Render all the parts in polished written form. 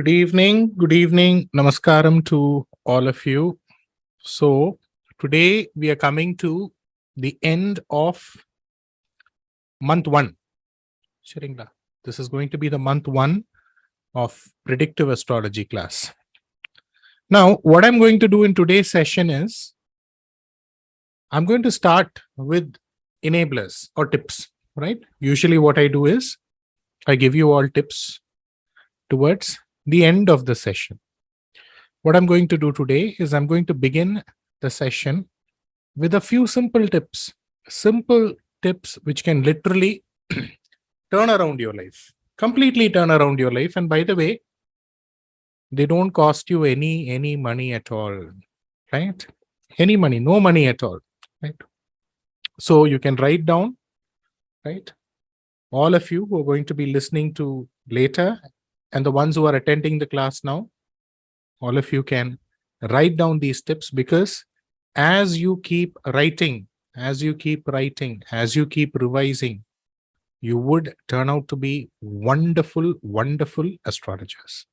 Good evening, namaskaram to all of you. So, today we are coming to the end of month one. Sharingla, this is going to be the month one of predictive astrology class. Now, what I'm going to do in today's session is I'm going to start with enablers or tips, right? Usually, what I do is I give you all tips towards the end of the session. What I'm going to do today is I'm going to begin the session with a few simple tips which can literally turn around your life, completely turn around your life. And by the way, they don't cost you any money at all, right? Any money, no money at all, right? So you can write down, right? All of you who are going to be listening to later and the ones who are attending the class now, all of you can write down these tips, because as you keep writing, as you keep revising, you would turn out to be wonderful astrologers.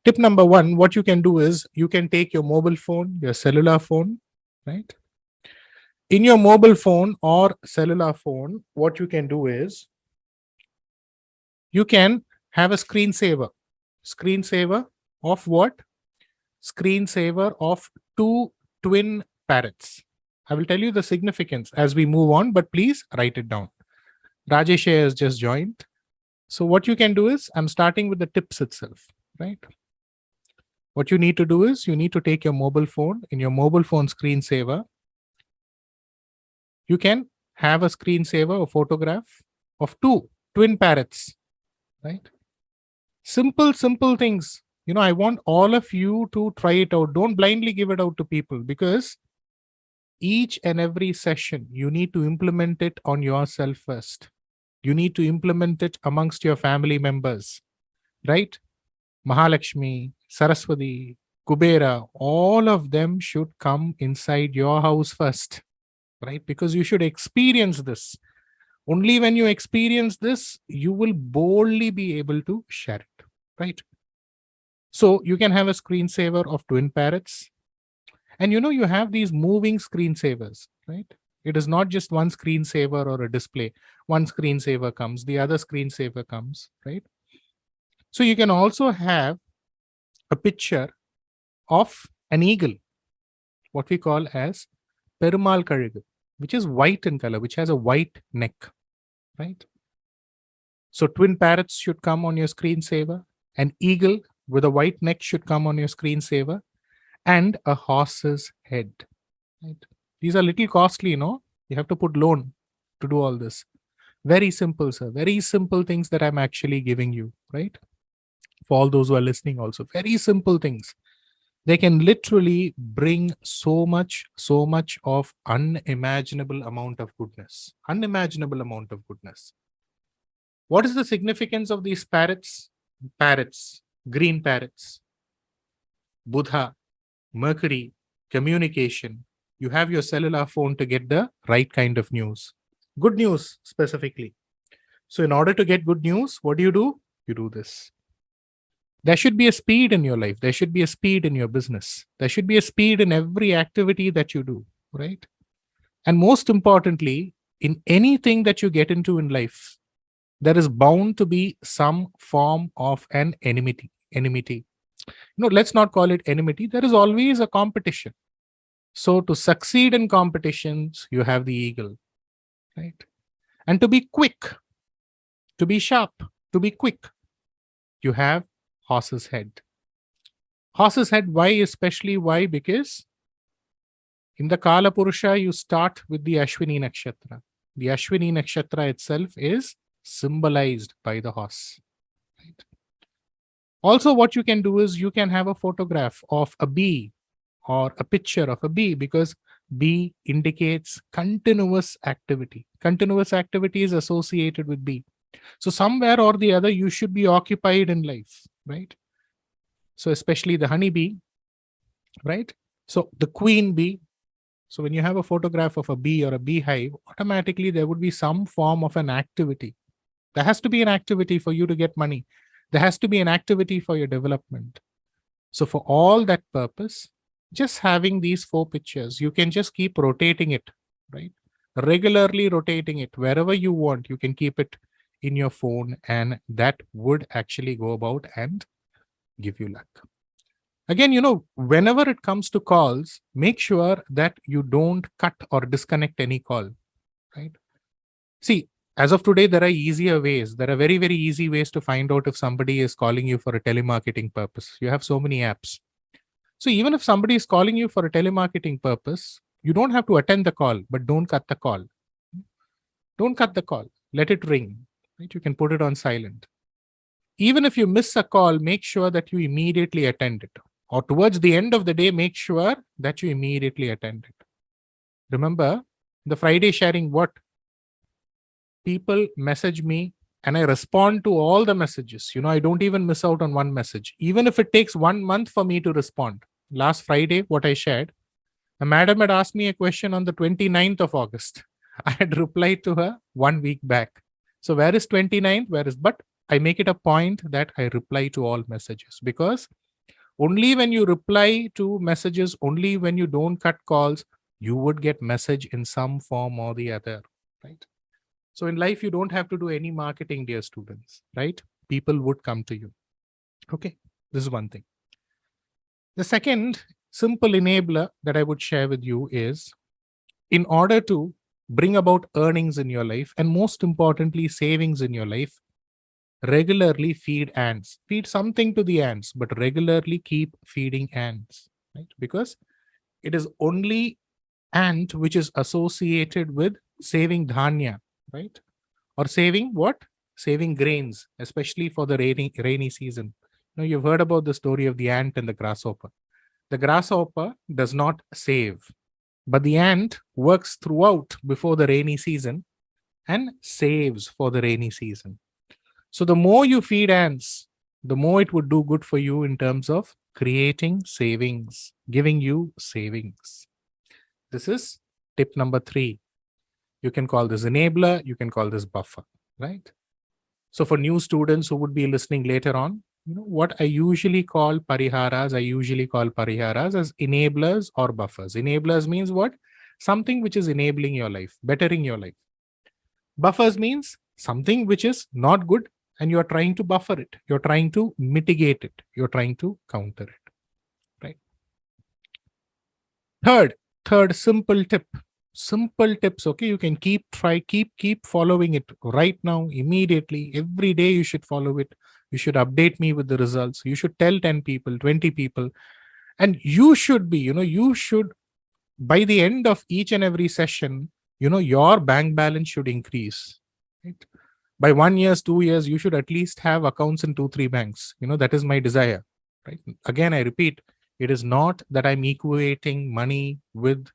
Tip number one, what you can do is you can take your mobile phone, your cellular phone, right? In your mobile phone or cellular phone, what you can do is you can have a screensaver. Screensaver of what? Screensaver of two twin parrots. I will tell you the significance as we move on, but please write it down. Rajesh has just joined. So what you can do is, I'm starting with the tips itself, right? What you need to do is you need to take your mobile phone. In your mobile phone screensaver, you can have a screensaver, a photograph of two twin parrots, right? Simple things. I want all of you to try it out. Don't blindly give it out to people, because each and every session, you need to implement it on yourself first. You need to implement it amongst your family members, right? Mahalakshmi, Saraswati, Kubera, all of them should come inside your house first, right? Because you should experience this. Only when you experience this, you will boldly be able to share it, right? So you can have a screensaver of twin parrots. And you have these moving screensavers, right? It is not just one screensaver or a display. One screensaver comes, the other screensaver comes, right? So you can also have a picture of an eagle, what we call as Perumal Kazhigu, which is white in color, which has a white neck, right? So twin parrots should come on your screensaver. An eagle with a white neck should come on your screensaver. And a horse's head, right? These are little costly, You have to put loan to do all this. Very simple, sir. Very simple things that I'm actually giving you, right? For all those who are listening also. Very simple things. They can literally bring so much of unimaginable amount of goodness. Unimaginable amount of goodness. What is the significance of these parrots? Parrots, green parrots, Buddha, Mercury, communication. You have your cellular phone to get the right kind of news. Good news specifically. So in order to get good news, what do? You do this. There should be a speed in your life. There should be a speed in your business. There should be a speed in every activity that you do, right? And most importantly, in anything that you get into in life, there is bound to be some form of an enmity. Let's not call it enmity. There is always a competition. So to succeed in competitions, you have the eagle, right? And to be quick, to be sharp, to be quick, you have horse's head. Horse's head, why? Especially why? Because in the Kala Purusha, you start with the Ashwini Nakshatra. The Ashwini Nakshatra itself is symbolized by the horse, right? Also, what you can do is you can have a photograph of a bee or a picture of a bee, because bee indicates continuous activity. Continuous activity is associated with bee. So somewhere or the other, you should be occupied in life, right? So especially the honeybee, right? So the queen bee. So when you have a photograph of a bee or a beehive, automatically there would be some form of an activity. There has to be an activity for you to get money. There has to be an activity for your development. So for all that purpose, just having these 4 pictures, you can just keep rotating it, right? Regularly rotating it wherever you want. You can keep it in your phone, and that would actually go about and give you luck. Again, whenever it comes to calls, make sure that you don't cut or disconnect any call, right? See, as of today, there are easier ways. There are very, very easy ways to find out if somebody is calling you for a telemarketing purpose. You have so many apps. So even if somebody is calling you for a telemarketing purpose, you don't have to attend the call, but don't cut the call. Don't cut the call. Let it ring. Right? You can put it on silent. Even if you miss a call, make sure that you immediately attend it. Or towards the end of the day, make sure that you immediately attend it. Remember, the Friday sharing, what? People message me and I respond to all the messages. I don't even miss out on one message. Even if it takes 1 month for me to respond. Last Friday, what I shared, a madam had asked me a question on the 29th of August. I had replied to her 1 week back. So where is 29th? But I make it a point that I reply to all messages, because only when you reply to messages, only when you don't cut calls, you would get message in some form or the other, right? So in life, you don't have to do any marketing, dear students, right? People would come to you. Okay, this is one thing. The second simple enabler that I would share with you is, in order to bring about earnings in your life, and most importantly, savings in your life, regularly feed ants. Feed something to the ants, but regularly keep feeding ants, right? Because it is only ant which is associated with saving dhanya, right? Or saving what? Saving grains, especially for the rainy season. You've heard about the story of the ant and the grasshopper. The grasshopper does not save, but the ant works throughout before the rainy season and saves for the rainy season. So the more you feed ants, the more it would do good for you in terms of creating savings, giving you savings. This is tip number 3. You can call this enabler, you can call this buffer, right? So for new students who would be listening later on, what I usually call pariharas as enablers or buffers. Enablers means what? Something which is enabling your life, bettering your life. Buffers means something which is not good and you are trying to buffer it. You're trying to mitigate it. You're trying to counter it, right? Third simple tips. Okay, you can keep following it right now, immediately. Every day you should follow it. You should update me with the results. You should tell 10 people, 20 people, and you should be, by the end of each and every session, your bank balance should increase, right? By 1 year, 2 years, you should at least have accounts in 2-3 banks. That is my desire, right? Again, I repeat, it is not that I'm equating money with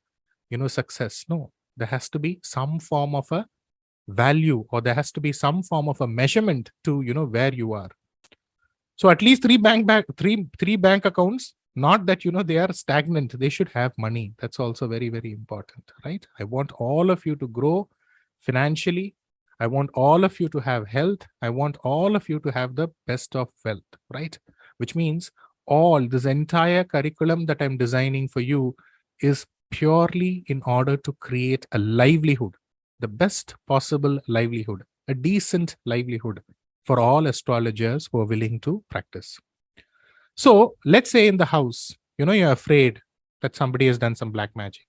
success. No, there has to be some form of a value, or there has to be some form of a measurement to where you are. So at least three bank accounts. Not that they are stagnant. They should have money. That's also very, very important, right? I want all of you to grow financially. I want all of you to have health. I want all of you to have the best of wealth, right? Which means all this entire curriculum that I'm designing for you is purely in order to create a livelihood, the best possible livelihood, a decent livelihood for all astrologers who are willing to practice. So let's say in the house, you're afraid that somebody has done some black magic.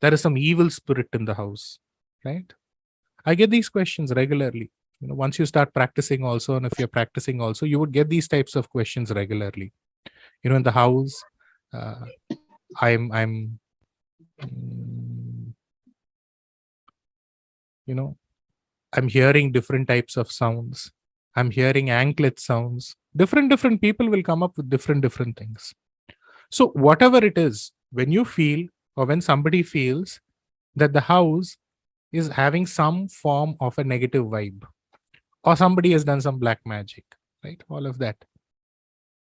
There is some evil spirit in the house, right? I get these questions regularly. Once you start practicing also, and if you're practicing also, you would get these types of questions regularly. In the house, I'm hearing different types of sounds. I'm hearing anklet sounds. Different people will come up with different things. So whatever it is, when you feel, or when somebody feels that the house is having some form of a negative vibe, or somebody has done some black magic, right? All of that.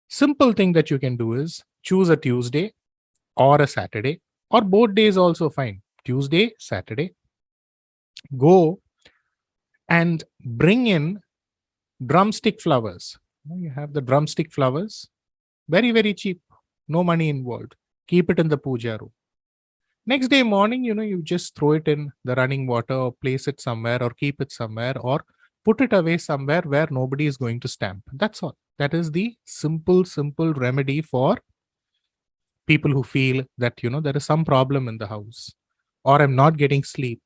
Simple thing that you can do is choose a Tuesday or a Saturday, or both days also fine. Tuesday, Saturday. Go and bring in drumstick flowers. You have the drumstick flowers, very, very cheap, no money involved. Keep it in the puja room. Next day morning, you just throw it in the running water or place it somewhere or keep it somewhere or put it away somewhere where nobody is going to stamp. That's all. That is the simple, simple remedy for people who feel that, there is some problem in the house, or I'm not getting sleep,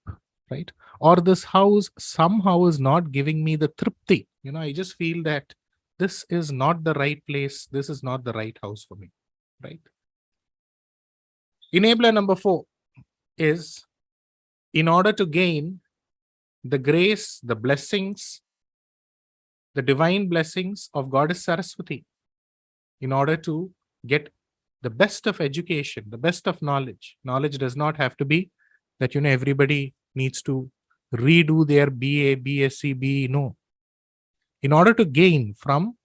right? Or this house somehow is not giving me the tripti. I just feel that this is not the right place. This is not the right house for me, right? Enabler number 4 is, in order to gain the grace, the blessings, the divine blessings of Goddess Saraswati, in order to get the best of education, the best of knowledge. Knowledge does not have to be that, everybody needs to redo their BA, BSc, BE. No. In order to gain from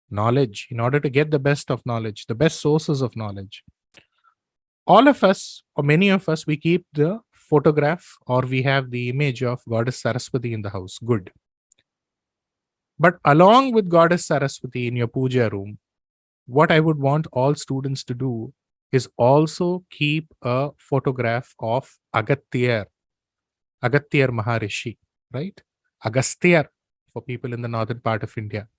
knowledge, in order to get the best of knowledge, the best sources of knowledge, all of us, or many of us, we keep the photograph or we have the image of Goddess Saraswati in the house. Good. But along with Goddess Saraswati in your puja room, what I would want all students to do is also keep a photograph of Agatyar Maharishi, right? Agasthyar for people in the northern part of India.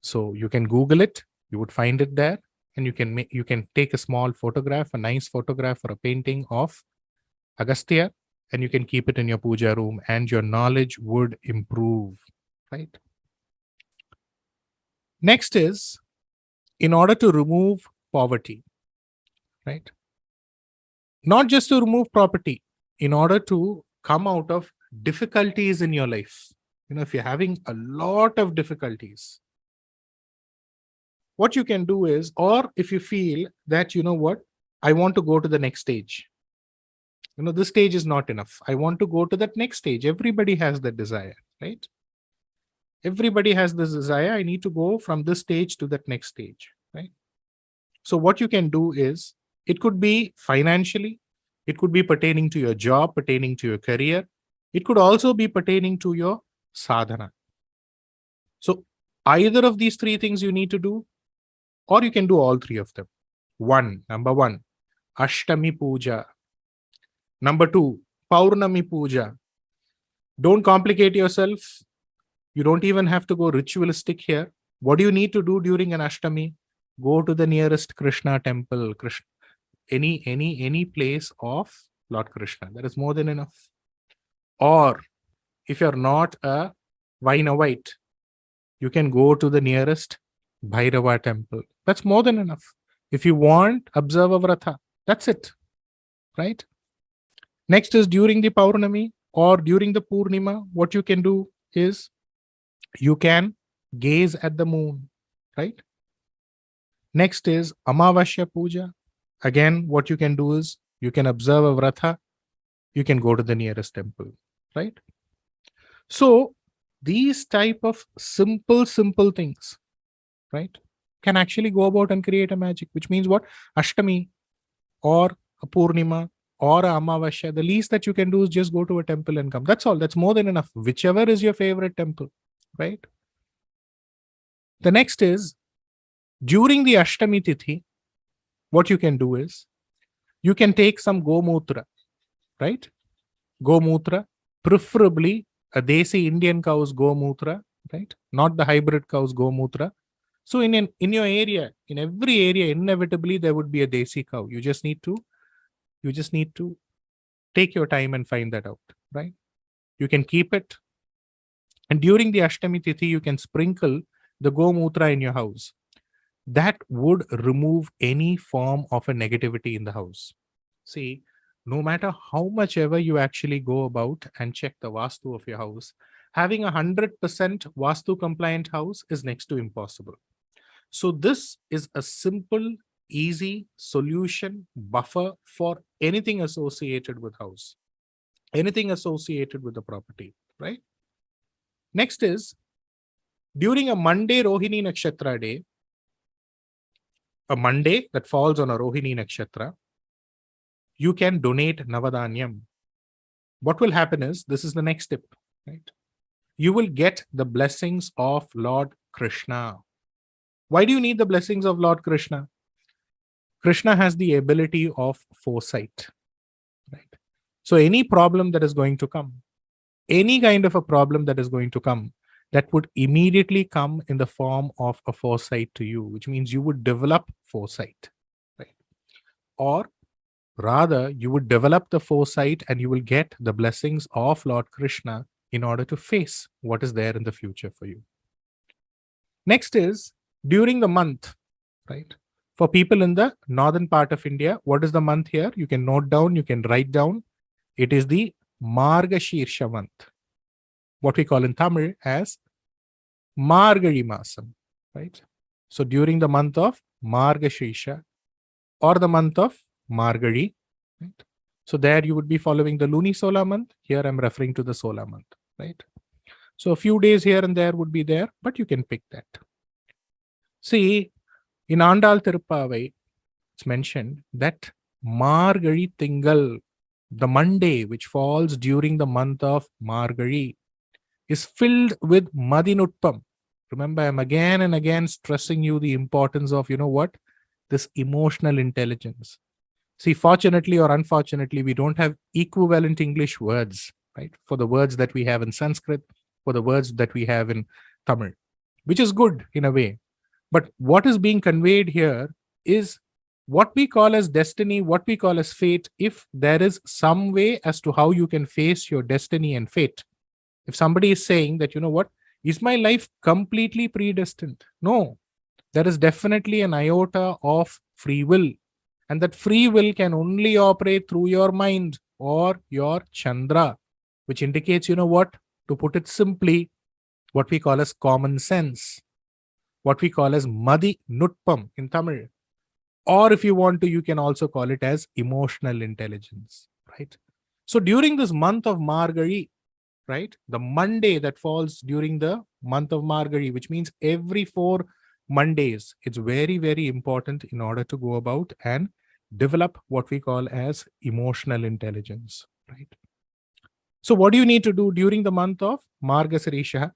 So you can Google it, you would find it there, and you can take a small photograph, a nice photograph or a painting of Agasthyar, and you can keep it in your puja room, and your knowledge would improve, right? Next is, in order to remove poverty, right? Not just to remove property, in order to come out of difficulties in your life. If you're having a lot of difficulties, what you can do is, or if you feel that, I want to go to the next stage. This stage is not enough. I want to go to that next stage. Everybody has that desire, right? Everybody has this desire. I need to go from this stage to that next stage, right? So what you can do is, it could be financially, it could be pertaining to your job, pertaining to your career. It could also be pertaining to your sadhana. So either of these 3 things you need to do, or you can do all 3 of them. Number 1, Ashtami Puja. Number 2, Paurnami Puja. Don't complicate yourself. You don't even have to go ritualistic here. What do you need to do during an Ashtami? Go to the nearest Krishna temple, any place of Lord Krishna. That is more than enough. Or if you're not a Vainavite, you can go to the nearest Bhairava temple. That's more than enough. If you want, observe a Vratha. That's it, right? Next is, during the Paurnami or during the Purnima, what you can do is, you can gaze at the moon, right? Next is Amavasya Puja. Again, what you can do is, you can observe a Vratha, you can go to the nearest temple, right? So these type of simple things, right, can actually go about and create a magic, which means what? Ashtami or a Purnima or a Amavasya, the least that you can do is just go to a temple and come. That's all. That's more than enough. Whichever is your favorite temple, right? The next is, during the Ashtami Tithi, what you can do is, you can take some Gomutra, right? Gomutra, preferably a Desi Indian cow's Gomutra, right? Not the hybrid cow's Gomutra. So in your area, in every area, inevitably there would be a Desi cow. You just need to take your time and find that out, right? You can keep it. And during the Ashtami Tithi, you can sprinkle the Gomutra in your house. That would remove any form of a negativity in the house. See, no matter how much ever you actually go about and check the Vastu of your house, having 100% Vastu compliant house is next to impossible. So this is a simple, easy solution buffer for anything associated with house, anything associated with the property, right? Next is, during a Monday Rohini Nakshatra day, a Monday that falls on a Rohini Nakshatra, you can donate Navadanyam. What will happen is, this is the next step, right? You will get the blessings of Lord Krishna. Why do you need the blessings of Lord Krishna? Krishna has the ability of foresight, right? So any problem that is going to come, any kind of a problem that is going to come, that would immediately come in the form of a foresight to you, which means you would develop foresight, right? Or rather, you would develop the foresight and you will get the blessings of Lord Krishna in order to face what is there in the future for you. Next is during the month, right? For people in the northern part of India, what is the month here? You can note down, you can write down. It is the Margashirsha month, what we call in Tamil as Margari Masam, right? So during the month of Margashirsha or the month of Margari, right? So there you would be following the lunisolar month. Here I'm referring to the solar month, right? So a few days here and there would be there, but you can pick that. See, in Andal Tirupavai, it's mentioned that Margari Tingal, the Monday which falls during the month of Margari, is filled with Madinutpam. Remember, I'm again and again stressing you the importance of, this emotional intelligence. See, fortunately or unfortunately, we don't have equivalent English words, right? For the words that we have in Sanskrit, for the words that we have in Tamil, which is good in a way. But what is being conveyed here is what we call as destiny, what we call as fate. If there is some way as to how you can face your destiny and fate, if somebody is saying that, is my life completely predestined? No, there is definitely an iota of free will. And that free will can only operate through your mind or your Chandra, which indicates, to put it simply, what we call as common sense, what we call as Madi Nutpam in Tamil. Or if you want to, you can also call it as emotional intelligence, right? So during this month of Margari, right, the Monday that falls during the month of Margari, which means every 4 Mondays, it's very, very important in order to go about and develop what we call as emotional intelligence, right? So what do you need to do during the month of Margasirisha?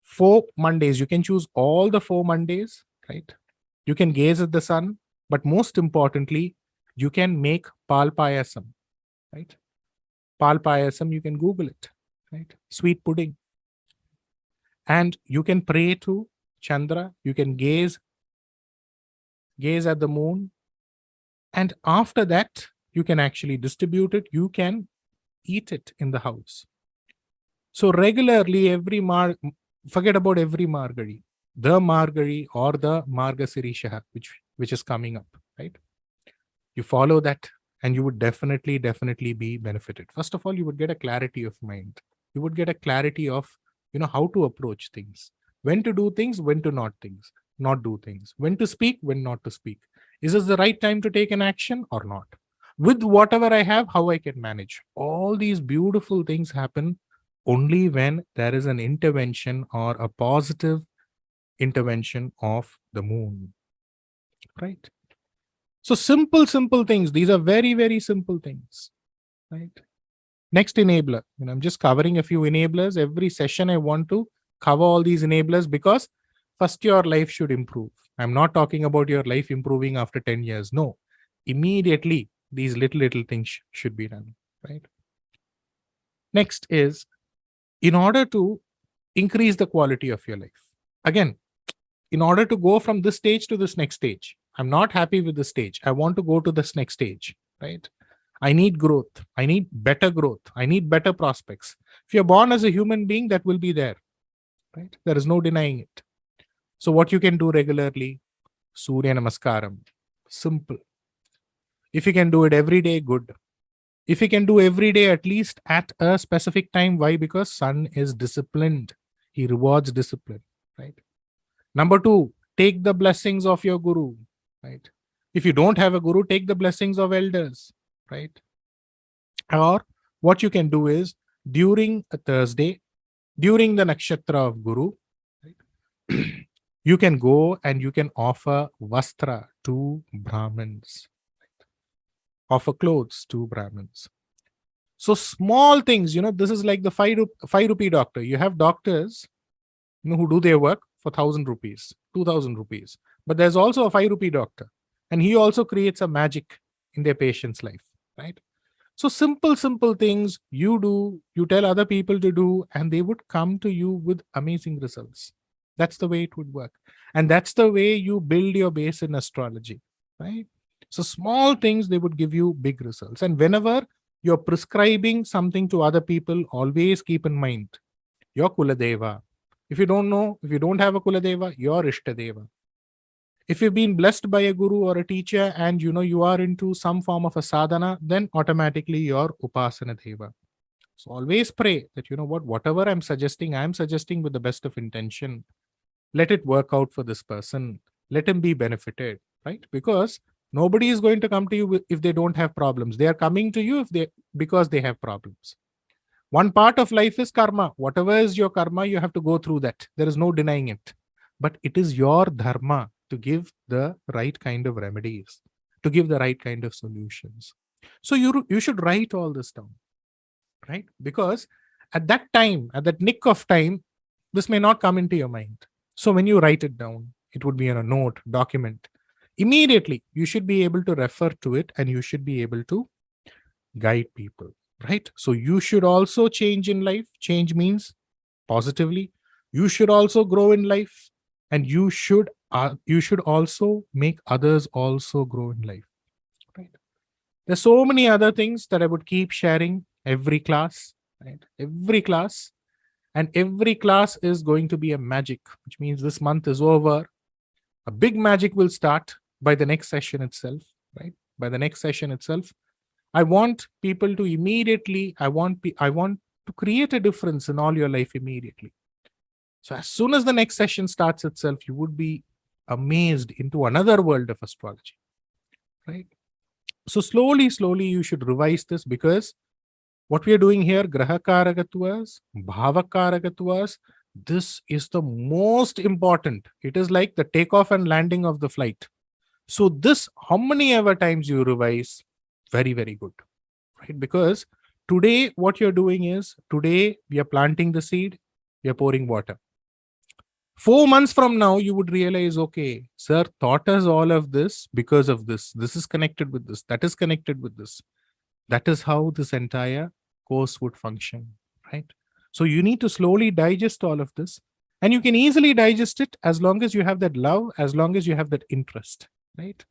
4 Mondays, you can choose all the 4 Mondays, right? You can gaze at the sun, but most importantly, you can make pal payasam, right? Pal payasam, you can Google it, right? Sweet pudding. And you can pray to Chandra, you can gaze at the moon. And after that, you can actually distribute it. You can eat it in the house. So regularly, forget about every Margari, the Margari or the Margasirisha, which is coming up, right? You follow that and you would definitely be benefited. First of all, you would get a clarity of mind. You would get a clarity of, how to approach things, when to do things, when to not do things, when to speak, when not to speak. Is this the right time to take an action or not? With whatever I have, how I can manage. All these beautiful things happen only when there is an intervention or a positive intervention of the moon, right? So simple things. These are very, very simple things, right? Next enabler. I'm just covering a few enablers. Every session I want to cover all these enablers because first your life should improve. I'm not talking about your life improving after 10 years. No, immediately these little things should be done, right? Next is, in order to increase the quality of your life. Again, in order to go from this stage to this next stage, I'm not happy with this stage. I want to go to this next stage, right? I need growth. I need better growth. I need better prospects. If you're born as a human being, that will be there, right? There is no denying it. So what you can do regularly, Surya Namaskaram, simple. If you can do it every day, good. If you can do every day, at least at a specific time. Why? Because sun is disciplined. He rewards discipline, right? Number 2, take the blessings of your guru, right? If you don't have a guru, take the blessings of elders, right? Or what you can do is, during a Thursday, during the nakshatra of Guru, right, you can go and you can offer vastra to Brahmins, right? Offer clothes to Brahmins. So small things, this is like the 5 rupee doctor. You have doctors, who do their work for 1,000 rupees, 2,000 rupees. But there's also a 5 rupee doctor, and he also creates a magic in their patient's life, right? So simple things you do, you tell other people to do, and they would come to you with amazing results. That's the way it would work. And that's the way you build your base in astrology, right? So small things, they would give you big results. And whenever you're prescribing something to other people, always keep in mind your Kuladeva. If you don't know, if you don't have a Kuladeva, your Ishtadeva. If you've been blessed by a guru or a teacher and you are into some form of a sadhana, then automatically your Upasana Deva. So always pray that, whatever I'm suggesting with the best of intention. Let it work out for this person. Let him be benefited, right? Because nobody is going to come to you if they don't have problems. They are coming to you because they have problems. One part of life is karma. Whatever is your karma, you have to go through that. There is no denying it. But it is your dharma to give the right kind of remedies, to give the right kind of solutions. So you should write all this down, right? Because at that time, at that nick of time, this may not come into your mind. So when you write it down, it would be in a note, document. Immediately, you should be able to refer to it and you should be able to guide people, right? So you should also change in life. Change means positively. You should also grow in life, and you should also make others also grow in life, right? There's so many other things that I would keep sharing every class, right? Every class. And every class is going to be a magic, which means this month is over. A big magic will start by the next session itself, right? By the next session itself, I want people to immediately, I want to create a difference in all your life immediately. So as soon as the next session starts itself, you would be amazed into another world of astrology, right? So slowly, you should revise this, because what we are doing here, Graha Karakatwas, Bhava Karakatwas, this is the most important. It is like the takeoff and landing of the flight. So this, how many ever times you revise, very, very good, right? Because today, what you're doing is, today we are planting the seed, we are pouring water. 4 months from now, you would realize, okay, sir taught us all of this because of this. This is connected with this. That is connected with this. That is how this entire course would function, right? So you need to slowly digest all of this, and you can easily digest it as long as you have that love, as long as you have that interest, right?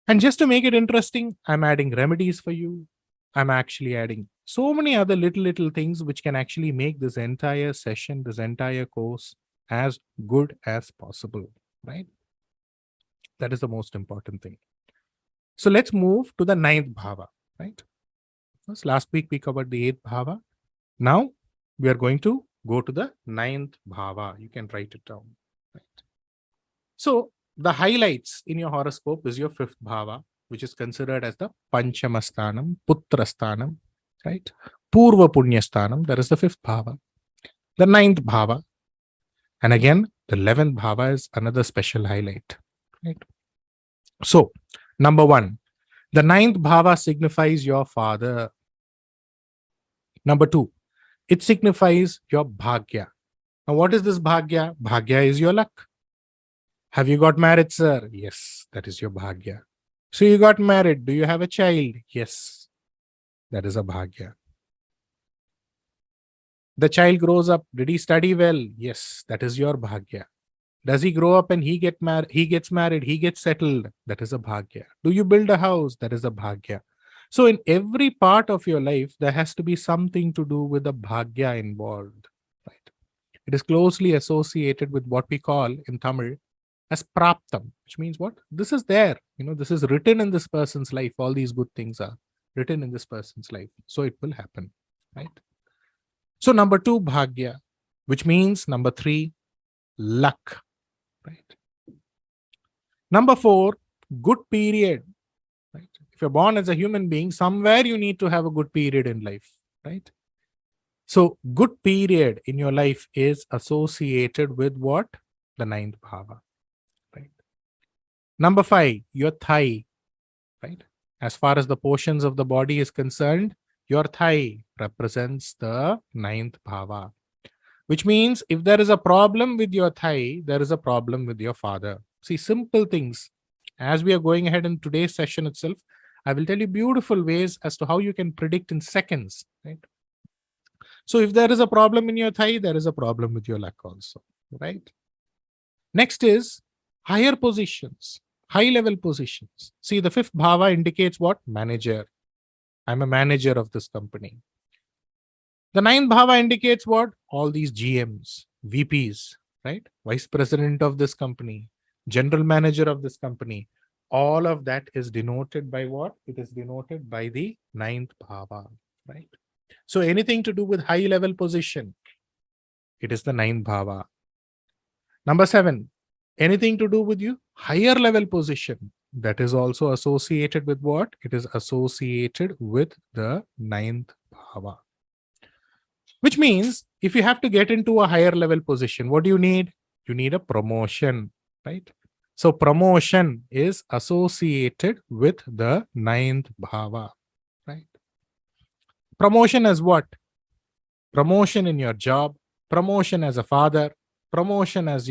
And just to make it interesting, I'm adding remedies for you. I'm actually adding so many other little things which can actually make this entire session, this entire course as good as possible, right? That is the most important thing. So let's move to the 9th bhava, right? Last week we covered the 8th bhava. Now we are going to go to the 9th bhava. You can write it down, right? So the highlights in your horoscope is your 5th bhava, which is considered as the Panchamasthana, Putrasthanam, right? Purva Punyasthanam, that is the 5th bhava. The 9th bhava, and again, the 11th bhava is another special highlight, right? So, number 1, the 9th bhava signifies your father. Number 2, it signifies your bhagya. Now, what is this bhagya? Bhagya is your luck. Have you got married, sir? Yes, that is your bhagya. So you got married. Do you have a child? Yes, that is a bhagya. The child grows up. Did he study well? Yes, that is your bhagya. Does he grow up and he gets married, he gets settled? That is a bhagya. Do you build a house? That is a bhagya. So in every part of your life, there has to be something to do with the bhagya involved, right? It is closely associated with what we call in Tamil as praptam, which means what? This is there. This is written in this person's life. All these good things are written in this person's life. So it will happen, right? So number 2, bhagya, which means number 3, luck, right? Number 4, good period, right? If you're born as a human being, somewhere you need to have a good period in life, right? So good period in your life is associated with what? The 9th bhava, right? Number 5, your thigh, right? As far as the portions of the body is concerned, your thigh represents the 9th bhava, Which means if there is a problem with your thigh, there is a problem with your father. See, simple things. As we are going ahead in today's session itself, I will tell you beautiful ways as to how you can predict in seconds, right? So if there is a problem in your thigh, there is a problem with your luck also, right? Next is higher positions, high level positions. See, the fifth bhava indicates what? Manager. I'm a manager of this company. The ninth bhava indicates what? All these GMs, VPs, right? Vice president of this company, general manager of this company. All of that is denoted by what? It is denoted by the ninth bhava, right? So anything to do with high level position, it is the ninth bhava. Number 7, anything to do with you higher level position, that is also associated with what? It is associated with the ninth bhava. Which means if you have to get into a higher level position, what do you need? You need a promotion, right? So promotion is associated with the ninth bhava, right? Promotion as what? Promotion in your job, promotion as a father, promotion as,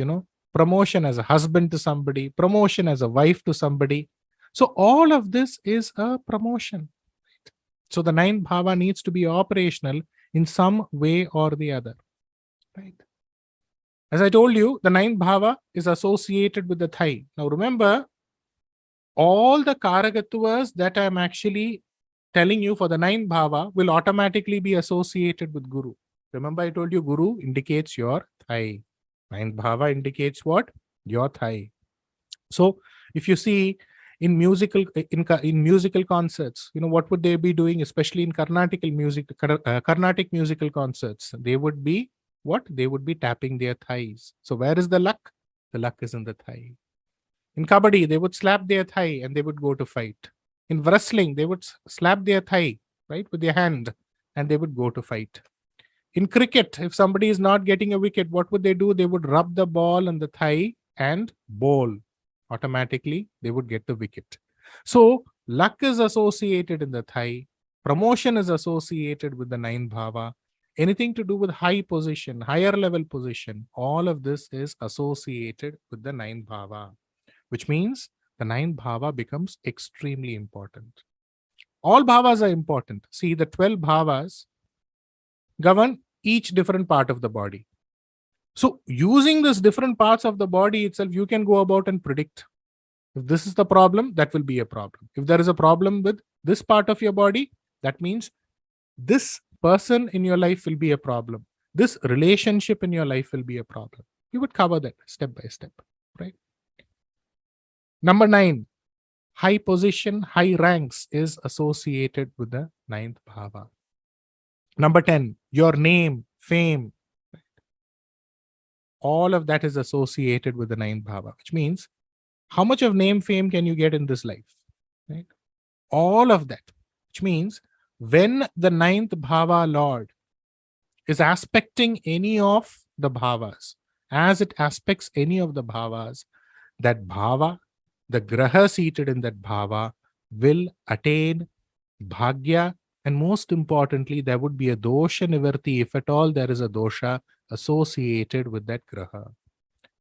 promotion as a husband to somebody, promotion as a wife to somebody. So all of this is a promotion. Right? So the ninth bhava needs to be operational in some way or the other, right? As I told you, the ninth bhava is associated with the thigh. Now remember, all the Karakatwas that I'm actually telling you for the ninth bhava will automatically be associated with Guru. Remember, I told you Guru indicates your thigh. Ninth bhava indicates what? Your thigh. So if you see in musical concerts, what would they be doing, especially in Carnatic musical concerts? They would be what? They would be tapping their thighs. So where is the luck? The luck is in the thigh. In kabaddi, they would slap their thigh and they would go to fight. In wrestling, they would slap their thigh, right, with their hand, and they would go to fight. In cricket, if somebody is not getting a wicket, what would they do? They would rub the ball on the thigh and bowl. Automatically, they would get the wicket. So, luck is associated in the thigh. Promotion is associated with the ninth bhava. Anything to do with high position, higher level position, all of this is associated with the ninth bhava, which means the ninth bhava becomes extremely important. All bhavas are important. See, the 12 bhavas govern each different part of the body. So using these different parts of the body itself, you can go about and predict. If this is the problem, that will be a problem. If there is a problem with this part of your body, that means this person in your life will be a problem. This relationship in your life will be a problem. You would cover that step by step, right? Number 9, high position, high ranks is associated with the ninth bhava. Number 10, your name, fame, all of that is associated with the ninth bhava, which means how much of name, fame can you get in this life, right? All of that, which means when the ninth bhava lord is aspecting any of the bhavas, as it aspects any of the bhavas, that bhava, the graha seated in that bhava, will attain bhagya, and most importantly, there would be a dosha nivarti if at all there is a dosha associated with that graha.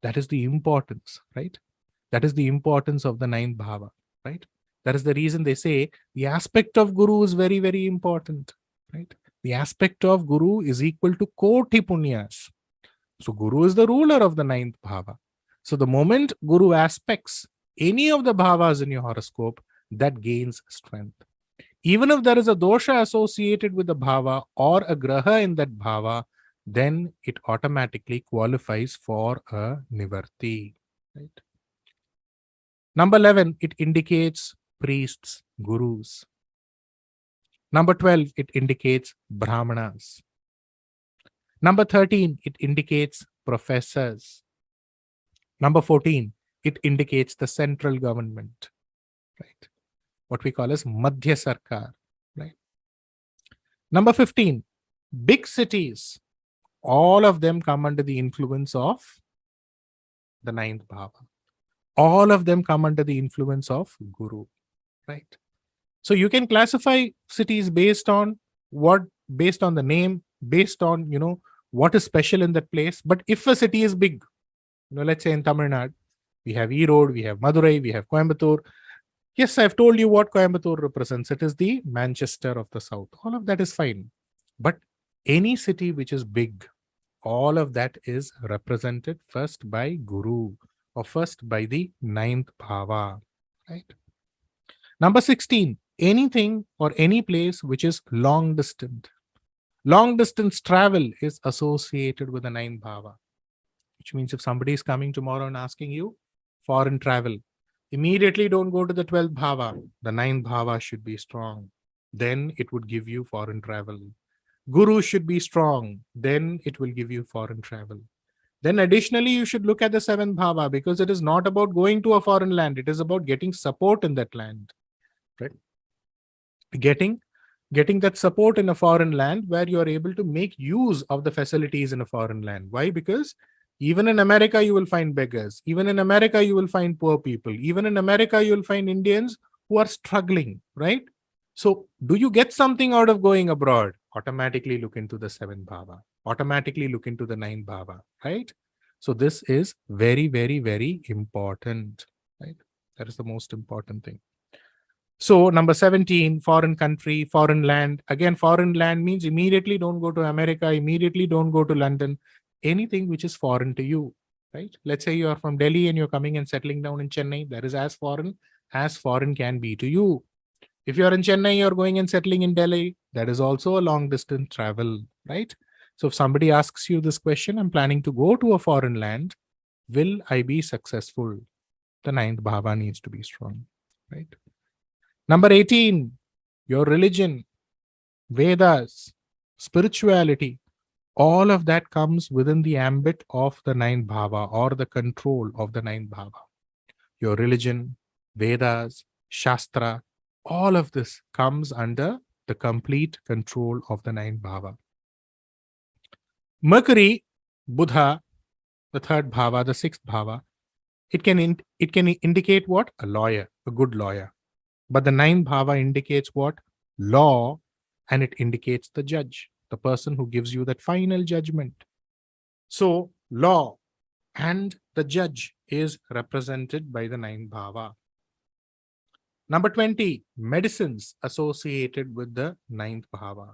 That is the importance, right? That is the importance of the ninth bhava, right? That is the reason they say the aspect of Guru is very, very important, right? The aspect of Guru is equal to koti punyas. So Guru is the ruler of the ninth bhava. So the moment Guru aspects any of the bhavas in your horoscope, that gains strength. Even if there is a dosha associated with the bhava or a graha in that bhava, then it automatically qualifies for a nivarti, right? Number 11, it indicates priests, gurus. Number 12, it indicates brahmanas. Number 13, it indicates professors. Number 14, it indicates the central government, right? What we call as Madhya Sarkar, right? Number 15, big cities, all of them come under the influence of the ninth bhava. All of them come under the influence of Guru, right? So you can classify cities based on what, based on the name, based on, what is special in that place. But if a city is big, let's say in Tamil Nadu, we have Erode, we have Madurai, we have Coimbatore. Yes, I've told you what Coimbatore represents. It is the Manchester of the South. All of that is fine. But any city which is big, all of that is represented first by Guru or first by the ninth bhava. Right? Number 16, anything or any place which is long distant. Long distance travel is associated with the ninth bhava, which means if somebody is coming tomorrow and asking you foreign travel, immediately don't go to the 12th bhava. The ninth bhava should be strong. Then it would give you foreign travel. Guru should be strong. Then it will give you foreign travel. Then additionally, you should look at the 7th bhava, because it is not about going to a foreign land. It is about getting support in that land. Right? Getting that support in a foreign land where you are able to make use of the facilities in a foreign land. Why? Because even in America, you will find beggars. Even in America, you will find poor people. Even in America, you will find Indians who are struggling, right? So do you get something out of going abroad? Automatically look into the 7th bhava. Automatically look into the 9th bhava, right? So this is very, very, very important, right? That is the most important thing. So number 17, foreign country, foreign land. Again, foreign land means immediately don't go to America, immediately don't go to London. Anything which is foreign to you, right? Let's say you are from Delhi and you're coming and settling down in Chennai. That is as foreign can be to you. If you're in Chennai, you're going and settling in Delhi. That is also a long distance travel, right? So if somebody asks you this question, I'm planning to go to a foreign land. Will I be successful? The ninth bhava needs to be strong, right? Number 18, your religion, Vedas, spirituality, all of that comes within the ambit of the ninth bhava or the control of the ninth bhava. Your religion, Vedas, Shastra, all of this comes under the complete control of the ninth bhava. Mercury, Buddha, the third bhava, the sixth bhava, it can indicate what? A lawyer, a good lawyer. But the ninth bhava indicates what? Law, and it indicates the judge, the person who gives you that final judgment. So, law and the judge is represented by the ninth bhava. Number 20, medicines associated with the ninth bhava.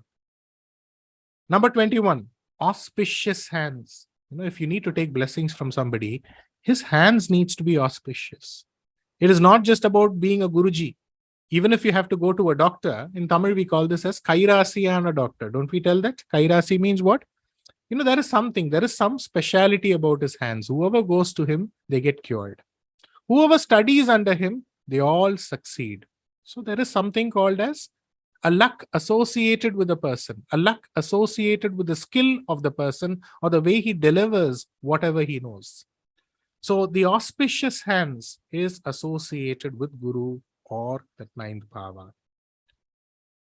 Number 21, auspicious hands. If you need to take blessings from somebody, his hands needs to be auspicious. It is not just about being a Guruji. Even if you have to go to a doctor, in Tamil we call this as Kairasi and a doctor. Don't we tell that? Kairasi means what? There is some speciality about his hands. Whoever goes to him, they get cured. Whoever studies under him, they all succeed. So there is something called as a luck associated with a person, a luck associated with the skill of the person or the way he delivers whatever he knows. So the auspicious hands is associated with Guru or that ninth bhava.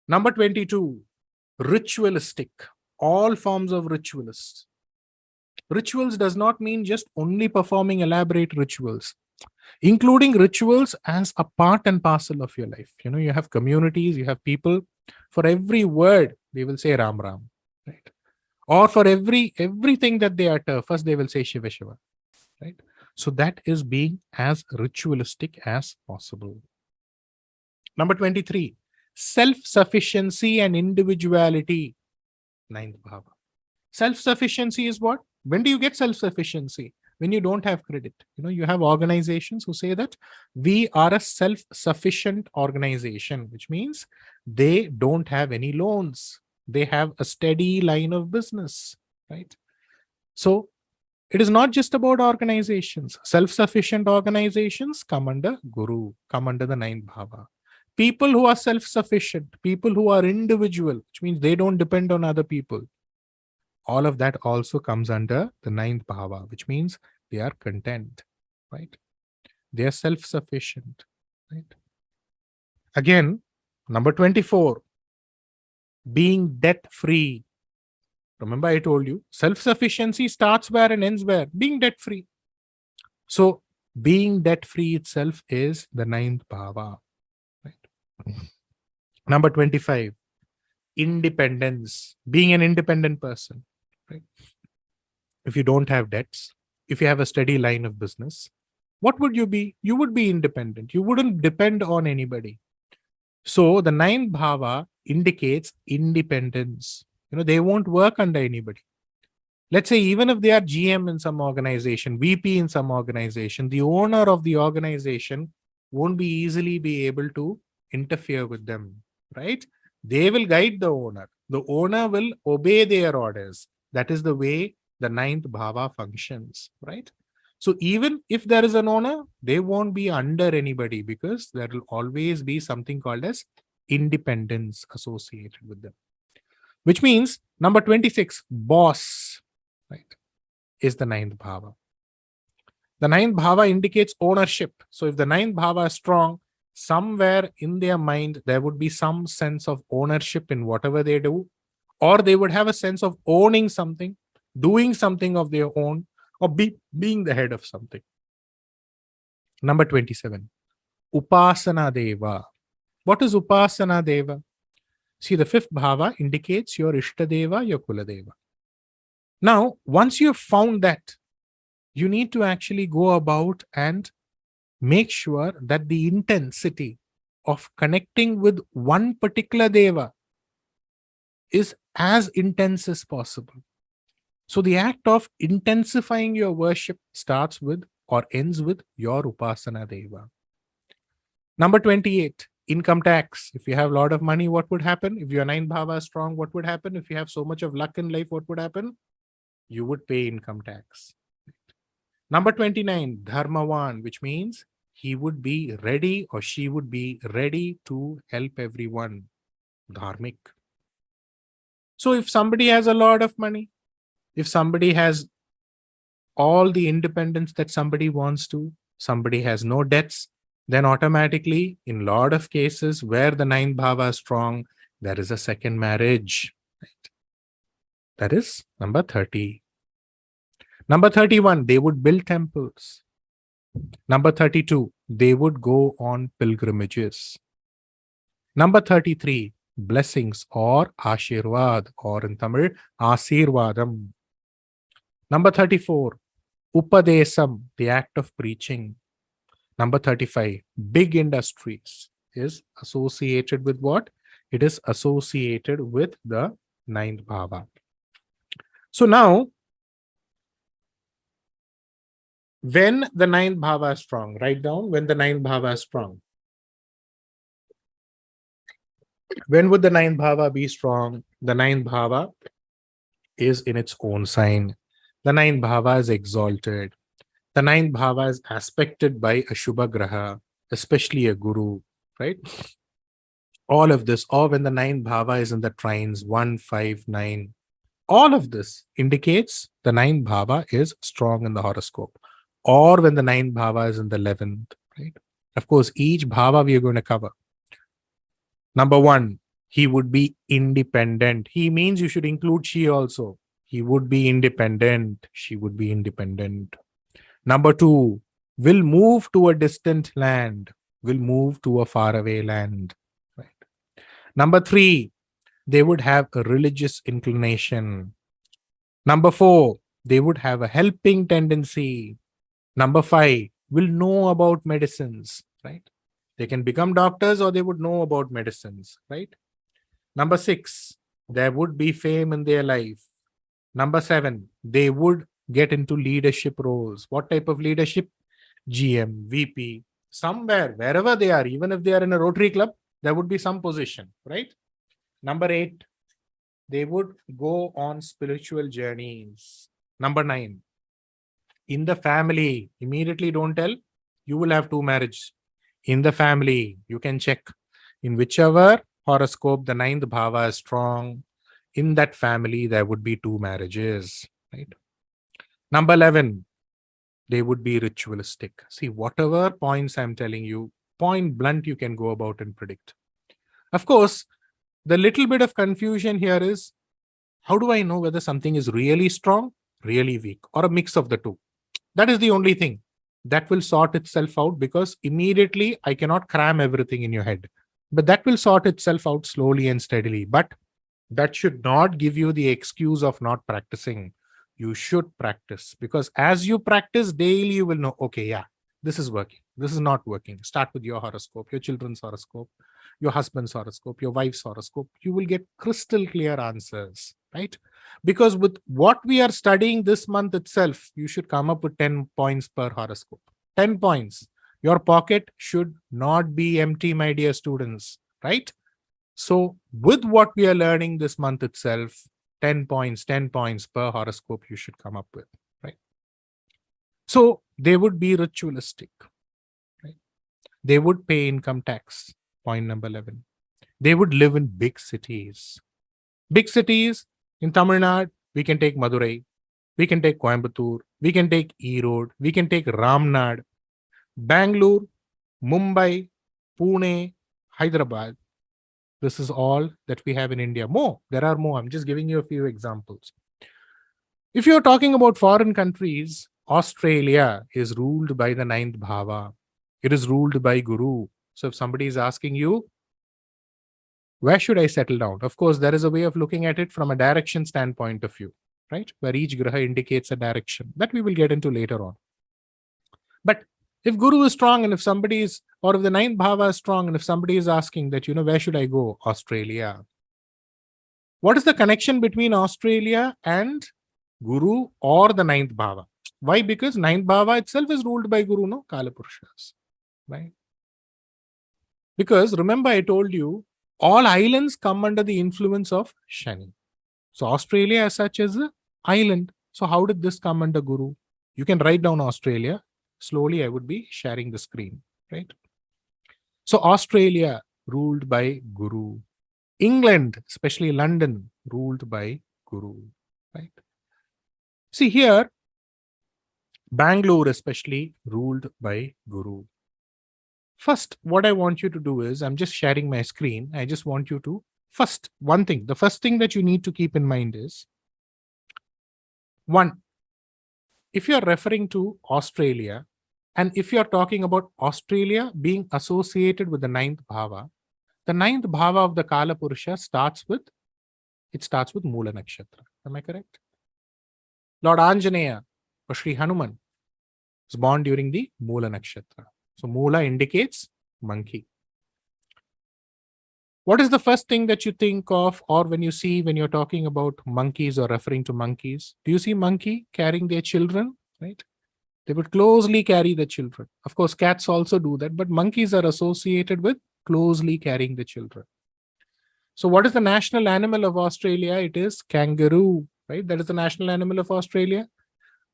Number 22, ritualistic. All forms of ritualists. Rituals does not mean just only performing elaborate rituals, including rituals as a part and parcel of your life. You have communities, you have people, for every word, they will say Ram Ram, right? Or for everything that they utter, first they will say Shiva Shiva, right? So that is being as ritualistic as possible. Number 23, self-sufficiency and individuality. Ninth bhava. Self-sufficiency is what? When do you get self-sufficiency? When you don't have credit. You have organizations who say that we are a self-sufficient organization, which means they don't have any loans. They have a steady line of business, right? So it is not just about organizations. Self-sufficient organizations come under Guru, come under the ninth bhava. People who are self-sufficient, people who are individual, which means they don't depend on other people. All of that also comes under the ninth bhava, which means they are content, right? They are self-sufficient, right? Again, number 24, being debt-free. Remember I told you, self-sufficiency starts where and ends where? Being debt-free. So, being debt-free itself is the ninth bhava, right? Number 25, independence, being an independent person, right? if you don't have debts, if you have a steady line of business, what would you be? You would be independent. You wouldn't depend on anybody. So the ninth bhava indicates independence. They won't work under anybody. Let's say even if they are GM in some organization, VP in some organization, the owner of the organization won't be easily be able to interfere with them, right? They will guide the owner. The owner will obey their orders. That is the way the ninth bhava functions, right? So even if there is an owner, they won't be under anybody because there will always be something called as independence associated with them. Which means number 26, boss, right, is the ninth bhava. The ninth bhava indicates ownership. So if the ninth bhava is strong, somewhere in their mind, there would be some sense of ownership in whatever they do, or they would have a sense of owning something, doing something of their own, or being the head of something. Number 27, Upasana Deva. What is Upasana Deva? See, the fifth bhava indicates your Ishtadeva, your Kuladeva. Now, once you have found that, you need to actually go about and make sure that the intensity of connecting with one particular Deva is as intense as possible. So the act of intensifying your worship starts with or ends with your Upasana Deva. Number 28, income tax. If you have a lot of money, what would happen? If your ninth bhava is strong, what would happen? If you have so much of luck in life, what would happen? You would pay income tax. Number 29, Dharmavan, which means he would be ready or she would be ready to help everyone. Dharmic. So if somebody has a lot of money, if somebody has all the independence that somebody wants to, somebody has no debts, then automatically, in a lot of cases where the ninth bhava is strong, there is a second marriage. Right? That is number 30. Number 31, they would build temples. Number 32, they would go on pilgrimages. Number 33, blessings or ashirvad, or in Tamil, asirvadam. Number 34, upadesam, the act of preaching. Number 35, big industries is associated with what? It is associated with the ninth bhava. So now, when the ninth bhava is strong, write down when the ninth bhava is strong. When would the ninth bhava be strong? The ninth bhava is in its own sign. The ninth bhava is exalted. The ninth bhava is aspected by a Shubha Graha, especially a Guru, right? All of this, or when the ninth bhava is in the trines 1, 5, 9, all of this indicates the ninth bhava is strong in the horoscope. Or when the ninth bhava is in the 11th, right? Of course, each bhava we are going to cover. Number 1, he would be independent. He means you should include she also. He would be independent. She would be independent. Number 2, will move to a distant land, will move to a faraway land. Right. Number 3, they would have a religious inclination. Number 4, they would have a helping tendency. Number 5, will know about medicines, right? They can become doctors or they would know about medicines, right? Number 6, there would be fame in their life. Number 7, they would get into leadership roles. What type of leadership? GM, VP, somewhere, wherever they are, even if they are in a Rotary Club, there would be some position, right? Number 8, they would go on spiritual journeys. Number 9, in the family, immediately don't tell, you will have 2 marriages. In the family, you can check in whichever horoscope the ninth bhava is strong, in that family, there would be 2 marriages, right? Number 11, they would be ritualistic. See, whatever points I'm telling you, point blunt, you can go about and predict. Of course, the little bit of confusion here is, how do I know whether something is really strong, really weak, or a mix of the two? That is the only thing that will sort itself out, because immediately I cannot cram everything in your head. But that will sort itself out slowly and steadily. But that should not give you the excuse of not practicing. You should practice, because as you practice daily, you will know, okay, yeah, this is working, this is not working. Start with your horoscope, your children's horoscope, your husband's horoscope, your wife's horoscope. You will get crystal clear answers, right? Because with what we are studying this month itself, you should come up with 10 points per horoscope. 10 points. Your pocket should not be empty, my dear students, right? So, with what we are learning this month itself, 10 points per horoscope you should come up with, right? So, they would be ritualistic, right? They would pay income tax, point number 11. They would live in big cities. Big cities in Tamil Nadu, we can take Madurai, we can take Coimbatore, we can take Erode, we can take Ramnad, Bangalore, Mumbai, Pune, Hyderabad. This is all that we have in India. More, there are more. I'm just giving you a few examples. If you're talking about foreign countries, Australia is ruled by the ninth bhava. It is ruled by Guru. So if somebody is asking you, where should I settle down? Of course, there is a way of looking at it from a direction standpoint of view, right? Where each graha indicates a direction that we will get into later on. But if Guru is strong, and if somebody is, or if the ninth bhava is strong, and if somebody is asking that, where should I go? Australia. What is the connection between Australia and Guru or the ninth bhava? Why? Because ninth bhava itself is ruled by Guru, no? Kalapurushas, right? Because remember, I told you, all islands come under the influence of Shani. So Australia as such is an island. So how did this come under Guru? You can write down Australia. Slowly, I would be sharing the screen, right? So Australia ruled by Guru. England, especially London, ruled by Guru, right? See here, Bangalore especially ruled by Guru. First, what I want you to do is, I'm just sharing my screen. I just want you to, the first thing that you need to keep in mind is, one, if you're referring to Australia, and if you're talking about Australia being associated with the ninth bhava of the Kala Purusha starts with Mula Nakshatra. Am I correct? Lord Anjaneya or Sri Hanuman was born during the Mula Nakshatra. So Mula indicates monkey. What is the first thing that you think of, or when you're talking about monkeys or referring to monkeys? Do you see monkey carrying their children, right? They would closely carry the children. Of course, cats also do that, but monkeys are associated with closely carrying the children. So what is the national animal of Australia? It is kangaroo, right? That is the national animal of Australia.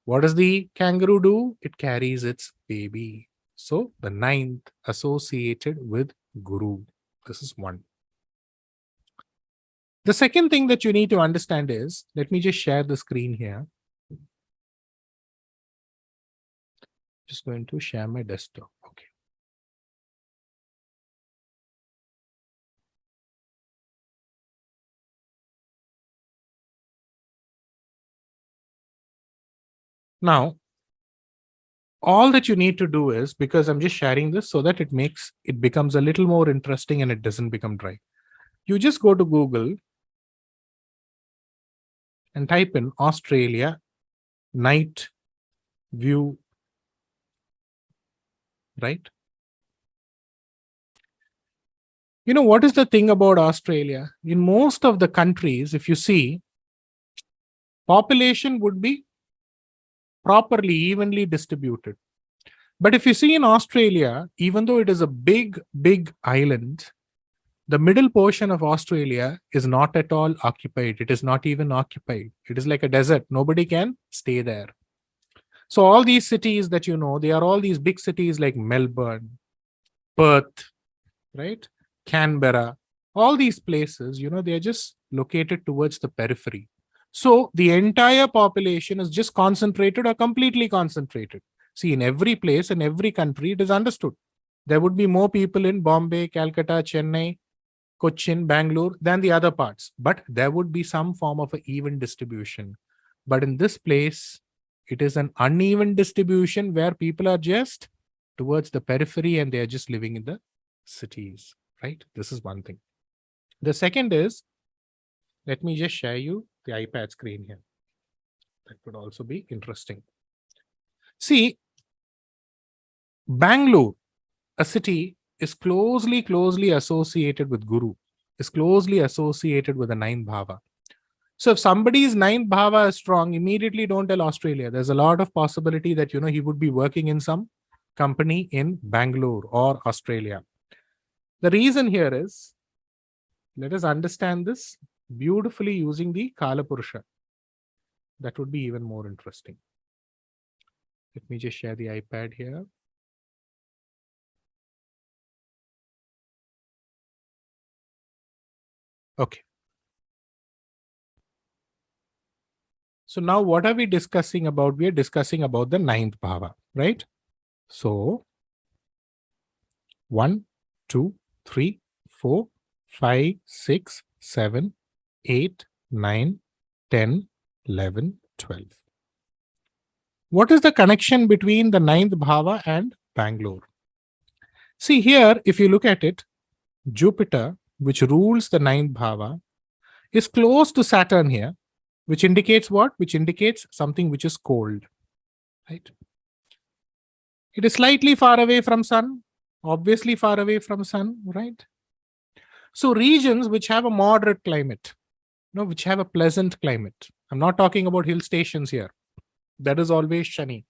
What does the kangaroo do? It carries its baby. So the ninth associated with Guru. This is one. The second thing that you need to understand is, let me just share the screen here. Just going to share my desktop. Okay. Now, all that you need to do is, because I'm just sharing this so that it becomes a little more interesting and it doesn't become dry. You just go to Google and type in Australia night view, right? What is the thing about Australia? In most of the countries, if you see, population would be properly, evenly distributed. But if you see in Australia, even though it is a big, big island, the middle portion of Australia is not at all occupied. It is not even occupied. It is like a desert. Nobody can stay there. So all these cities that they are all these big cities like Melbourne, Perth, right? Canberra, all these places, they are just located towards the periphery. So the entire population is just concentrated or completely concentrated. See, in every place, in every country, it is understood. There would be more people in Bombay, Calcutta, Chennai, Cochin, Bangalore than the other parts. But there would be some form of an even distribution. But in this place, it is an uneven distribution where people are just towards the periphery and they are just living in the cities, right? This is one thing. The second is, let me just share you the iPad screen here. That could also be interesting. See, Bangalore, a city, is closely associated with Guru, is closely associated with the ninth bhava. So if somebody's ninth bhava is strong, immediately don't tell Australia. There's a lot of possibility that he would be working in some company in Bangalore or Australia. The reason here is, let us understand this beautifully using the Kala Purusha. That would be even more interesting. Let me just share the iPad here. Okay. So now what are we discussing about? We are discussing about the ninth bhava, right? So 1, 2, 3, 4, 5, 6, 7, 8, 9, 10, 11, 12. What is the connection between the ninth bhava and Bangalore? See here, if you look at it, Jupiter, which rules the ninth bhava, is close to Saturn here, which indicates what? Which indicates something which is cold, right? It is slightly far away from Sun, obviously far away from Sun, right? So regions which have a moderate climate, which have a pleasant climate. I'm not talking about hill stations here. That is always Shani.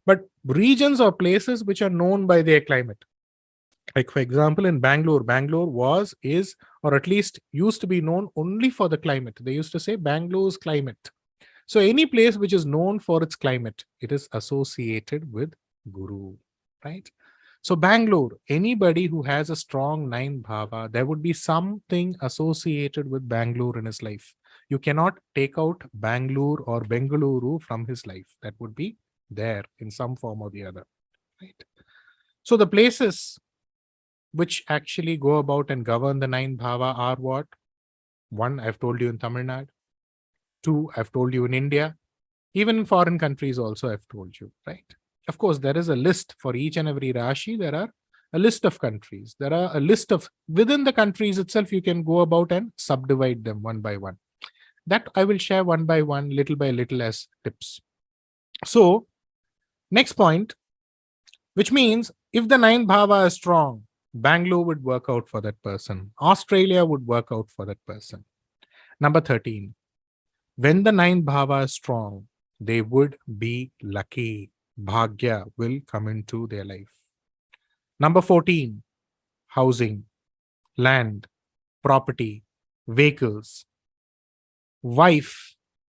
But regions or places which are known by their climate. Like for example, in Bangalore, was, is, or at least used to be known only for the climate. They used to say Bangalore's climate. So any place which is known for its climate, it is associated with Guru, right? So Bangalore, anybody who has a strong ninth bhava, there would be something associated with Bangalore in his life. You cannot take out Bangalore or Bengaluru from his life. That would be there in some form or the other, right? So the places which actually go about and govern the ninth bhava are what? 1, I've told you in Tamil Nadu. 2, I've told you in India. Even in foreign countries also I've told you, right? Of course, there is a list for each and every Rashi. There are a list of countries. There are a list of, within the countries itself, you can go about and subdivide them one by one. That I will share one by one, little by little as tips. So, next point, which means if the ninth bhava is strong, Bangalore would work out for that person. Australia would work out for that person. Number 13, when the ninth bhava is strong, they would be lucky. Bhagya will come into their life. Number 14, housing, land, property, vehicles, wife,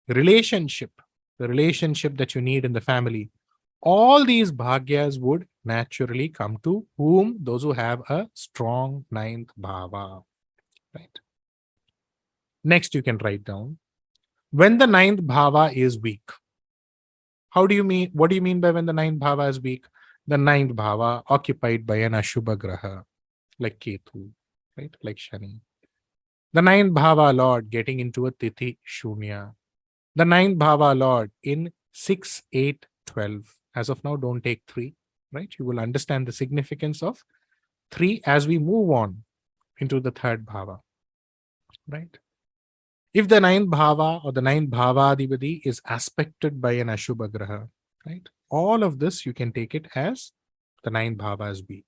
relationship, the relationship that you need in the family. All these bhagyas would naturally come to whom? Those who have a strong ninth bhava, right? Next, you can write down, when the ninth bhava is weak. How do you mean? What do you mean by when the ninth bhava is weak? The ninth bhava occupied by an Ashubha Graha, like Ketu, right? Like Shani. The ninth bhava Lord getting into a Tithi Shunya. The ninth bhava Lord in 6, 8, 12. As of now, don't take 3, right? You will understand the significance of 3 as we move on into the third bhava, right? If the ninth bhava or the ninth bhavadipati is aspected by an Ashubha Graha, right? All of this you can take it as the ninth bhava is weak.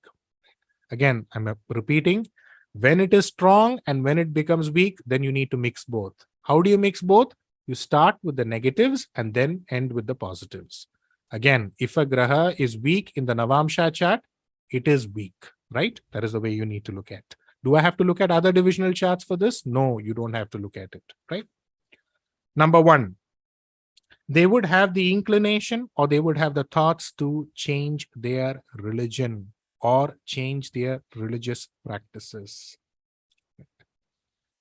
Again, I'm repeating, when it is strong and when it becomes weak, then you need to mix both. How do you mix both? You start with the negatives and then end with the positives. Again, if a graha is weak in the Navamsha chart, it is weak, right? That is the way you need to look at. Do I have to look at other divisional charts for this? No, you don't have to look at it, right? Number 1, they would have the inclination or they would have the thoughts to change their religion or change their religious practices.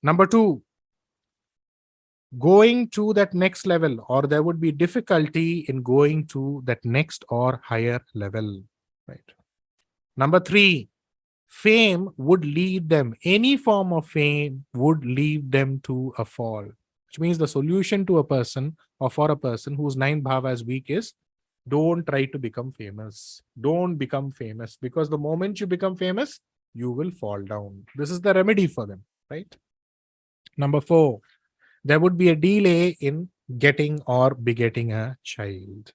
Number 2, going to that next level, or there would be difficulty in going to that next or higher level, right? Number 3, fame would lead them, any form of fame would lead them to a fall, which means the solution to a person or for a person whose ninth bhava is weak is, don't try to become famous. Don't become famous, because the moment you become famous, you will fall down. This is the remedy for them, right? Number 4, there would be a delay in getting or begetting a child.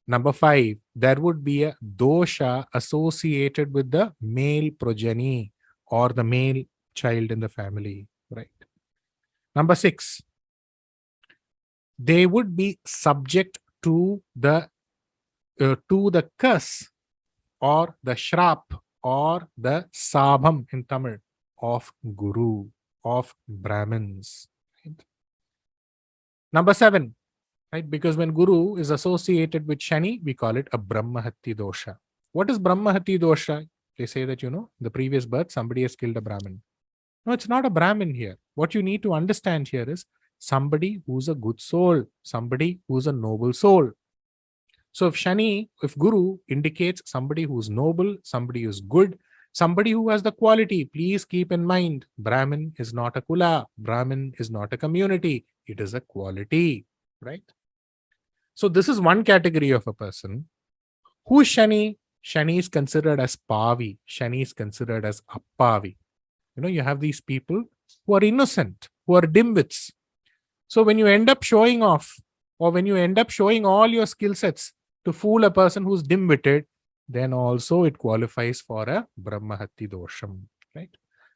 Number 5, there would be a dosha associated with the male progeny or the male child in the family, right? Number 6, they would be subject to the curse or the shrap or the sabham in Tamil of Guru, of Brahmins. Right? Number 7, right? Because when Guru is associated with Shani, we call it a Brahmahati dosha. What is Brahmahati dosha? They say that, the previous birth, somebody has killed a Brahmin. No, it's not a Brahmin here. What you need to understand here is somebody who's a good soul, somebody who's a noble soul. So if Guru indicates somebody who's noble, somebody who's good, somebody who has the quality, please keep in mind, Brahmin is not a kula, Brahmin is not a community, it is a quality, right? So this is one category of a person. Who is Shani? Shani is considered as Pavi. Shani is considered as Appavi. You have these people who are innocent, who are dimwits. So when you end up showing off, or when you end up showing all your skill sets to fool a person who's dim-witted, then also it qualifies for a Brahmahati dosham, right?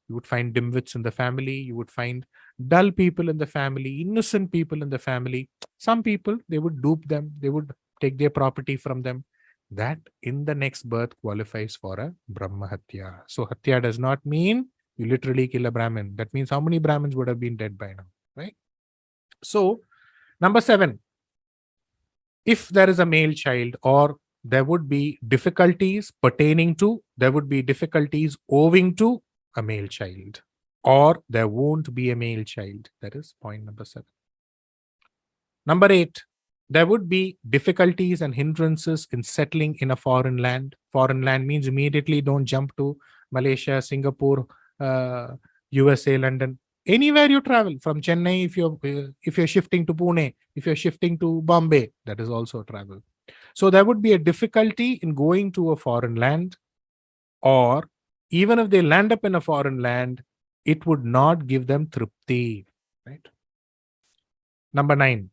You would find dimwits in the family, you would find dull people in the family, innocent people in the family. Some people, they would dupe them, they would take their property from them. That in the next birth qualifies for a Brahmahatya. So Hatya does not mean you literally kill a Brahmin. That means how many Brahmins would have been dead by now, right? So, number 7, if there is a male child, or there would be difficulties pertaining to, there would be difficulties owing to a male child, or there won't be a male child. That is point number 7. Number 8, there would be difficulties and hindrances in settling in a foreign land. Foreign land means immediately don't jump to Malaysia, Singapore, USA, London. Anywhere you travel, from Chennai, if you're shifting to Pune, if you're shifting to Bombay, that is also travel. So there would be a difficulty in going to a foreign land, or even if they land up in a foreign land, it would not give them tripti, right? Number 9,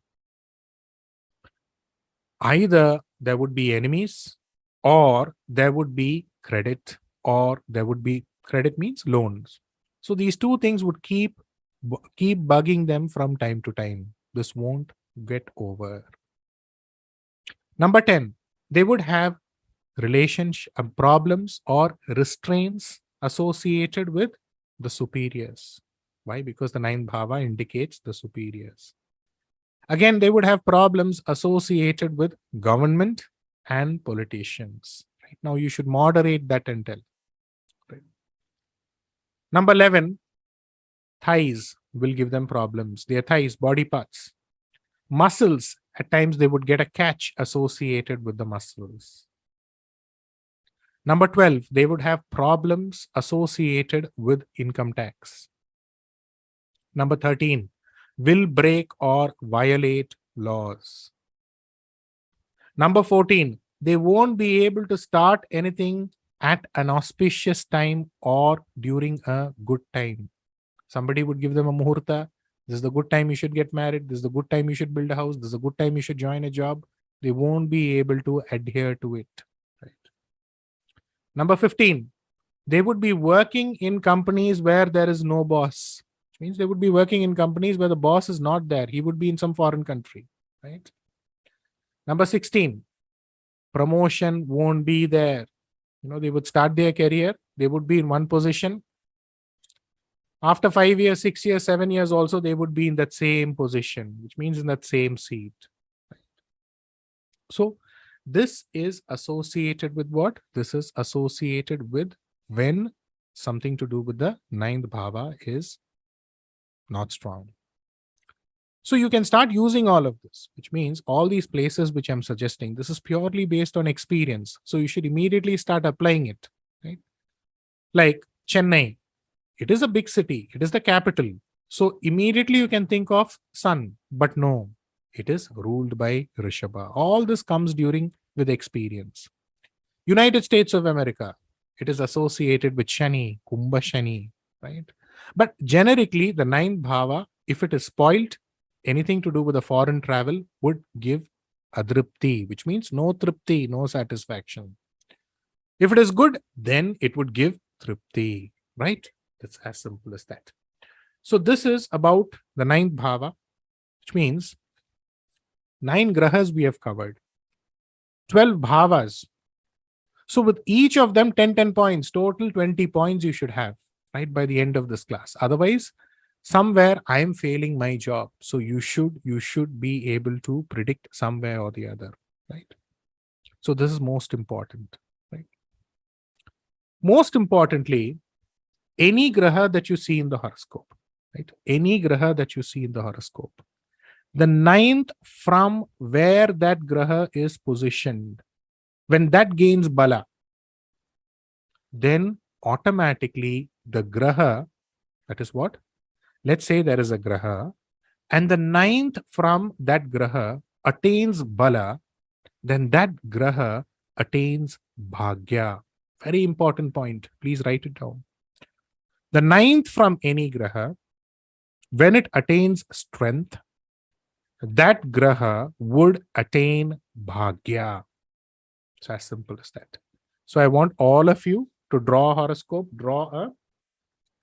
either there would be enemies, or there would be credit, or there would be credit means loans. So these two things would keep bugging them from time to time. This won't get over. Number 10, they would have relationship problems or restraints associated with the superiors. Why? Because the 9th bhava indicates the superiors. Again, they would have problems associated with government and politicians. Right? Now, you should moderate that and tell. Right? Number 11, thighs will give them problems. Their thighs, body parts. Muscles, at times they would get a catch associated with the muscles. Number 12, they would have problems associated with income tax. Number 13, will break or violate laws. Number 14, they won't be able to start anything at an auspicious time or during a good time. Somebody would give them a muhurta. This is the good time you should get married. This is the good time you should build a house. This is the good time you should join a job. They won't be able to adhere to it. Right. Number 15, they would be working in companies where there is no boss. Which means they would be working in companies where the boss is not there. He would be in some foreign country. Right. Number 16, promotion won't be there. They would start their career. They would be in one position. After 5 years, 6 years, 7 years also, they would be in that same position, which means in that same seat. Right. So this is associated with what? This is associated with when something to do with the 9th bhava is not strong. So you can start using all of this, which means all these places which I'm suggesting, this is purely based on experience. So you should immediately start applying it. Right? Like Chennai, it is a big city. It is the capital. So immediately you can think of sun, but no, it is ruled by Rishabha. All this comes with experience. United States of America, it is associated with Shani, Kumbha Shani, right? But generically, the 9th bhava, if it is spoiled, anything to do with a foreign travel would give adripti, which means no tripti, no satisfaction. If it is good, then it would give tripti, right? That's as simple as that. So this is about the ninth bhava, which means 9 grahas we have covered, 12 bhavas. So with each of them 10 points, total 20 points you should have, right, by the end of this class. Otherwise, somewhere I am failing my job. So you should be able to predict somewhere or the other, right? So this is most important, right? Most importantly, any graha that you see in the horoscope, right? Any graha that you see in the horoscope, the ninth from where that graha is positioned, when that gains bala, then automatically the graha, that is what? Let's say there is a graha, and the ninth from that graha attains bala, then that graha attains bhagya. Very important point. Please write it down. The ninth from any graha, when it attains strength, that graha would attain bhagya. It's as simple as that. So I want all of you to draw a horoscope, draw a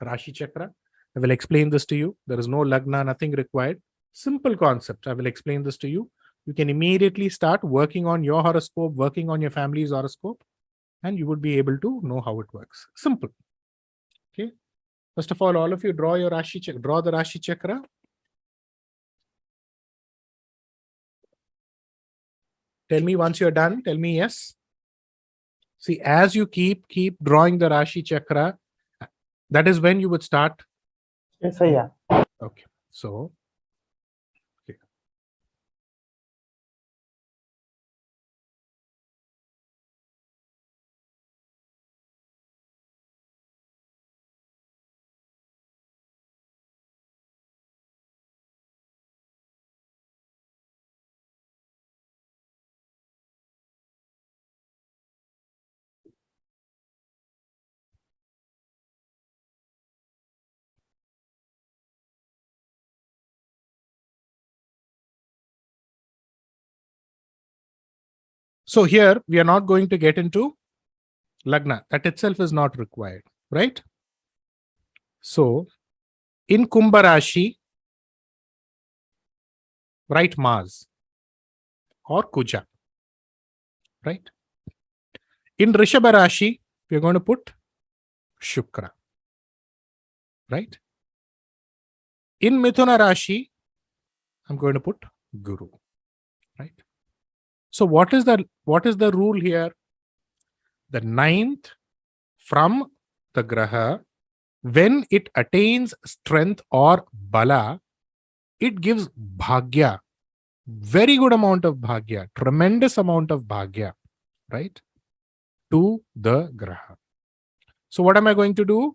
Rashi Chakra. I will explain this to you. There is no lagna, nothing required. Simple concept. I will explain this to you. You can immediately start working on your horoscope, working on your family's horoscope, and you would be able to know how it works. Simple. Okay. First of all of you draw your Rashi Chakra. Draw the Rashi Chakra. Tell me once you're done. Tell me yes. See, as you keep drawing the Rashi Chakra, that is when you would start. Yes, sir, yeah. Okay. So, okay. So here we are not going to get into Lagna. That itself is not required, right? So in Kumbha Rashi, write Mars or Kuja, right? In Rishabha Rashi, we are going to put Shukra, right? In Mithuna Rashi, I'm going to put Guru, right? So what is the rule here? The ninth from the graha, when it attains strength or bala, it gives bhagya, very good amount of bhagya, tremendous amount of bhagya, right, to the graha. So what am I going to do?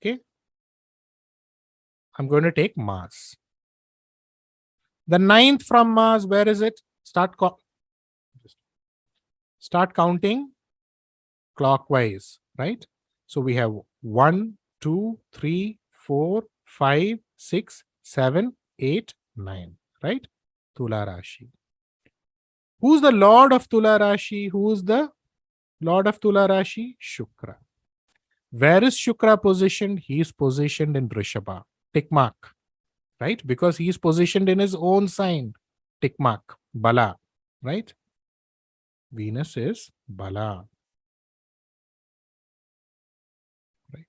Okay, I'm going to take Mars. The ninth from Mars, where is it? Start counting clockwise, right? So we have 1, 2, 3, 4, 5, 6, 7, 8, 9, right? Tula Rashi. Who's the Lord of Tula Rashi? Who's the Lord of Tula Rashi? Shukra. Where is Shukra positioned? He is positioned in Rishabha. Tick mark, right? Because he is positioned in his own sign. Tick mark. Bala, right? Venus is Bala. Right?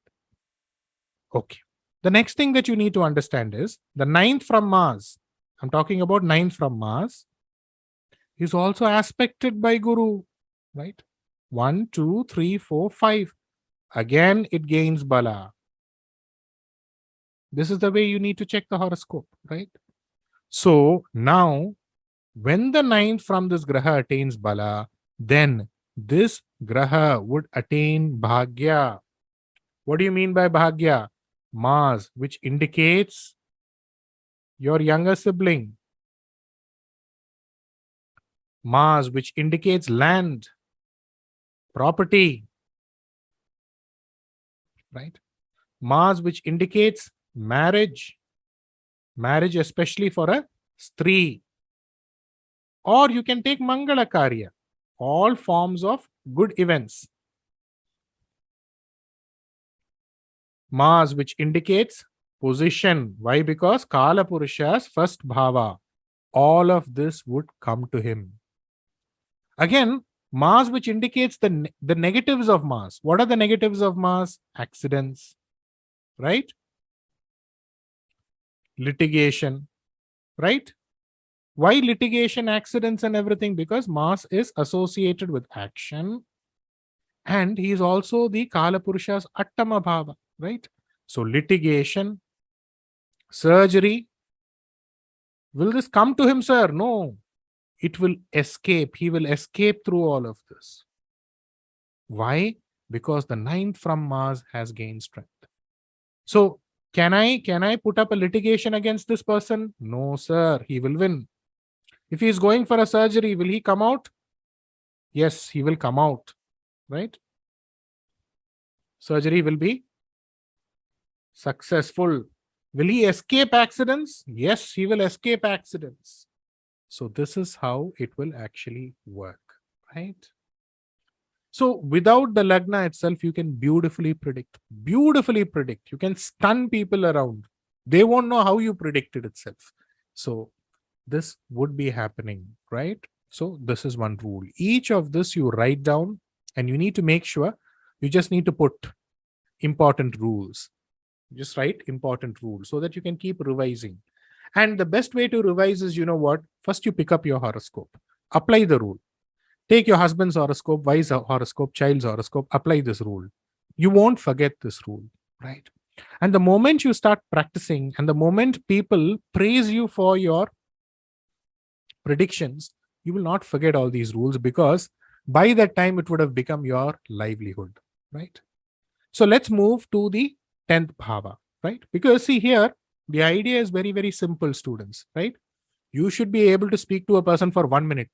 Okay. The next thing that you need to understand is the ninth from Mars. I'm talking about ninth from Mars is also aspected by Guru, right? 1, 2, 3, 4, 5. Again, it gains Bala. This is the way you need to check the horoscope, right? So now, when the ninth from this graha attains Bala, then this graha would attain Bhagya. What do you mean by Bhagya? Mars, which indicates your younger sibling. Mars, which indicates land, property, right? Mars, which indicates marriage, marriage especially for a stree. Or you can take Mangala Karya, all forms of good events. Mars, which indicates position. Why? Because Kala Purusha's first bhava. All of this would come to him. Again, Mars, which indicates the negatives of Mars. What are the negatives of Mars? Accidents, right? Litigation, right? Why litigation, accidents, and everything? Because Mars is associated with action, and he is also the Kala Purusha's Attama Bhava, right? So, litigation, surgery. Will this come to him, sir? No. It will escape. He will escape through all of this. Why? Because the ninth from Mars has gained strength. So, can I put up a litigation against this person? No, sir. He will win. If he is going for a surgery, will he come out? Yes, he will come out, right? Surgery will be successful. Will he escape accidents? Yes, he will escape accidents. So this is how it will actually work, right? So without the Lagna itself, you can beautifully predict. Beautifully predict. You can stun people around. They won't know how you predicted itself. So this would be happening, right? So this is one rule. Each of this you write down, and you need to make sure you just need to put important rules. Just write important rules so that you can keep revising. And the best way to revise is, you know what? First, you pick up your horoscope, apply the rule. Take your husband's horoscope, wife's horoscope, child's horoscope, apply this rule. You won't forget this rule, right? And the moment you start practicing, and the moment people praise you for your predictions, you will not forget all these rules, because by that time it would have become your livelihood, right? So let's move to the 10th bhava, right? Because see here, the idea is very, very simple, students, right? You should be able to speak to a person for 1 minute.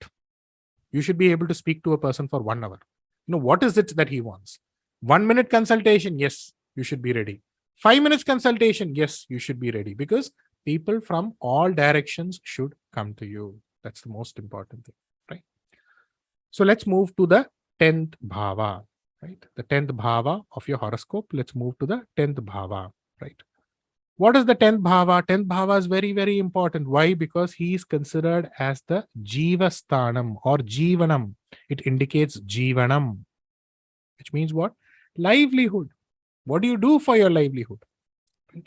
You should be able to speak to a person for 1 hour. You know, what is it that he wants? 1 minute consultation, yes, you should be ready. 5 minutes consultation, yes, you should be ready, because people from all directions should come to you. That's the most important thing, right? So let's move to the 10th bhava, right? The 10th bhava of your horoscope. Let's move to the 10th bhava, right? What is the 10th bhava? 10th bhava is very, very important. Why? Because he is considered as the Jivasthanam or Jivanam. It indicates Jivanam, which means what? Livelihood. What do you do for your livelihood?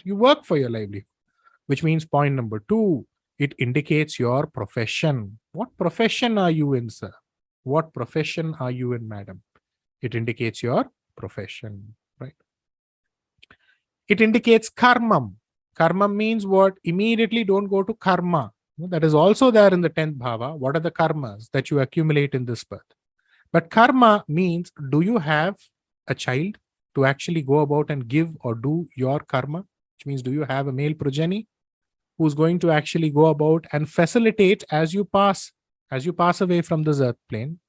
You work for your livelihood, which means point number 2, it indicates your profession. What profession are you in, sir? What profession are you in, madam? It indicates your profession, right? It indicates karmam. Karma means what? Immediately don't go to karma. That is also there in the 10th bhava. What are the karmas that you accumulate in this birth? But karma means, do you have a child to actually go about and give or do your karma? Which means, do you have a male progeny who's going to actually go about and facilitate as you pass away from this earth plane?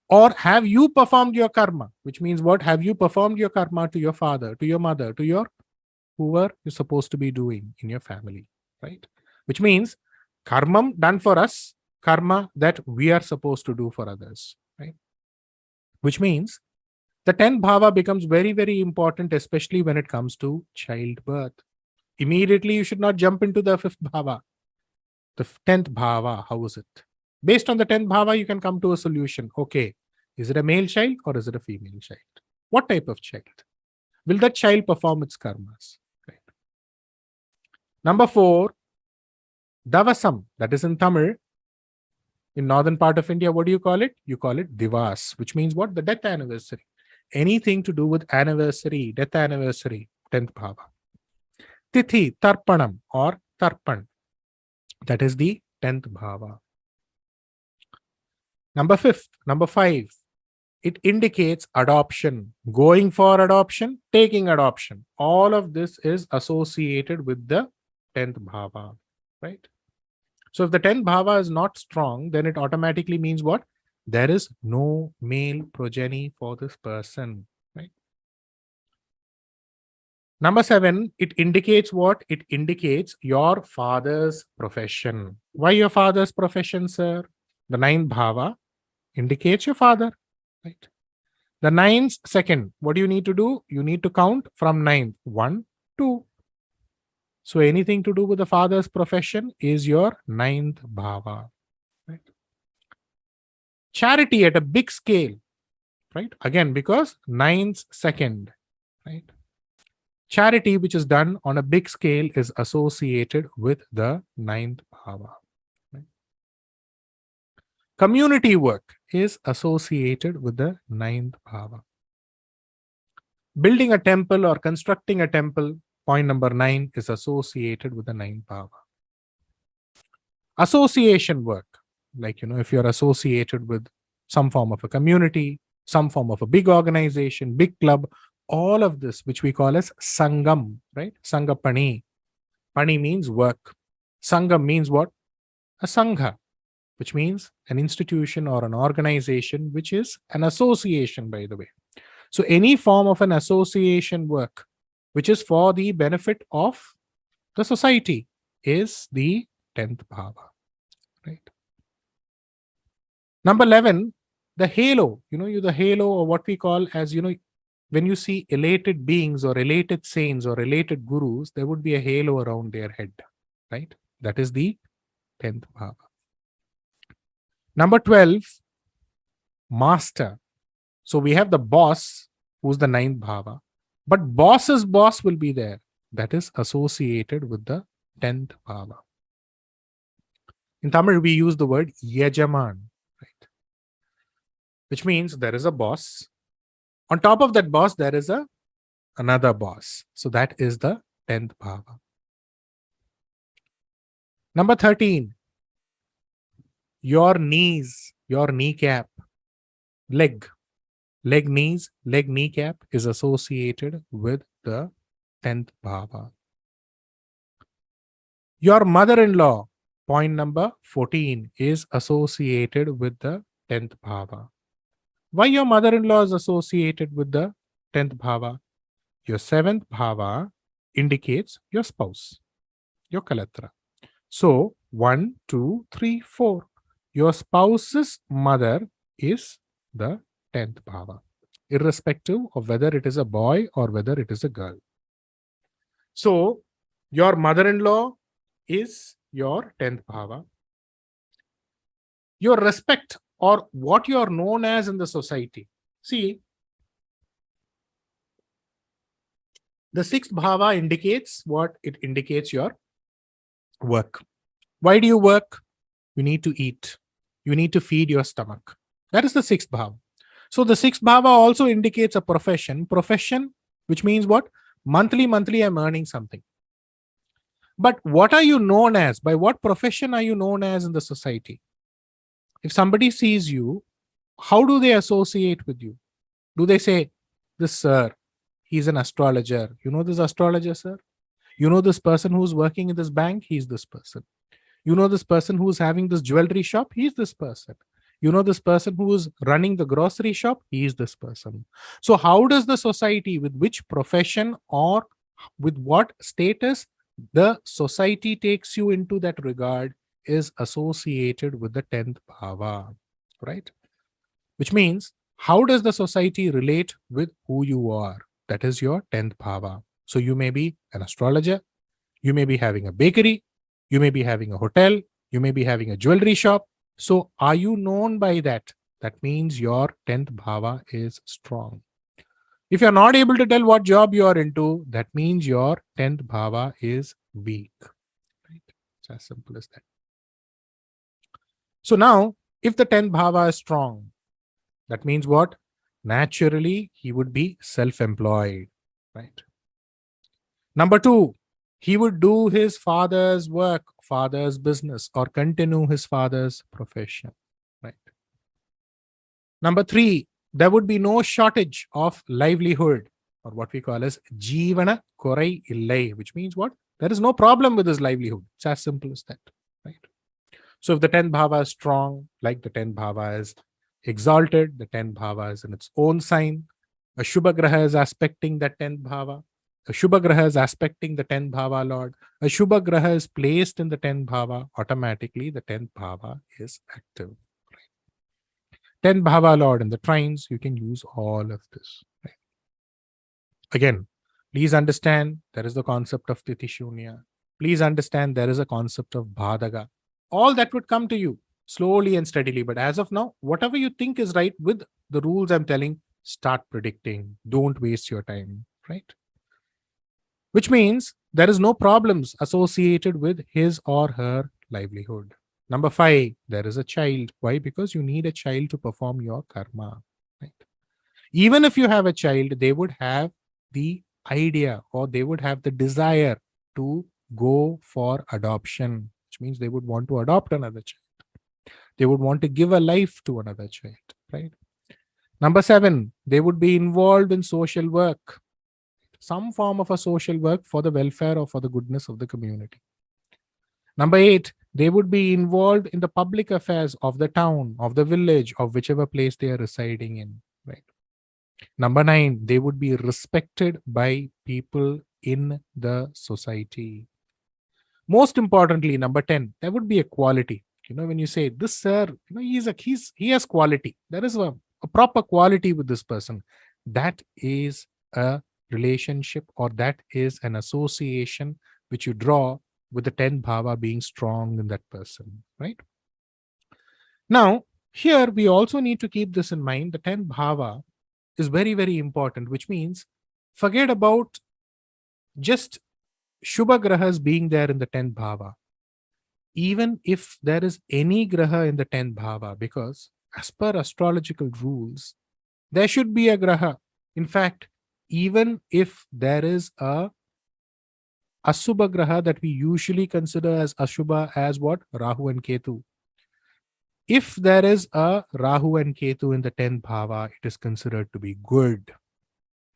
Or have you performed your karma? Which means what? Have you performed your karma to your father, to your mother, to your whoever you're supposed to be doing in your family, right? Which means karma done for us, karma that we are supposed to do for others, right? Which means the 10th bhava becomes very, very important, especially when it comes to childbirth. Immediately, you should not jump into the 5th bhava. The 10th bhava, how is it? Based on the 10th bhava, you can come to a solution. Okay, is it a male child or is it a female child? What type of child? Will that child perform its karmas? Right. Number 4, Davasam, that is in Tamil. In northern part of India, what do you call it? You call it Divas, which means what? The death anniversary. Anything to do with anniversary, death anniversary, 10th bhava. Tithi, Tarpanam or Tarpan, that is the 10th bhava. Number 5, it indicates adoption, going for adoption, taking adoption. All of this is associated with the 10th bhava, right? So if the 10th bhava is not strong, then it automatically means what? There is no male progeny for this person, right? Number 7, it indicates what? It indicates your father's profession. Why your father's profession, sir? The ninth bhava indicates your father, right? The ninth second, what do you need to do? You need to count from ninth. 1, 2. So anything to do with the father's profession is your ninth bhava, right? Charity at a big scale, right? Again, because ninth second, right? Charity which is done on a big scale is associated with the ninth bhava. Right? Community work is associated with the ninth bhava. Building a temple or constructing a temple, point number 9, is associated with the ninth bhava. Association work, like, if you're associated with some form of a community, some form of a big organization, big club, all of this, which we call as sangam, right? Sangapani. Pani means work. Sangam means what? A sangha, which means an institution or an organization, which is an association, by the way. So any form of an association work, which is for the benefit of the society, is the 10th bhava, right? Number 11, the halo, the halo, or what we call as, when you see elated beings or elated saints or elated gurus, there would be a halo around their head, right? That is the 10th bhava. Number 12, master. So we have the boss, who's the 9th bhava, but boss's boss will be there. That is associated with the 10th bhava. In Tamil, we use the word yajaman, right? Which means there is a boss. On top of that boss, there is another boss. So that is the 10th bhava. Number 13, your knees, your kneecap, leg, knees, leg, kneecap is associated with the 10th bhava. Your mother-in-law, point number 14, is associated with the 10th bhava. Why your mother-in-law is associated with the 10th bhava? Your 7th bhava indicates your spouse, your kalatra. So 1, 2, 3, 4. Your spouse's mother is the 10th bhava, irrespective of whether it is a boy or whether it is a girl. So your mother-in-law is your 10th bhava. Your respect, or what you are known as in the society. See, the 6th bhava indicates what? It indicates your work. Why do you work? You need to eat. You need to feed your stomach. That is the 6th bhava. So the 6th bhava also indicates a profession. Profession, which means what? Monthly, I'm earning something. But what are you known as? By what profession are you known as in the society? If somebody sees you, how do they associate with you? Do they say, this sir, he's an astrologer. You know this astrologer, sir? You know this person who's working in this bank? He's this person. You know this person who's having this jewelry shop? He's this person. You know this person who's running the grocery shop? He's this person. So how does the society, with which profession or with what status the society takes you into that regard, is associated with the 10th bhava, right? Which means, how does the society relate with who you are? That is your 10th bhava. So you may be an astrologer, you may be having a bakery, you may be having a hotel, you may be having a jewelry shop. So are you known by that? That means your 10th bhava is strong. If you're not able to tell what job you are into, that means your 10th bhava is weak. Right? It's as simple as that. So now, if the 10th bhava is strong, that means what? Naturally, he would be self-employed, right? Number 2, he would do his father's work, father's business, or continue his father's profession, right? Number 3, there would be no shortage of livelihood, or what we call as Jeevana Korai Illai, which means what? There is no problem with his livelihood. It's as simple as that, right? So if the 10th bhava is strong, like the 10th bhava is exalted, the 10th bhava is in its own sign, a Shubha Graha is aspecting that 10th bhava, A Shubha Graha is aspecting the 10th Bhava Lord. A Shubha Graha is placed in the 10th Bhava. Automatically, the 10th Bhava is active. 10th Bhava Lord in the trines, you can use all of this. Right? Again, please understand there is the concept of Titi Shunya. Please understand there is a concept of Bhadaga. All that would come to you slowly and steadily. But as of now, whatever you think is right with the rules I'm telling, start predicting. Don't waste your time. Right? Which means there is no problems associated with his or her livelihood. Number 5, there is a child. Why? Because you need a child to perform your karma. Right? Even if you have a child, they would have the idea or they would have the desire to go for adoption, which means they would want to adopt another child. They would want to give a life to another child. Right? Number 7, they would be involved in social work, some form of a social work for the welfare or for the goodness of the community. Number 8, they would be involved in the public affairs of the town, of the village, of whichever place they are residing in. Right. Number 9, they would be respected by people in the society. Most importantly, number 10, there would be a quality. When you say this, sir, he has quality. There is a proper quality with this person. That is a relationship, or that is an association which you draw with the 10th bhava being strong in that person, right? Now, here we also need to keep this in mind. The 10th bhava is very, very important, which means forget about just Shubha Grahas being there in the 10th bhava. Even if there is any Graha in the 10th bhava, because as per astrological rules, there should be a Graha. In fact, even if there is a Asubha Graha that we usually consider as Ashubha as what? Rahu and Ketu. If there is a Rahu and Ketu in the 10th bhava, it is considered to be good,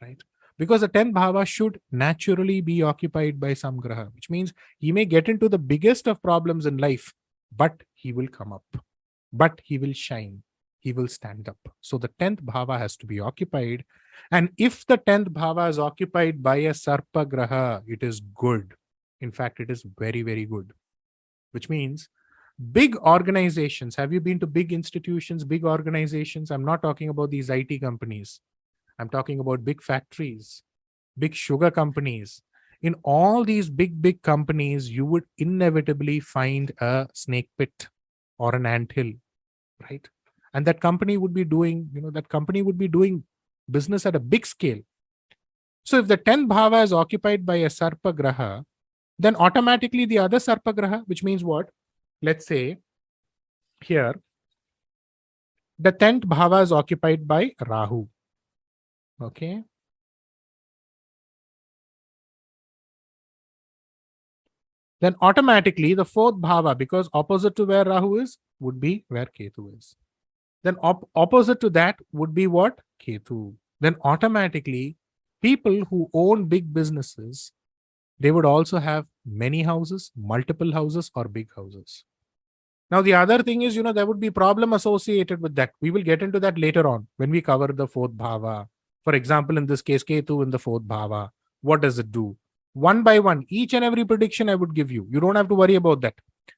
right? Because the 10th bhava should naturally be occupied by some Graha, which means he may get into the biggest of problems in life, but he will come up, but he will shine, he will stand up. So the 10th bhava has to be occupied. And if the 10th bhava is occupied by a Sarpa Graha, it is good. In fact, it is very, very good. Which means big organizations, have you been to big institutions, big organizations? I'm not talking about these IT companies. I'm talking about big factories, big sugar companies. In all these big companies, you would inevitably find a snake pit or an anthill, right? And that company would be doing, business at a big scale. So if the 10th bhava is occupied by a Sarpa Graha, then automatically the other Sarpa Graha, which means what? Let's say here, the 10th bhava is occupied by Rahu. Okay. Then automatically the 4th bhava, because opposite to where Rahu is, would be where Ketu is. Then opposite to that would be what? Ketu. Then automatically people who own big businesses, they would also have many houses, multiple houses, or big houses. Now, the other thing is, there would be problem associated with that. We will get into that later on when we cover the 4th bhava. For example, in this case, Ketu in the 4th bhava. What does it do? One by one, each and every prediction I would give you. You don't have to worry about that.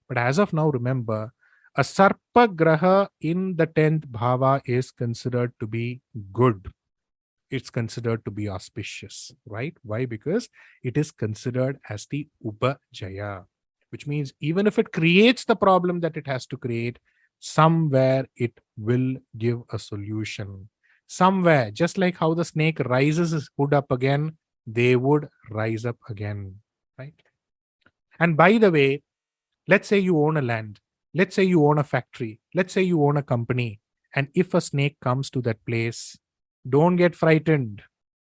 But as of now, remember, a Sarpa Graha in the 10th bhava is considered to be good. It's considered to be auspicious, right? Why? Because it is considered as the Upajaya, which means even if it creates the problem that it has to create, somewhere it will give a solution. Somewhere, just like how the snake rises his hood up again, they would rise up again, right? And by the way, let's say you own a land, let's say you own a factory, let's say you own a company, and if a snake comes to that place, don't get frightened.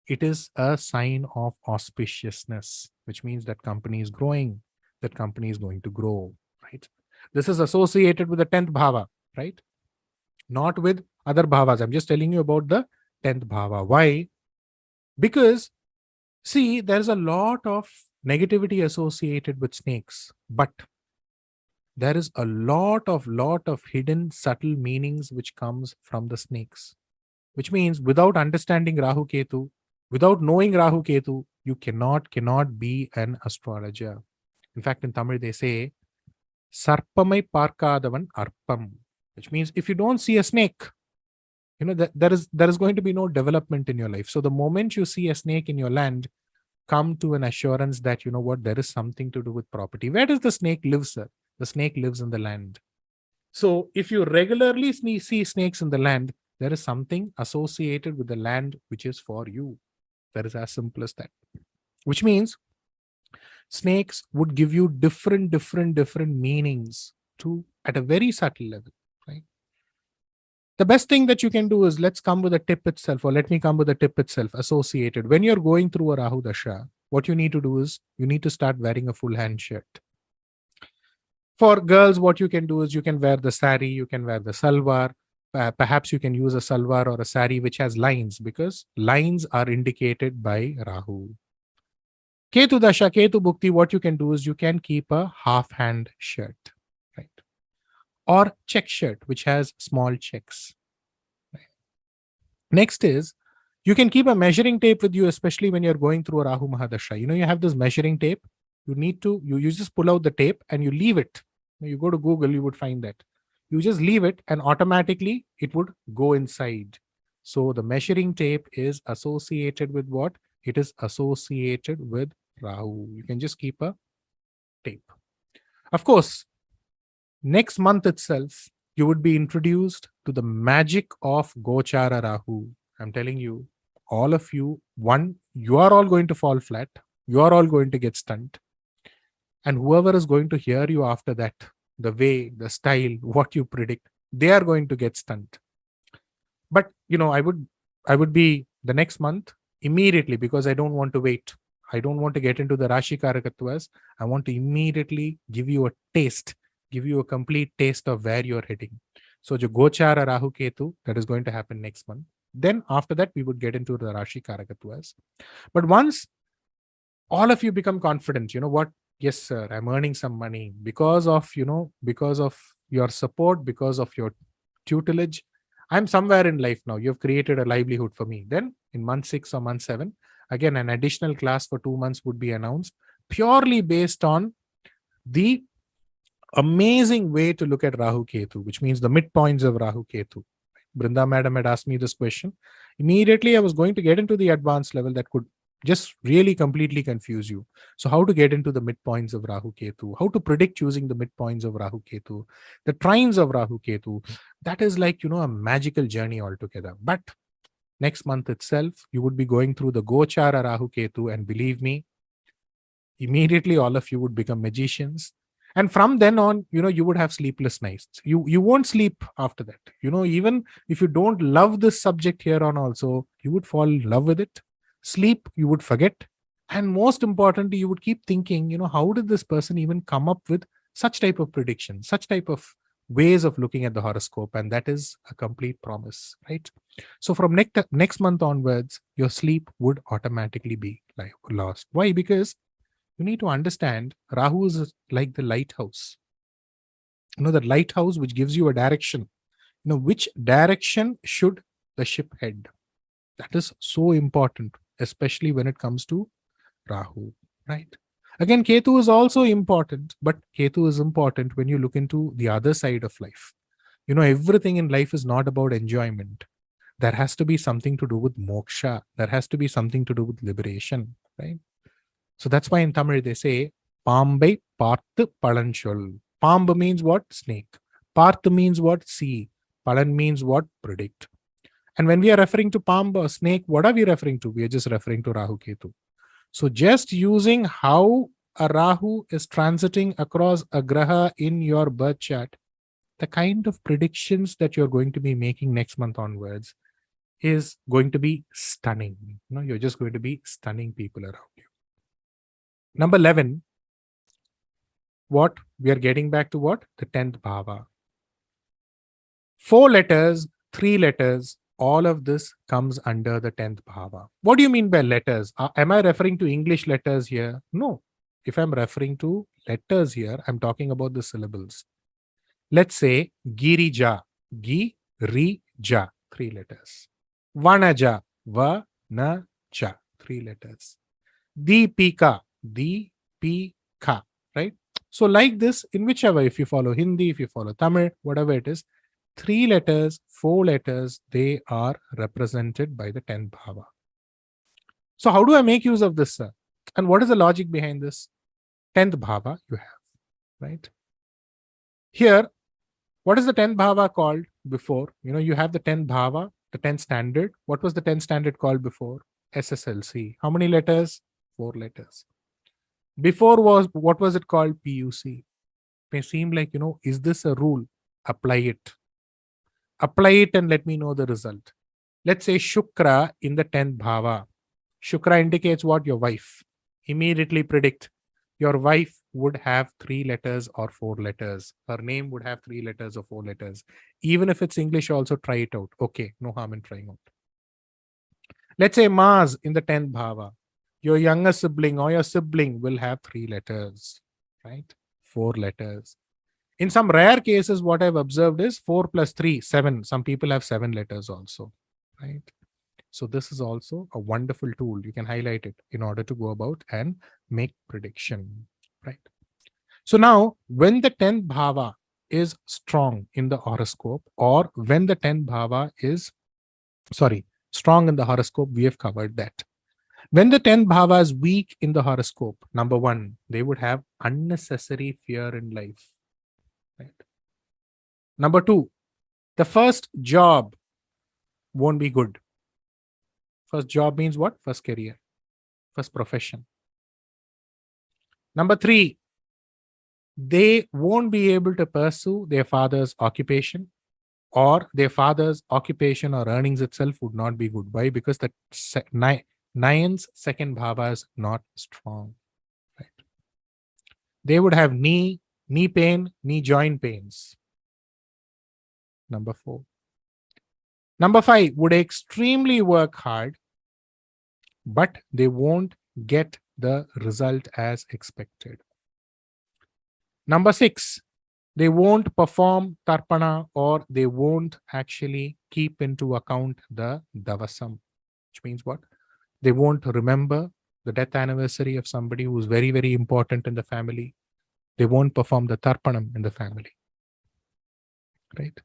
It is a sign of auspiciousness, which means that company is growing, that company is going to grow, right? This is associated with the 10th bhava, right? Not with other bhavas. I'm just telling you about the 10th bhava. Why? Because, see, there's a lot of negativity associated with snakes, but there is a lot of hidden subtle meanings which comes from the snakes. Which means without understanding Rahu Ketu, Without knowing Rahu Ketu, you cannot be an astrologer. In fact, in Tamil they say Sarpamai Parkadavan Arpam, which means if you don't see a snake, that there is going to be no development in your life. So the moment you see a snake in your land, come to an assurance that there is something to do with property. Where does the snake live, sir? The snake lives in the land. So if you regularly see snakes in the land, there is something associated with the land which is for you. That is as simple as that. Which means snakes would give you different meanings at a very subtle level, right? The best thing that you can do is let me come with a tip itself associated. When you're going through a Rahu Dasha, what you need to do is you need to start wearing a full hand shirt. For girls, what you can do is you can wear the sari, you can wear the salwar. Perhaps you can use a salwar or a sari which has lines, because lines are indicated by Rahu. Ketu Dasha, Ketu Bhukti, what you can do is you can keep a half hand shirt, right? Or check shirt, which has small checks. Right? Next is, you can keep a measuring tape with you, especially when you're going through a Rahu Mahadasha. You have this measuring tape. You just pull out the tape and you leave it. You go to Google, you would find that. You just leave it and automatically it would go inside. So the measuring tape is associated with what? It is associated with Rahu. You can just keep a tape. Of course, next month itself, you would be introduced to the magic of Gochara Rahu. I'm telling you, all of you, you are all going to fall flat. You are all going to get stunned. And whoever is going to hear you after that, the way, the style, what you predict, they are going to get stunned. But, I would be the next month immediately, because I don't want to wait. I don't want to get into the Rashi Karakatwas. I want to immediately give you a taste, give you a complete taste of where you're heading. So, the Gochara Rahu Ketu, that is going to happen next month. Then after that, we would get into the Rashi Karakatwas. But once all of you become confident, yes, sir, I'm earning some money because of your support, because of your tutelage. I'm somewhere in life now. You've created a livelihood for me. Then in month 6 or month 7, again, an additional class for 2 months would be announced, purely based on the amazing way to look at Rahu Ketu, which means the midpoints of Rahu Ketu. Brinda madam had asked me this question. Immediately, I was going to get into the advanced level that could just really completely confuse you. So how to get into the midpoints of Rahu Ketu, how to predict using the midpoints of Rahu Ketu, the trines of Rahu Ketu, that is like, a magical journey altogether. But next month itself, you would be going through the Gochara Rahu Ketu, and believe me, immediately all of you would become magicians. And from then on, you would have sleepless nights. You won't sleep after that. Even if you don't love this subject here on also, you would fall in love with it. Sleep, you would forget. And most importantly, you would keep thinking, how did this person even come up with such type of prediction, such type of ways of looking at the horoscope? And that is a complete promise, right? So from next month onwards, your sleep would automatically be lost. Why? Because you need to understand Rahu is like the lighthouse. The lighthouse which gives you a direction. Which direction should the ship head? That is so important, especially when it comes to Rahu, right? Again, Ketu is also important, but Ketu is important when you look into the other side of life. Everything in life is not about enjoyment. There has to be something to do with moksha. There has to be something to do with liberation, right? So that's why in Tamil they say, Pambai Parthu Palanchol. Pamb means what? Snake. Parthu means what? See. Palan means what? Predict. And when we are referring to Pamb or snake, what are we referring to? We are just referring to Rahu Ketu. So just using how a Rahu is transiting across a Graha in your birth chart, the kind of predictions that you're going to be making next month onwards is going to be stunning. You're just going to be stunning people around you. Number 11, what? We are getting back to what? The 10th bhava. 4 letters, 3 letters, all of this comes under the 10th bhava. What do you mean by letters? Am I referring to English letters here? No. If I'm referring to letters here, I'm talking about the syllables. Let's say Girija, Gi, Ri, Ja, 3 letters. Vanaja, Va, Na, cha, 3 letters. Deepika, Deepika, right? So like this, in whichever, if you follow Hindi, if you follow Tamil, whatever it is, 3 letters, 4 letters, they are represented by the 10th bhava. So how do I make use of this, sir? And what is the logic behind this? 10th bhava you have, right? Here, what is the 10th bhava called before? You have the 10th bhava, the 10th standard. What was the 10th standard called before? SSLC. How many letters? 4 letters. Before what was it called? PUC. May seem like, is this a rule? Apply it. Apply it and let me know the result. Let's say Shukra in the 10th bhava. Shukra indicates what? Your wife. Immediately predict. Your wife would have 3 letters or 4 letters. Her name would have 3 letters or 4 letters. Even if it's English, also try it out. Okay, no harm in trying out. Let's say Mars in the 10th bhava. Your younger sibling or your sibling will have 3 letters, right? 4 letters. In some rare cases, what I've observed is 4 plus 3, 7. Some people have 7 letters also, right? So this is also a wonderful tool. You can highlight it in order to go about and make prediction, right? So now, when the 10th bhava is strong in the horoscope, or when the 10th bhava is, strong in the horoscope, we have covered that. When the 10th bhava is weak in the horoscope, number one, they would have unnecessary fear in life, right? Number two, the first job won't be good. First job means what? First career, first profession. Number three, they won't be able to pursue their father's occupation, or their father's occupation or earnings itself would not be good. Why? Because the nine's second bhava is not strong, right? They would have knee pain, knee joint pains. Number four. Number five, would extremely work hard, but they won't get the result as expected. Number six, they won't perform tarpana, or they won't actually keep into account the davasam, which means what? They won't remember the death anniversary of somebody who's very, very important in the family. They won't perform the tarpanam in the family, right?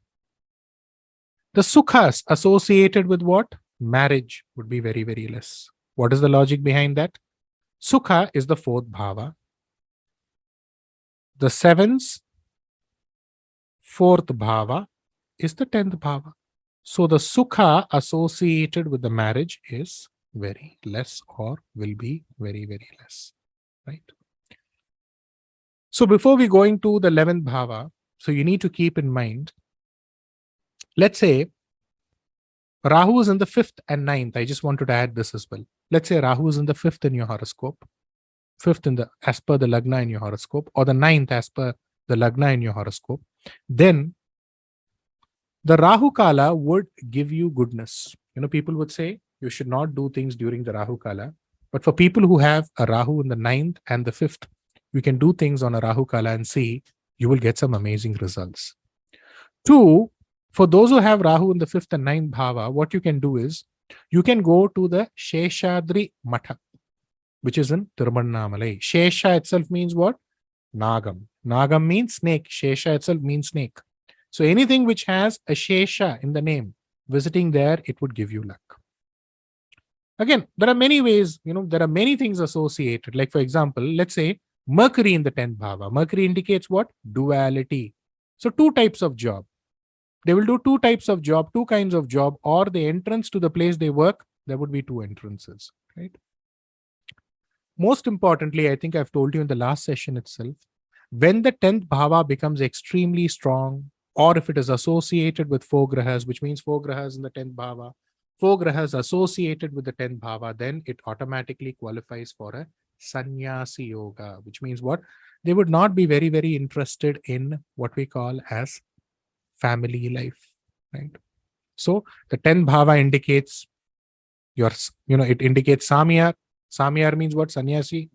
The sukhas associated with what? Marriage would be very, very less. What is the logic behind that? Sukha is the 4th bhava. The 7th, 4th bhava is the 10th bhava. So the sukha associated with the marriage is very less, or will be very, very less, right? So before we go into the 11th bhava, so you need to keep in mind, let's say Rahu is in the 5th and 9th. I just wanted to add this as well. Let's say Rahu is in the 5th in your horoscope, 5th as per the lagna in your horoscope, or the 9th as per the lagna in your horoscope. Then the Rahu Kala would give you goodness. People would say you should not do things during the Rahu Kala. But for people who have a Rahu in the 9th and the 5th, you can do things on a Rahu Kala and see you will get some amazing results. Two, for those who have Rahu in the 5th and 9th bhava, what you can do is you can go to the Sheshadri Matha, which is in Tiruvannamalai. Shesha itself means what? Nagam. Nagam means snake. Shesha itself means snake. So anything which has a Shesha in the name, visiting there, it would give you luck. Again, there are many ways, there are many things associated. Like for example, let's say Mercury in the 10th bhava. Mercury indicates what? Duality. So 2 types of job. They will do 2 types of job, 2 kinds of job, or the entrance to the place they work, there would be 2 entrances, right? Most importantly, I think I've told you in the last session itself, when the 10th bhava becomes extremely strong, or if it is associated with 4 grahas, which means 4 grahas in the 10th bhava, 4 grahas associated with the 10th bhava, then it automatically qualifies for a sannyasi yoga, which means what? They would not be very, very interested in what we call as family life, right? So the 10th bhava indicates it indicates samyar. Samyar means what? Sannyasi.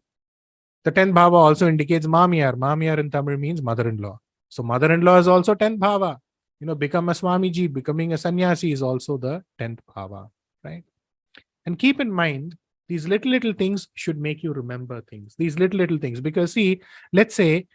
The 10th bhava also indicates mamyar. Mamyar in Tamil means mother-in-law. So mother-in-law is also 10th bhava. Become a Swamiji, becoming a sannyasi is also the 10th bhava, right? And keep in mind, These little things should make you remember things. These little things. Because see, let's say,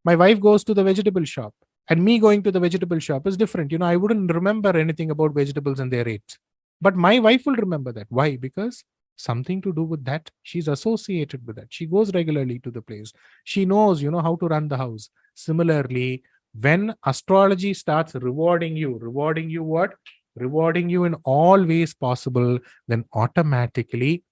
my wife goes to the vegetable shop and me going to the vegetable shop is different. I wouldn't remember anything about vegetables and their rates. But my wife will remember that. Why? Because something to do with that. She's associated with that. She goes regularly to the place. She knows, how to run the house. Similarly, when astrology starts rewarding you what? Rewarding you in all ways possible, then automatically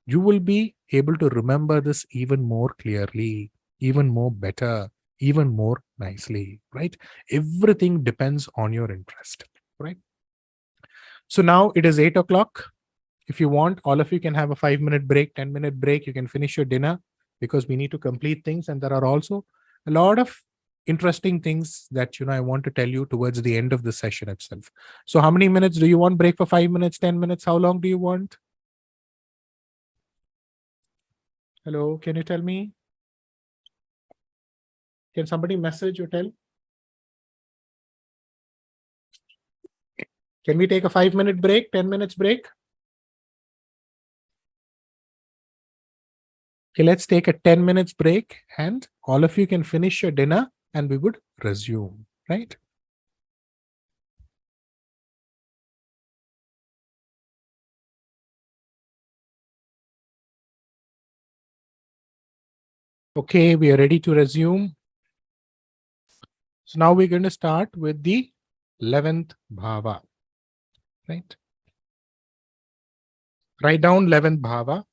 you will be able to remember this even more clearly, even more better, even more nicely, right? Everything depends on your interest, right? So now it is 8 o'clock. If you want, all of you can have a 5-minute break, 10-minute break. You can finish your dinner because we need to complete things. And there are also a lot of interesting things that, I want to tell you towards the end of the session itself. So how many minutes do you want? Break for 5 minutes, 10 minutes? How long do you want? Hello, can you tell me? Can somebody message or tell? Can we take a 5-minute break, 10 minutes break? Okay, let's take a 10 minutes break and all of you can finish your dinner and we would resume, right? Okay, we are ready to resume. So now we're going to start with the 11th bhava, right? Write down 11th bhava,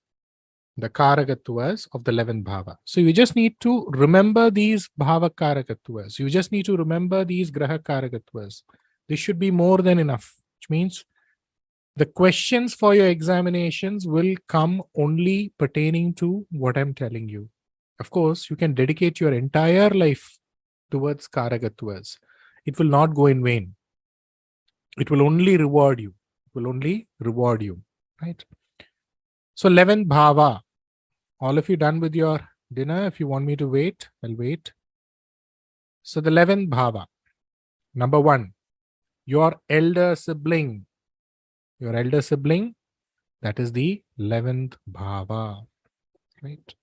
the Karakatwas of the 11th bhava. So you just need to remember these bhava Karakatwas. You just need to remember these Graha Karakatwas. This should be more than enough, which means the questions for your examinations will come only pertaining to what I'm telling you. Of course, you can dedicate your entire life towards Karakatwas. It will not go in vain. It will only reward you. It will only reward you, right? So 11th bhava. All of you done with your dinner? If you want me to wait, I'll wait. So the 11th bhava. Number 1, your elder sibling. Your elder sibling, that is the 11th bhava, right?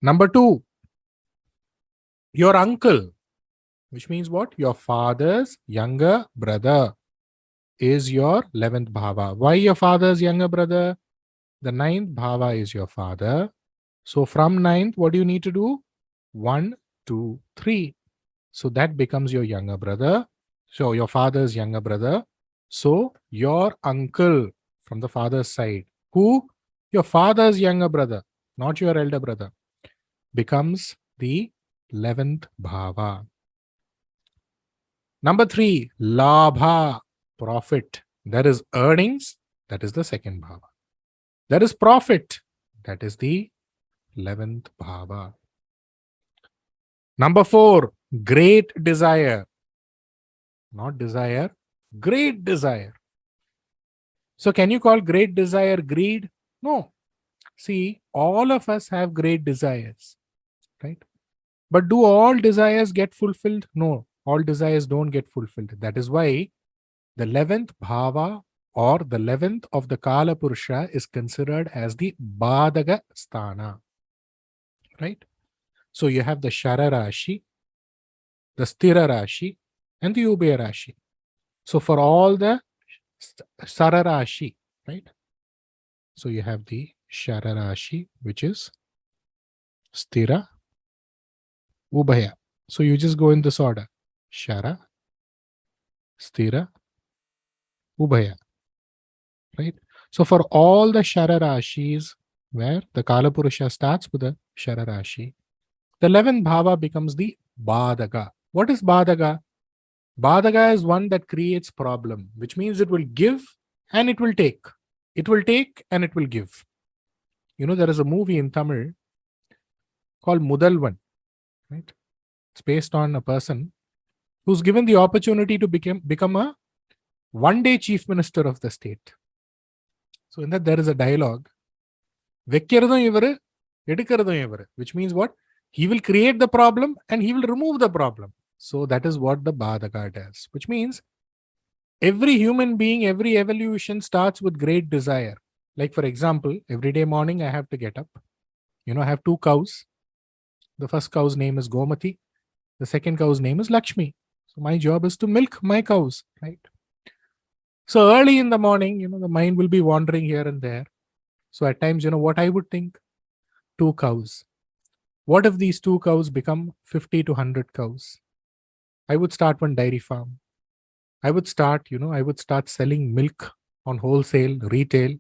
Number 2, your uncle, which means what? Your father's younger brother is your 11th bhava. Why your father's younger brother? The 9th bhava is your father. So from 9th, what do you need to do? 1, 2, 3. So that becomes your younger brother. So your father's younger brother. So your uncle from the father's side, who? Your father's younger brother, not your elder brother, becomes the 11th bhava. Number 3, labha, profit. That is earnings. That is the 2nd bhava. That is profit. That is the 11th bhava. Number 4, great desire. Not desire, great desire. So can you call great desire greed? No. See, all of us have great desires, right? But do all desires get fulfilled? No, all desires don't get fulfilled. That is why the 11th bhava or the 11th of the Kala Purusha is considered as the Badaga Sthana, right? So you have the Shara Rashi, the Sthira Rashi, and the Ubaya Rashi. So for all the Sara Rashi, right? So you have the Shara Rashi, which is Sthira, Ubaya. So you just go in this order. Shara, Sthira, Ubaya. Right? So for all the Shara Rashis, where the Kala Purusha starts with the Shara Rashi, the 11th bhava becomes the Badaga. What is Badaga? Badaga is one that creates problem, which means it will give and it will take. It will take and it will give. There is a movie in Tamil called Mudalvan, right? It's based on a person who's given the opportunity to become a one-day chief minister of the state. So in that there is a dialogue. Which means what? He will create the problem and he will remove the problem. So that is what the Badaka does, which means every human being, every evolution starts with great desire. Like for example, every day morning I have to get up. I have 2 cows. The first cow's name is Gomati. The second cow's name is Lakshmi. So my job is to milk my cows, right? So early in the morning, the mind will be wandering here and there. So at times, what I would think? 2 cows. What if these 2 cows become 50 to 100 cows? I would start one dairy farm. I would start selling milk on wholesale, retail.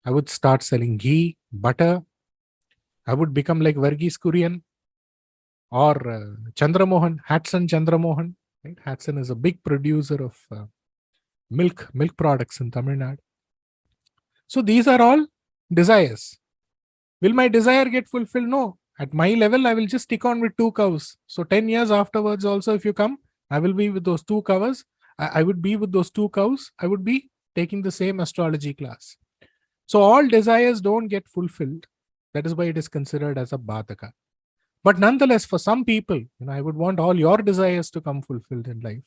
I would start selling ghee, butter. I would become like Varghese Kurian or Chandramohan, Hatson Chandramohan. Right? Hatson is a big producer of milk products in Tamil Nadu. So these are all desires. Will my desire get fulfilled? No. At my level, I will just stick on with 2 cows. So 10 years afterwards also, if you come, I will be with those 2 cows. I would be with those 2 cows. I would be taking the same astrology class. So all desires don't get fulfilled. That is why it is considered as a badaka. But nonetheless, for some people, I would want all your desires to come fulfilled in life.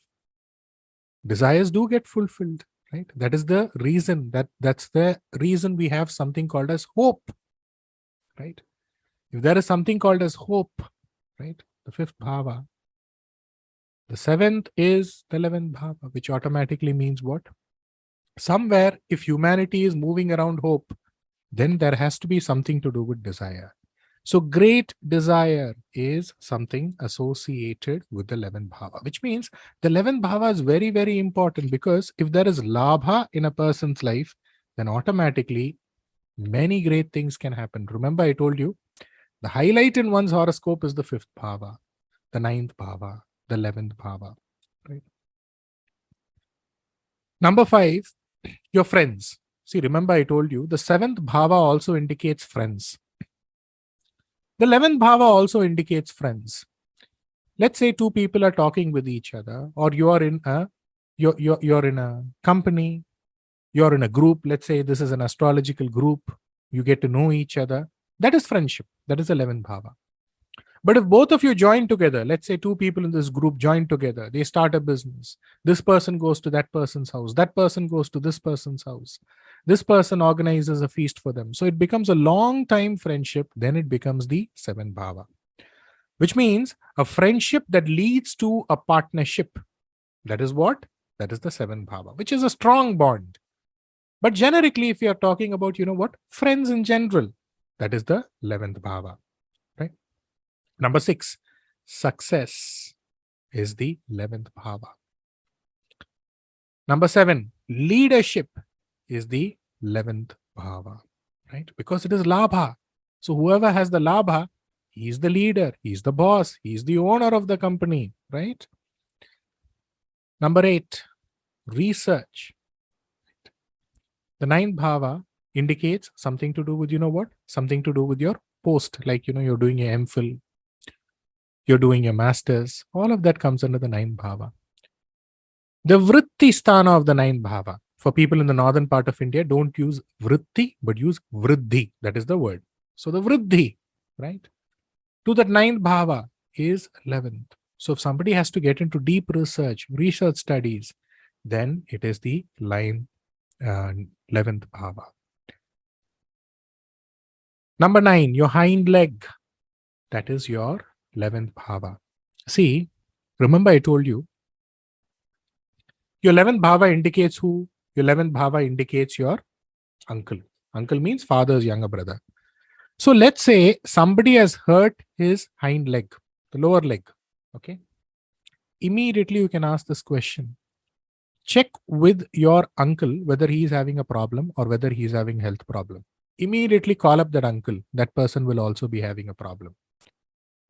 Desires do get fulfilled, right? That is the reason, that's the reason we have something called as hope, right? If there is something called as hope, right? The 5th bhava. The 7th is the 11th bhava, which automatically means what? Somewhere, if humanity is moving around hope, then there has to be something to do with desire. So great desire is something associated with the 11th bhava, which means the 11th bhava is very, very important, because if there is labha in a person's life, then automatically many great things can happen. Remember, I told you, the highlight in one's horoscope is the 5th bhava, the 9th bhava, the 11th bhava. Right? Number 5, your friends. See, remember I told you, the 7th bhava also indicates friends. The 11th bhava also indicates friends. Let's say 2 people are talking with each other, or you're in a company, you're in a group. Let's say this is an astrological group. You get to know each other. That is friendship. That is 11th bhava. But if both of you join together, let's say 2 people in this group join together, they start a business. This person goes to that person's house. That person goes to this person's house. This person organizes a feast for them. So it becomes a long time friendship. Then it becomes the 7th bhava, which means a friendship that leads to a partnership. That is what? That is the 7th bhava, which is a strong bond. But generically, if you are talking about, friends in general, that is the 11th bhava. Right? Number 6, success is the 11th bhava. Number 7, leadership is the 11th bhava, right? Because it is labha. So whoever has the labha, he is the leader, he is the boss, he is the owner of the company, right? Number 8, research. The 9th bhava indicates something to do with, something to do with your post, like, you're doing your MPhil, you're doing your masters, all of that comes under the 9th bhava. The vritti sthana of the 9th bhava. For people in the northern part of India, don't use vritti, but use vriddhi. That is the word. So the vriddhi, right? To that 9th bhava is 11th. So if somebody has to get into deep research studies, then it is the 11th bhava. Number 9, your hind leg. That is your 11th bhava. See, remember I told you, your 11th bhava indicates who? Your 11th bhava indicates your uncle. Uncle means father's younger brother. So let's say somebody has hurt his hind leg, the lower leg. Okay. Immediately you can ask this question. Check with your uncle whether he is having a problem or whether he is having health problem. Immediately call up that uncle. That person will also be having a problem.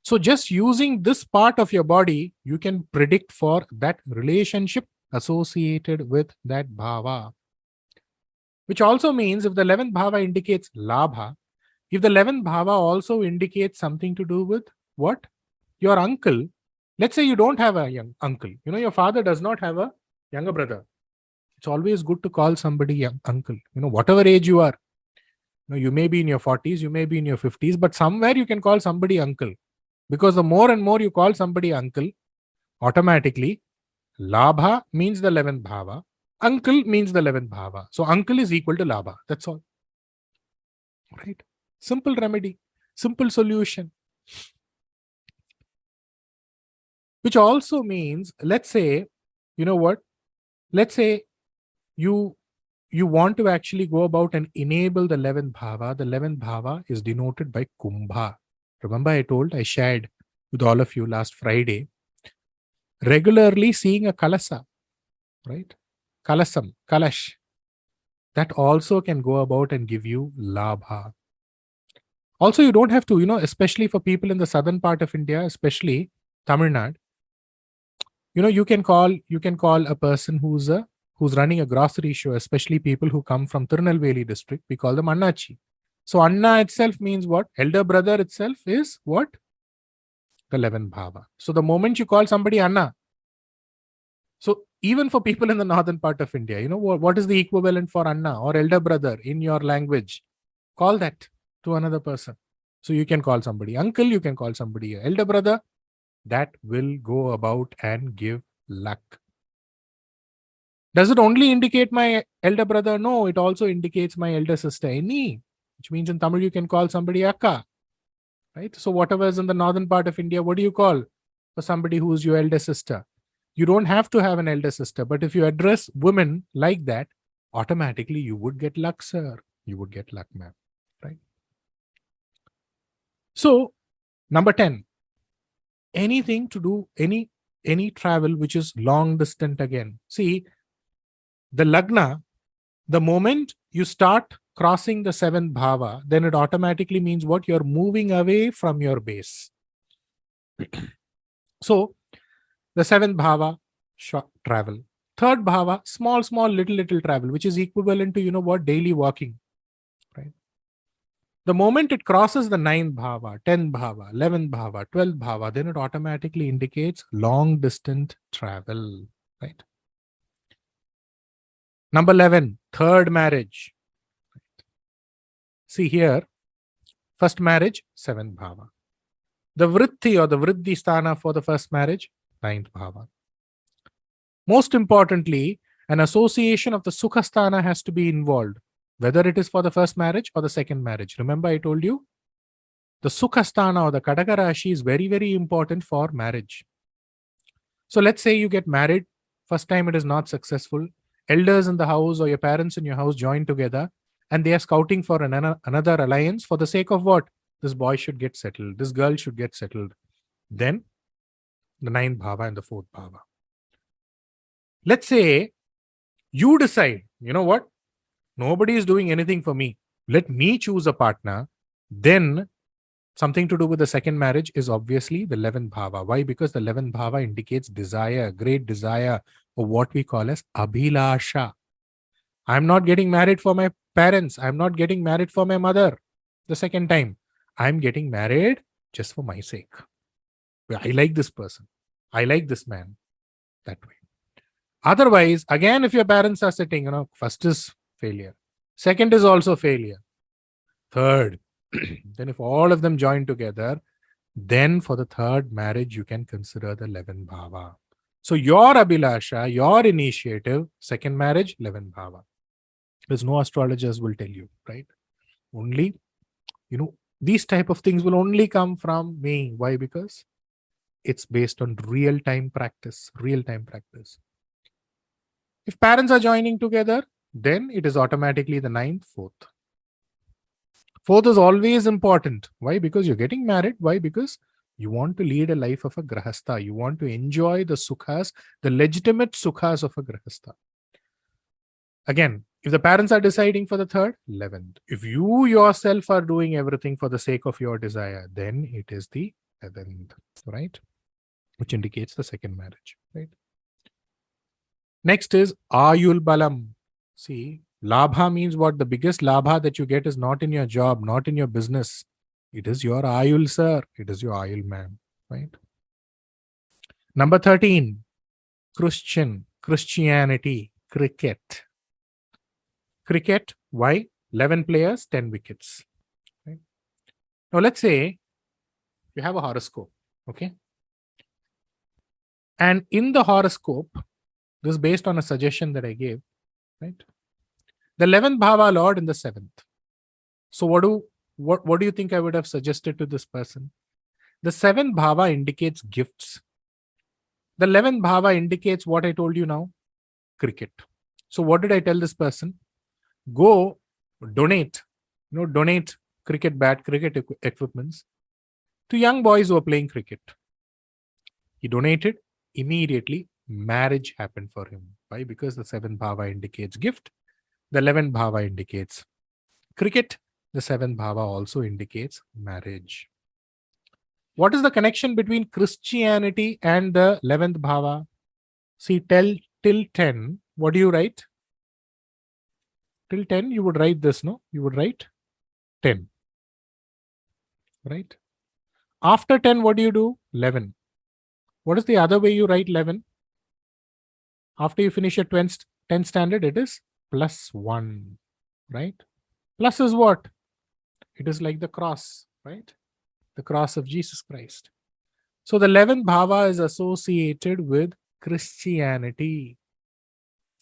So just using this part of your body, you can predict for that relationship associated with that bhava. Which also means if the 11th bhava indicates labha, if the 11th bhava also indicates something to do with what? Your uncle. Let's say you don't have a young uncle. Your father does not have a younger brother. It's always good to call somebody young uncle. Whatever age you are. You may be in your 40s, you may be in your 50s, but somewhere you can call somebody uncle. Because the more and more you call somebody uncle, automatically, labha means the 11th bhava. Uncle means the 11th bhava. So uncle is equal to Labha. That's all. Right? Simple remedy, simple solution. Which also means, let's say, you know what? Let's say you want to actually go about and enable the 11th bhava. The 11th bhava is denoted by Kumbha. Remember, I shared with all of you last Friday. Regularly seeing a kalasa, right? Kalasam, kalash, that also can go about and give you labha. Also, you don't have to, especially for people in the southern part of India, especially Tamil Nadu, you can call a person who's running a grocery show, especially people who come from Tirunelveli district. We call them Annachi. So Anna itself means what? Elder brother itself is what? The 11th bhava. So the moment you call somebody Anna, so even for people in the northern part of India, what is the equivalent for Anna or elder brother in your language? Call that to another person. So you can call somebody uncle, you can call somebody elder brother. That will go about and give luck. Does it only indicate my elder brother? No, it also indicates my elder sister, Any, which means in Tamil you can call somebody Akka. Right? So whatever is in the northern part of India, what do you call for somebody who is your elder sister? You don't have to have an elder sister, but if you address women like that, automatically you would get luck, sir. You would get luck, ma'am. Right? So, number 10, anything to do, any travel which is long distant again. See, the lagna, the moment you start crossing the 7th bhava, then it automatically means what? You're moving away from your base. So, the 7th bhava, short travel. 3rd bhava, small, little travel, which is equivalent to, daily walking. Right? The moment it crosses the 9th bhava, 10th bhava, 11th bhava, 12th bhava, then it automatically indicates long distant travel. Right? Number 11, 3rd marriage. See here, first marriage, 7th bhava. The vritti or the vriddhi sthana for the first marriage, 9th bhava. Most importantly, an association of the sukha sthana has to be involved, whether it is for the first marriage or the second marriage. Remember, I told you the sukha sthana or the Kadaka Rashi is very, very important for marriage. So let's say you get married, first time it is not successful. Elders in the house or your parents in your house join together and they are scouting for another alliance for the sake of what? This boy should get settled, this girl should get settled. Then the 9th bhava and the 4th bhava. Let's say you decide, you know what? Nobody is doing anything for me. Let me choose a partner. Then something to do with the second marriage is obviously the 11th bhava. Why? Because the 11th bhava indicates desire, great desire, or what we call as abhilasha. I'm not getting married for my parents. I'm not getting married for my mother the second time. I'm getting married just for my sake. I like this person. I like this man. That way. Otherwise, again, if your parents are sitting, first is failure. Second is also failure. Third, then if all of them join together, then for the third marriage, you can consider the 11th bhava. So your abhilasha, your initiative, second marriage, 11th bhava. There's no astrologers will tell you, right? Only, these type of things will only come from me. Why? Because it's based on real-time practice. If parents are joining together, then it is automatically the 9th, 4th. 4th is always important. Why? Because you're getting married. Why? Because you want to lead a life of a grahastha. You want to enjoy the sukhas, the legitimate sukhas of a grahastha. Again, if the parents are deciding for the 3rd, 11th. If you yourself are doing everything for the sake of your desire, then it is the 11th, right? Which indicates the second marriage, right? Next is Ayul Balam. See, Labha means what? The biggest Labha that you get is not in your job, not in your business. It is your Ayul, sir. It is your Ayul, ma'am, right? Number 13, Christianity, cricket. Cricket, why? 11 players, 10 wickets. Right? Now, let's say you have a horoscope, okay? And in the horoscope, This is based on a suggestion that I gave, right? The 11th bhava lord in the 7th. So what do you think I would have suggested to this person? The 7th bhava indicates gifts. The 11th bhava indicates what I told you now, cricket. So what did I tell this person? Go donate, donate cricket bat, cricket equipments to young boys who are playing cricket. He donated. Immediately, marriage happened for him. Why? Because the 7th bhava indicates gift. The 11th bhava indicates cricket. The 7th bhava also indicates marriage. What is the connection between Christianity and the 11th bhava? See, till 10, what do you write? Till 10, you would write this, no? You would write 10. Right? After 10, what do you do? 11. What is the other way you write 11? After you finish your 10th standard, it is plus 1. Right? Plus is what? It is like the cross, right? The cross of Jesus Christ. So the 11th bhava is associated with Christianity.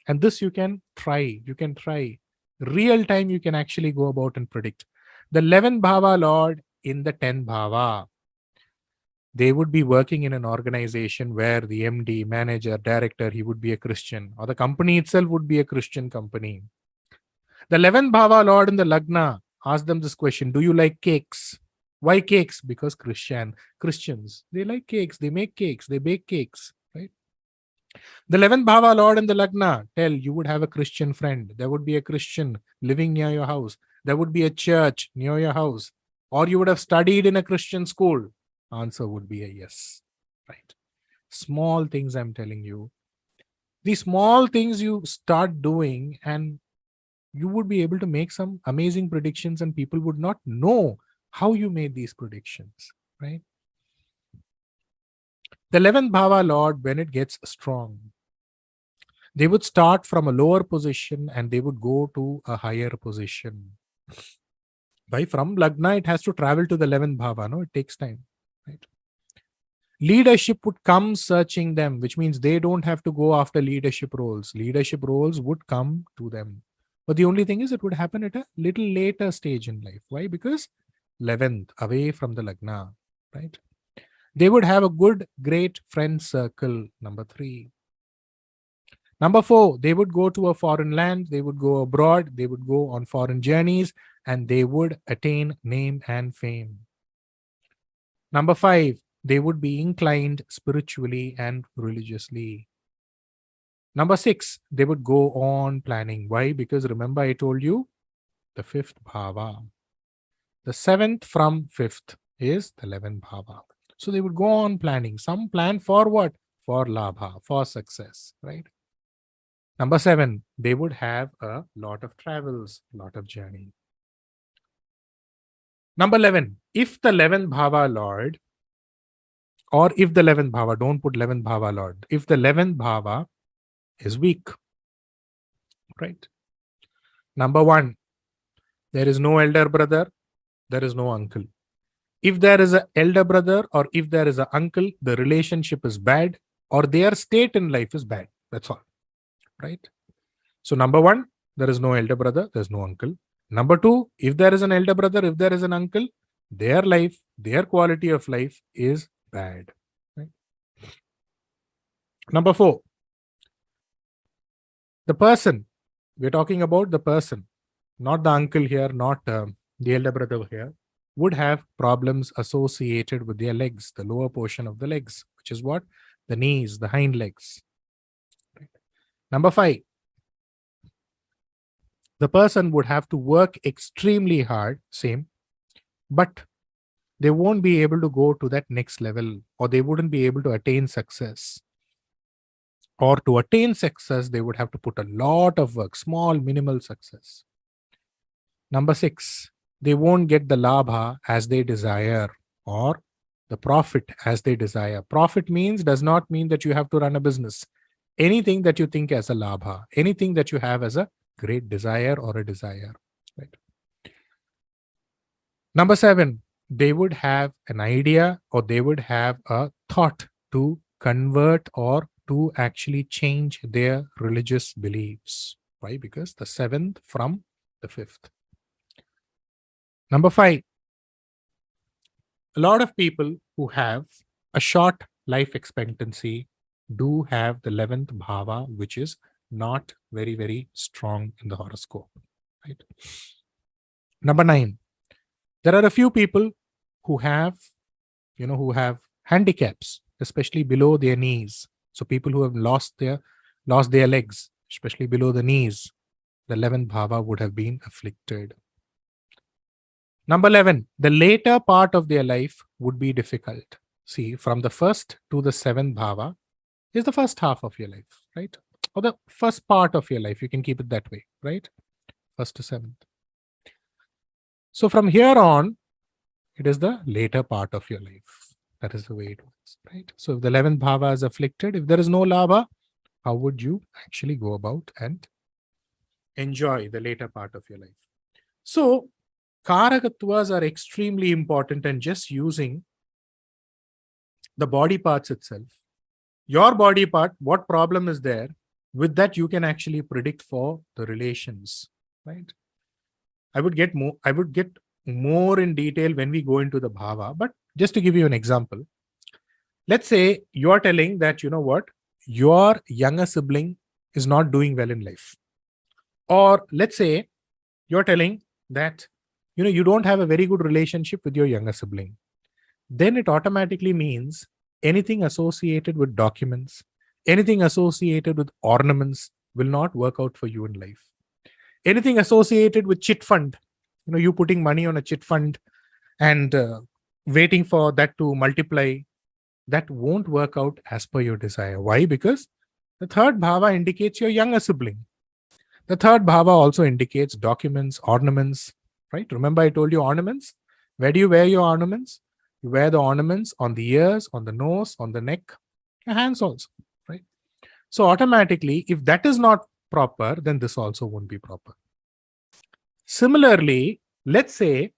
And this you can try. You can try. Real time, you can actually go about and predict. The 11th bhava lord in the 10th bhava, they would be working in an organization where the MD, manager, director, he would be a Christian, or the company itself would be a Christian company. The 11th bhava lord in the Lagna, ask them this question: do you like cakes? Why cakes? Because Christians, they like cakes, they make cakes, they bake cakes, right? The 11th bhava lord in the Lagna, tell you would have a Christian friend. There would be a Christian living near your house. There would be a church near your house. Or you would have studied in a Christian school. Answer would be a yes, right? Small things I'm telling you. These small things you start doing and you would be able to make some amazing predictions, and people would not know how you made these predictions, right? The 11th bhava lord, when it gets strong, they would start from a lower position and they would go to a higher position. By from Lagna, it has to travel to the 11th bhava, no? It takes time, right? Leadership would come searching them, which means they don't have to go after leadership roles. Leadership roles would come to them. But the only thing is, it would happen at a little later stage in life. Why? Because 11th, away from the Lagna, right? They would have a good, great friend circle, number 3. Number 4, they would go to a foreign land, they would go abroad, they would go on foreign journeys, and they would attain name and fame. Number 5, they would be inclined spiritually and religiously. Number 6, they would go on planning. Why? Because remember I told you, the 5th bhava. The 7th from 5th is the 11th bhava. So they would go on planning. Some plan for what? For labha, for success, right? Number 7, they would have a lot of travels, lot of journey. Number 11, if the 11th bhava lord, or if the 11th bhava, don't put 11th bhava lord, if the 11th bhava is weak, right? Number 1, there is no elder brother, there is no uncle. If there is an elder brother or if there is an uncle, the relationship is bad or their state in life is bad. That's all, right? So number 1, there is no elder brother, there's no uncle. Number 2, if there is an elder brother, if there is an uncle, their life, their quality of life is bad. Right? Number 4, the person, we're talking about the person, not the uncle here, not the elder brother here, would have problems associated with their legs, the lower portion of the legs, which is what? The knees, the hind legs. Right? Number 5, the person would have to work extremely hard, same, but they won't be able to go to that next level, or they wouldn't be able to attain success. Or to attain success, they would have to put a lot of work, small, minimal success. Number 6, they won't get the labha as they desire or the profit as they desire. Profit does not mean that you have to run a business. Anything that you think as a labha, anything that you have as a great desire or a desire. Right? Number 7, they would have an idea or they would have a thought to convert or to actually change their religious beliefs. Why? Because the 7th from the 5th. Number 5, a lot of people who have a short life expectancy do have the 11th bhava, which is not very, very strong in the horoscope. Right? Number 9, there are a few people who have, who have handicaps, especially below their knees. So people who have lost their legs, especially below the knees, the 11th bhava would have been afflicted. Number 11, the later part of their life would be difficult. See, from the 1st to the 7th bhava is the first half of your life, right? Or the first part of your life. You can keep it that way, right? 1st to 7th. So from here on, it is the later part of your life. That is the way it works, right? So if the 11th bhava is afflicted, if there is no labha, how would you actually go about and enjoy the later part of your life? So Karakatwas are extremely important, and just using the body parts itself, your body part, what problem is there, with that you can actually predict for the relations, right? I would get more in detail when we go into the bhava, but just to give you an example, let's say you're telling that, your younger sibling is not doing well in life. Or let's say you're telling that, you don't have a very good relationship with your younger sibling. Then it automatically means anything associated with documents, anything associated with ornaments will not work out for you in life. Anything associated with chit fund, you putting money on a chit fund and waiting for that to multiply, that won't work out as per your desire. Why? Because the 3rd bhava indicates your younger sibling. The 3rd bhava also indicates documents, ornaments, right? Remember I told you ornaments? Where do you wear your ornaments? You wear the ornaments on the ears, on the nose, on the neck, your hands also, right? So automatically, if that is not proper, then this also won't be proper. Similarly, let's say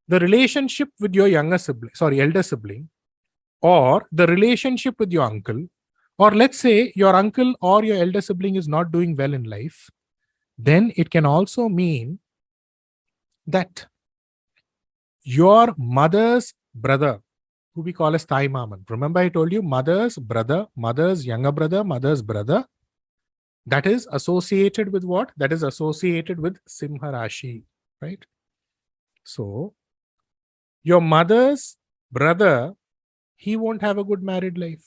the relationship with your elder sibling, or the relationship with your uncle, or let's say your uncle or your elder sibling is not doing well in life, then it can also mean that your mother's brother, who we call as Thai Maman. Remember I told you mother's brother, mother's younger brother, mother's brother, that is associated with what? That is associated with Simha Rashi, right? So your mother's brother, he won't have a good married life.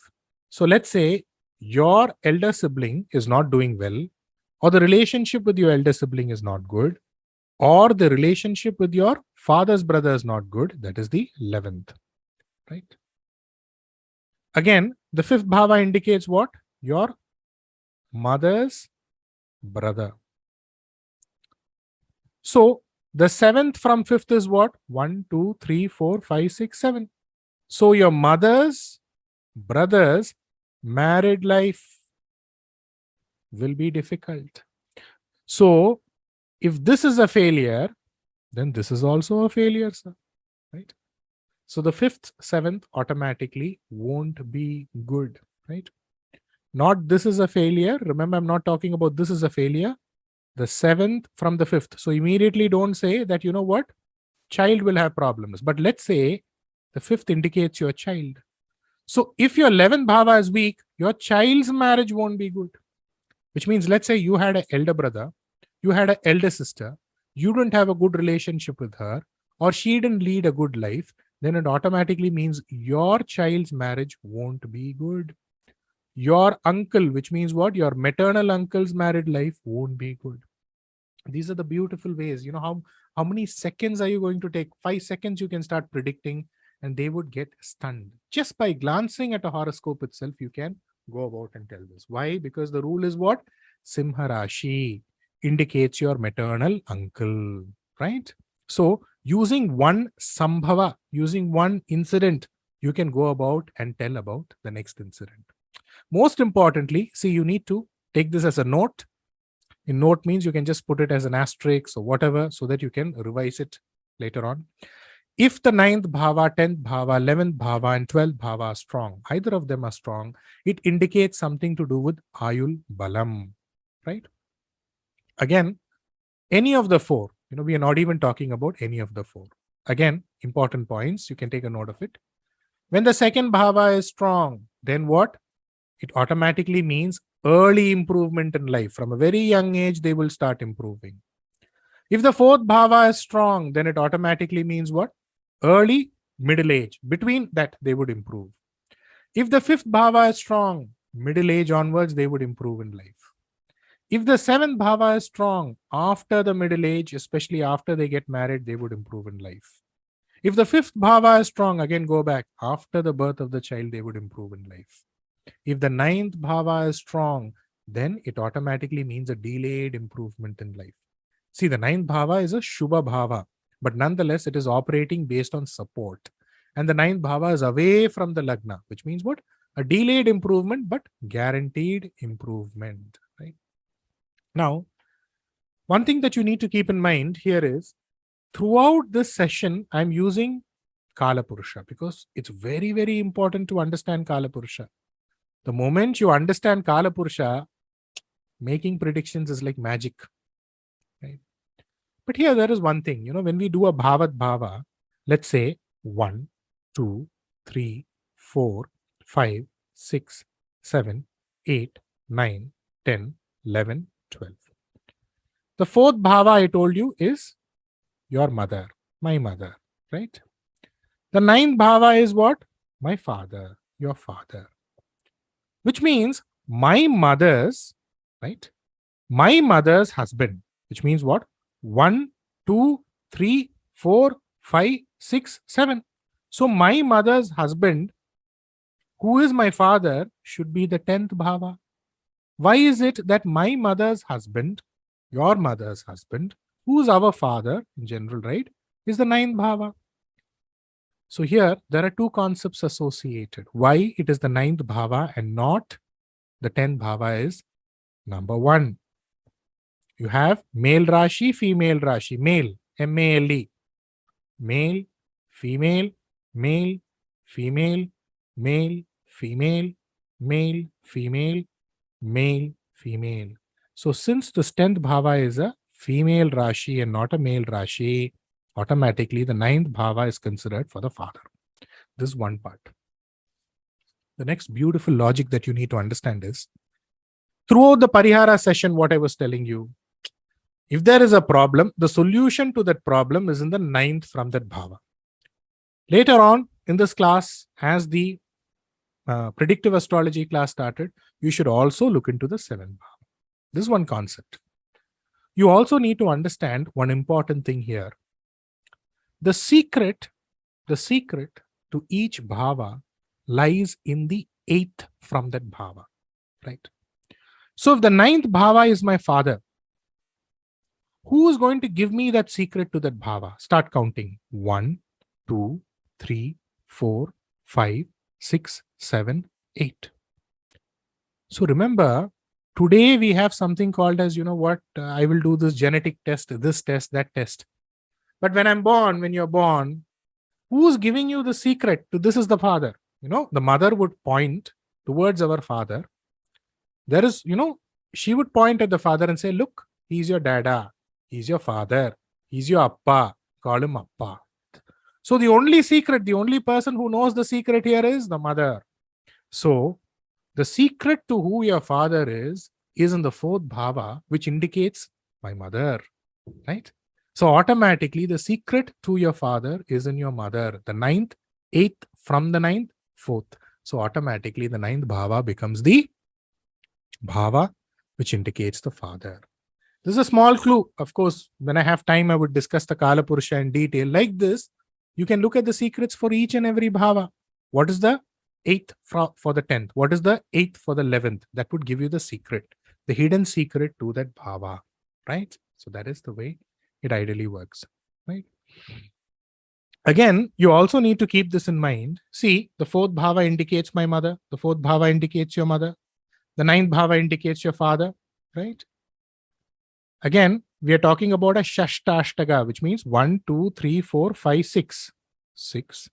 So let's say your elder sibling is not doing well, or the relationship with your elder sibling is not good, or the relationship with your father's brother is not good. That is the 11th, right? Again, the 5th bhava indicates what? Your mother's brother. So the 7th from 5th is what? 1, 2, 3, 4, 5, 6, 7. So your mother's brother's married life will be difficult. So if this is a failure, then this is also a failure, sir, right? So the 5th, 7th automatically won't be good, right? Not this is a failure. Remember, I'm not talking about this is a failure. The 7th from the 5th. So immediately don't say that, what? Child will have problems. But let's say the 5th indicates your child. So if your 11th bhava is weak, your child's marriage won't be good. Which means, let's say you had an elder brother, you had an elder sister, you didn't have a good relationship with her, or she didn't lead a good life, then it automatically means your child's marriage won't be good. Your uncle, which means what? Your maternal uncle's married life won't be good. These are the beautiful ways. How many seconds are you going to take? 5 seconds you can start predicting, and they would get stunned. Just by glancing at a horoscope itself, you can go about and tell this. Why? Because the rule is what? Simha Rashi indicates your maternal uncle, right? So using one sambhava, using one incident, you can go about and tell about the next incident. Most importantly, see, you need to take this as a note. In note means you can just put it as an asterisk or whatever, so that you can revise it later on. If the 9th bhava, 10th bhava, 11th bhava, and 12th bhava are strong, either of them are strong, it indicates something to do with Ayul Balam, right? Again, any of the four, we are not even talking about any of the four. Again, important points, you can take a note of it. When the second bhava is strong, then what? It automatically means early improvement in life. From a very young age, they will start improving. If the fourth bhava is strong, then it automatically means what? Early, middle age. Between that, they would improve. If the fifth bhava is strong, middle age onwards, they would improve in life. If the seventh bhava is strong, after the middle age, especially after they get married, they would improve in life. If the fifth bhava is strong, again go back, after the birth of the child, they would improve in life. If the ninth bhava is strong, then it automatically means a delayed improvement in life. See, the ninth bhava is a Shubha bhava, but nonetheless, it is operating based on support. And the ninth bhava is away from the lagna, which means what? A delayed improvement, but guaranteed improvement, right? Now, one thing that you need to keep in mind here is, throughout this session, I'm using Kala Purusha because it's very, very important to understand Kala Purusha. The moment you understand Kala Purusha, making predictions is like magic, right? But here there is one thing, when we do a Bhavat Bhava, let's say 1, 2, 3, 4, 5, 6, 7, 8, 9, 10, 11, 12. The fourth Bhava I told you is your mother, my mother, right? The ninth Bhava is what? My father, your father. Which means my mother's, right? My mother's husband, which means what? 1, 2, 3, 4, 5, 6, 7. So my mother's husband, who is my father, should be the 10th bhava. Why is it that my mother's husband, your mother's husband, who's our father in general, right, is the 9th bhava? So here there are two concepts associated. Why it is the 9th bhava and not the 10th bhava is, number one, you have male Rashi, female Rashi. Male, M-A-L-E. Male, female, male, female, male, female, male, female, male, female. So since the 10th bhava is a female Rashi and not a male Rashi, automatically the 9th bhava is considered for the father. This is one part. The next beautiful logic that you need to understand is, throughout the Parihara session, what I was telling you, if there is a problem, the solution to that problem is in the 9th from that bhava. Later on in this class, as the predictive astrology class started, you should also look into the 7th bhava. This is one concept. You also need to understand one important thing here. The secret to each bhava lies in the 8th from that bhava, right? So if the 9th bhava is my father, who is going to give me that secret to that bhava? Start counting. 1, 2, 3, 4, 5, 6, 7, 8. So remember, today we have something called as, I will do this genetic test, this test, that test. But when you're born, who's giving you the secret to this is the father? The mother would point towards our father. There is, she would point at the father and say, look, he's your dada, he's your father, he's your appa, call him appa. So the only person who knows the secret here is the mother. So the secret to who your father is in the 4th bhava, which indicates my mother, right? So automatically the secret to your father is in your mother. The 9th, 8th, from the 9th, 4th. So automatically the 9th bhava becomes the bhava which indicates the father. This is a small clue. Of course, when I have time, I would discuss the Kala Purusha in detail. Like this, you can look at the secrets for each and every bhava. What is the 8th for the 10th? What is the 8th for the 11th? That would give you the secret, the hidden secret to that bhava, right? So that is the way it ideally works, right? Again, you also need to keep this in mind. See, the 4th bhava indicates my mother. The 4th bhava indicates your mother. The 9th bhava indicates your father, right? Again, we are talking about a Shashtashtaka, which means 1, 2, 3, 4, 5, 6. 6.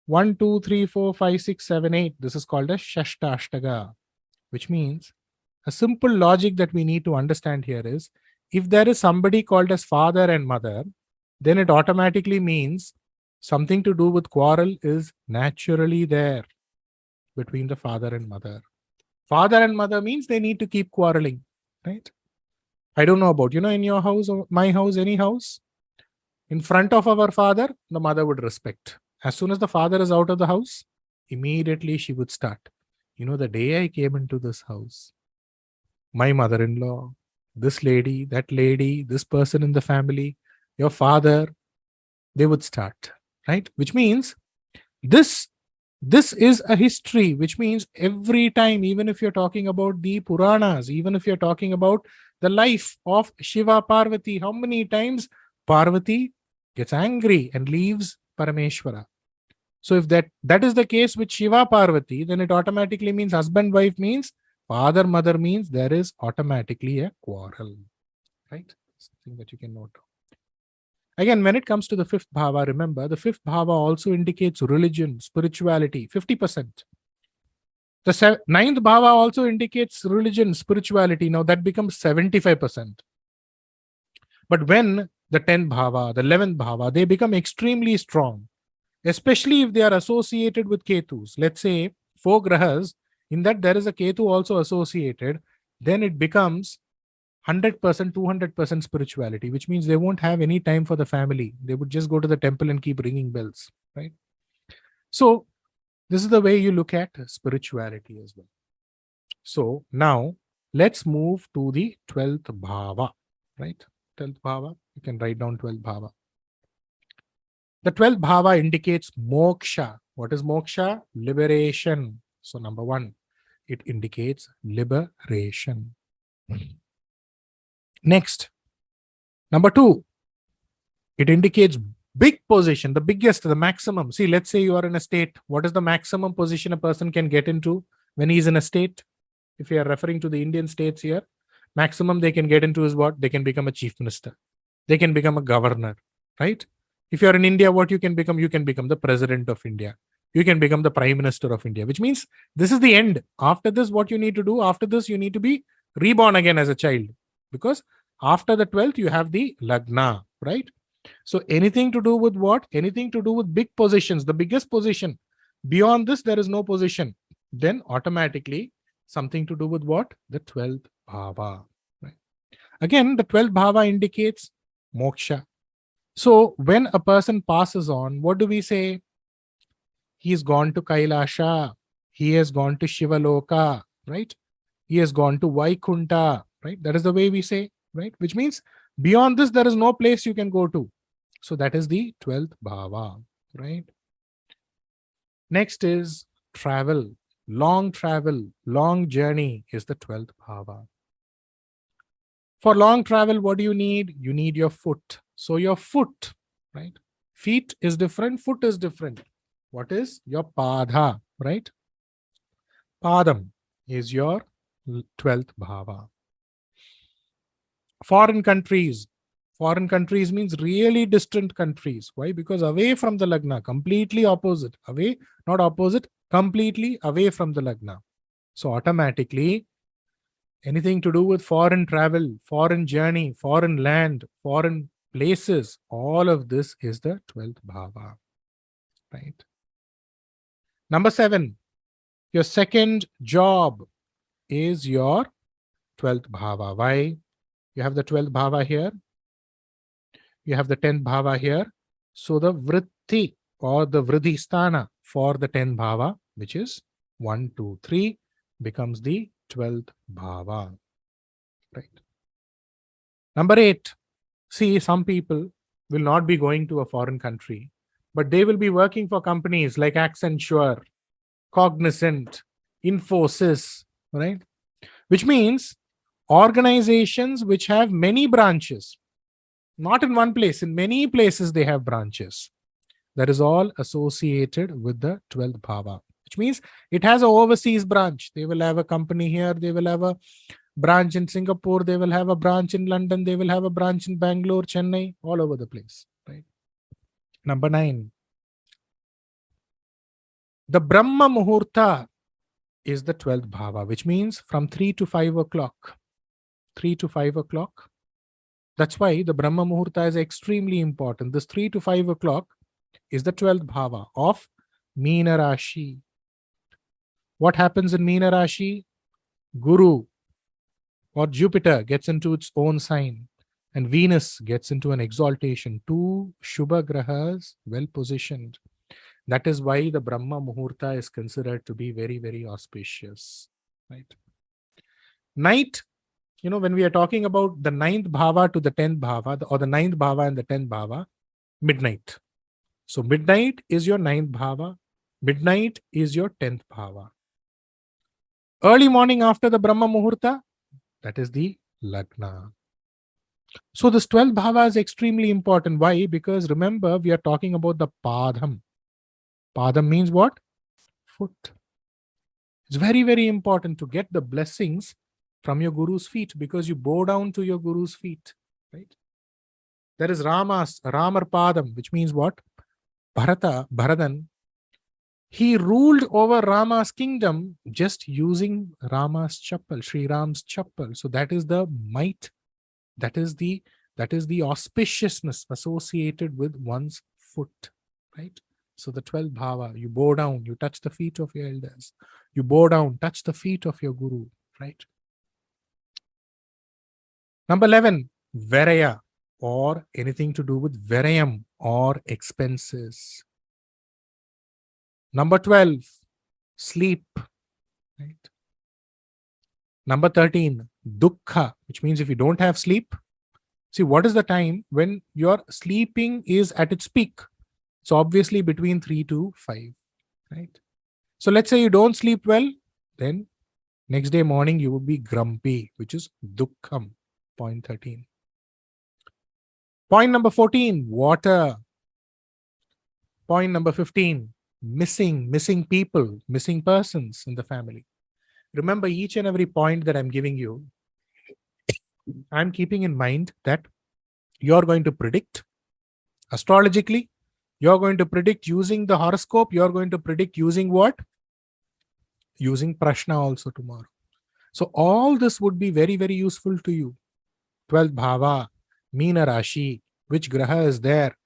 1, 2, 3, 4, 5, 6, 7, 8. This is called a Shashtashtaka, which means a simple logic that we need to understand here is if there is somebody called as father and mother, then it automatically means something to do with quarrel is naturally there between the father and mother. Father and mother means they need to keep quarreling, right? I don't know about, in your house or my house, any house, in front of our father, the mother would respect. As soon as the father is out of the house, immediately she would start. The day I came into this house, my mother-in-law, this lady, that lady, this person in the family, your father, they would start, right? Which means this is a history, which means every time, even if you're talking about the Puranas, even if you're talking about the life of Shiva Parvati, how many times Parvati gets angry and leaves Parameshwara. So if that is the case with Shiva Parvati, then it automatically means husband wife means father mother means there is automatically a quarrel, right? Something that you can note. Again, when it comes to the fifth bhava, remember the fifth bhava also indicates religion, spirituality, 50%. The ninth bhava also indicates religion, spirituality. Now that becomes 75%. But when the 10th bhava, the 11th bhava, they become extremely strong, especially if they are associated with Ketus. Let's say 4 grahas, in that there is a Ketu also associated, then it becomes 100%, 200% spirituality, which means they won't have any time for the family. They would just go to the temple and keep ringing bells, right? So this is the way you look at spirituality as well. So now let's move to the 12th bhava, right? 12th bhava, you can write down 12th bhava. The 12th bhava indicates moksha. What is moksha? Liberation. So number 1, it indicates liberation. Next, number 2, it indicates big position, the biggest, the maximum. See, let's say you are in a state. What is the maximum position a person can get into when he is in a state? If you are referring to the Indian states here, maximum they can get into is what? They can become a chief minister. They can become a governor, right? If you are in India, what you can become? You can become the president of India. You can become the prime minister of India, which means this is the end. After this, what you need to do? After this, you need to be reborn again as a child. Because after the 12th, you have the Lagna, right? So anything to do with what? Anything to do with big positions, the biggest position. Beyond this, there is no position. Then automatically, something to do with what? The 12th bhava. Right? Again, the 12th bhava indicates moksha. So when a person passes on, what do we say? He's gone to Kailasha. He has gone to Shivaloka, right? He has gone to Vaikunta, right? That is the way we say, right? Which means beyond this, there is no place you can go to. So that is the 12th bhava, right? Next is travel. Long travel, long journey is the 12th bhava. For long travel, what do you need? You need your foot. So your foot, right? Feet is different, foot is different. What is your padha, right? Padam is your 12th bhava. Foreign countries. Foreign countries means really distant countries. Why? Because away from the Lagna, completely opposite. Away, not opposite, completely away from the Lagna. So automatically, anything to do with foreign travel, foreign journey, foreign land, foreign places, all of this is the 12th bhava. Right? Number 7, your second job is your 12th bhava. Why? You have the 12th bhava here. You have the 10th bhava here. So the vritti or the vridhisthana for the 10th bhava, which is 1, 2, 3, becomes the 12th bhava. Right. Number 8. See, some people will not be going to a foreign country, but they will be working for companies like Accenture, Cognizant, Infosys, right? Which means organizations which have many branches, not in one place, in many places they have branches. That is all associated with the 12th bhava, which means it has an overseas branch. They will have a company here, they will have a branch in Singapore, they will have a branch in London, they will have a branch in Bangalore, Chennai, all over the place, right? Number 9, The Brahma Muhurta is the 12th bhava, which means from 3 to 5 o'clock. 3 to 5 o'clock. That's why the Brahma Muhurta is extremely important. This 3 to 5 o'clock is the 12th bhava of Meena Rashi. What happens in Meena Rashi? Guru or Jupiter gets into its own sign, and Venus gets into an exaltation. Two Shubha Grahas well positioned. That is why the Brahma Muhurta is considered to be very, very auspicious. Right? Night, when we are talking about the 9th bhava to the 10th bhava, or the 9th bhava and the 10th bhava, midnight. So midnight is your 9th bhava, midnight is your 10th bhava. Early morning after the Brahma Muhurta, that is the Lagna. So this 12th bhava is extremely important. Why? Because remember, we are talking about the Padham. Padham means what? Foot. It's very, very important to get the blessings from your Guru's feet, because you bow down to your Guru's feet. Right? There is Ramar Padam, which means what? Bharadan, he ruled over Rama's kingdom just using Rama's chappal, Sri Ram's chappal. So that is the might, that is the auspiciousness associated with one's foot, right? So the 12th bhava, you bow down, you touch the feet of your elders. You bow down, touch the feet of your guru, right? Number 11, Varaya, or anything to do with Varayam or expenses. Number 12, sleep. Right? Number 13, dukkha, which means if you don't have sleep, see, what is the time when your sleeping is at its peak? So obviously between 3 to 5, right? So let's say you don't sleep well, then next day morning you will be grumpy, which is dukkham, point 13. Point number 14, water. Point number 15, missing people, missing persons in the family. Remember, each and every point that I'm giving you, I'm keeping in mind that you're going to predict astrologically, you're going to predict using the horoscope, you're going to predict using what? Using Prashna also tomorrow. So all this would be very, very useful to you. 12th bhava, Meena Rashi, which Graha is there.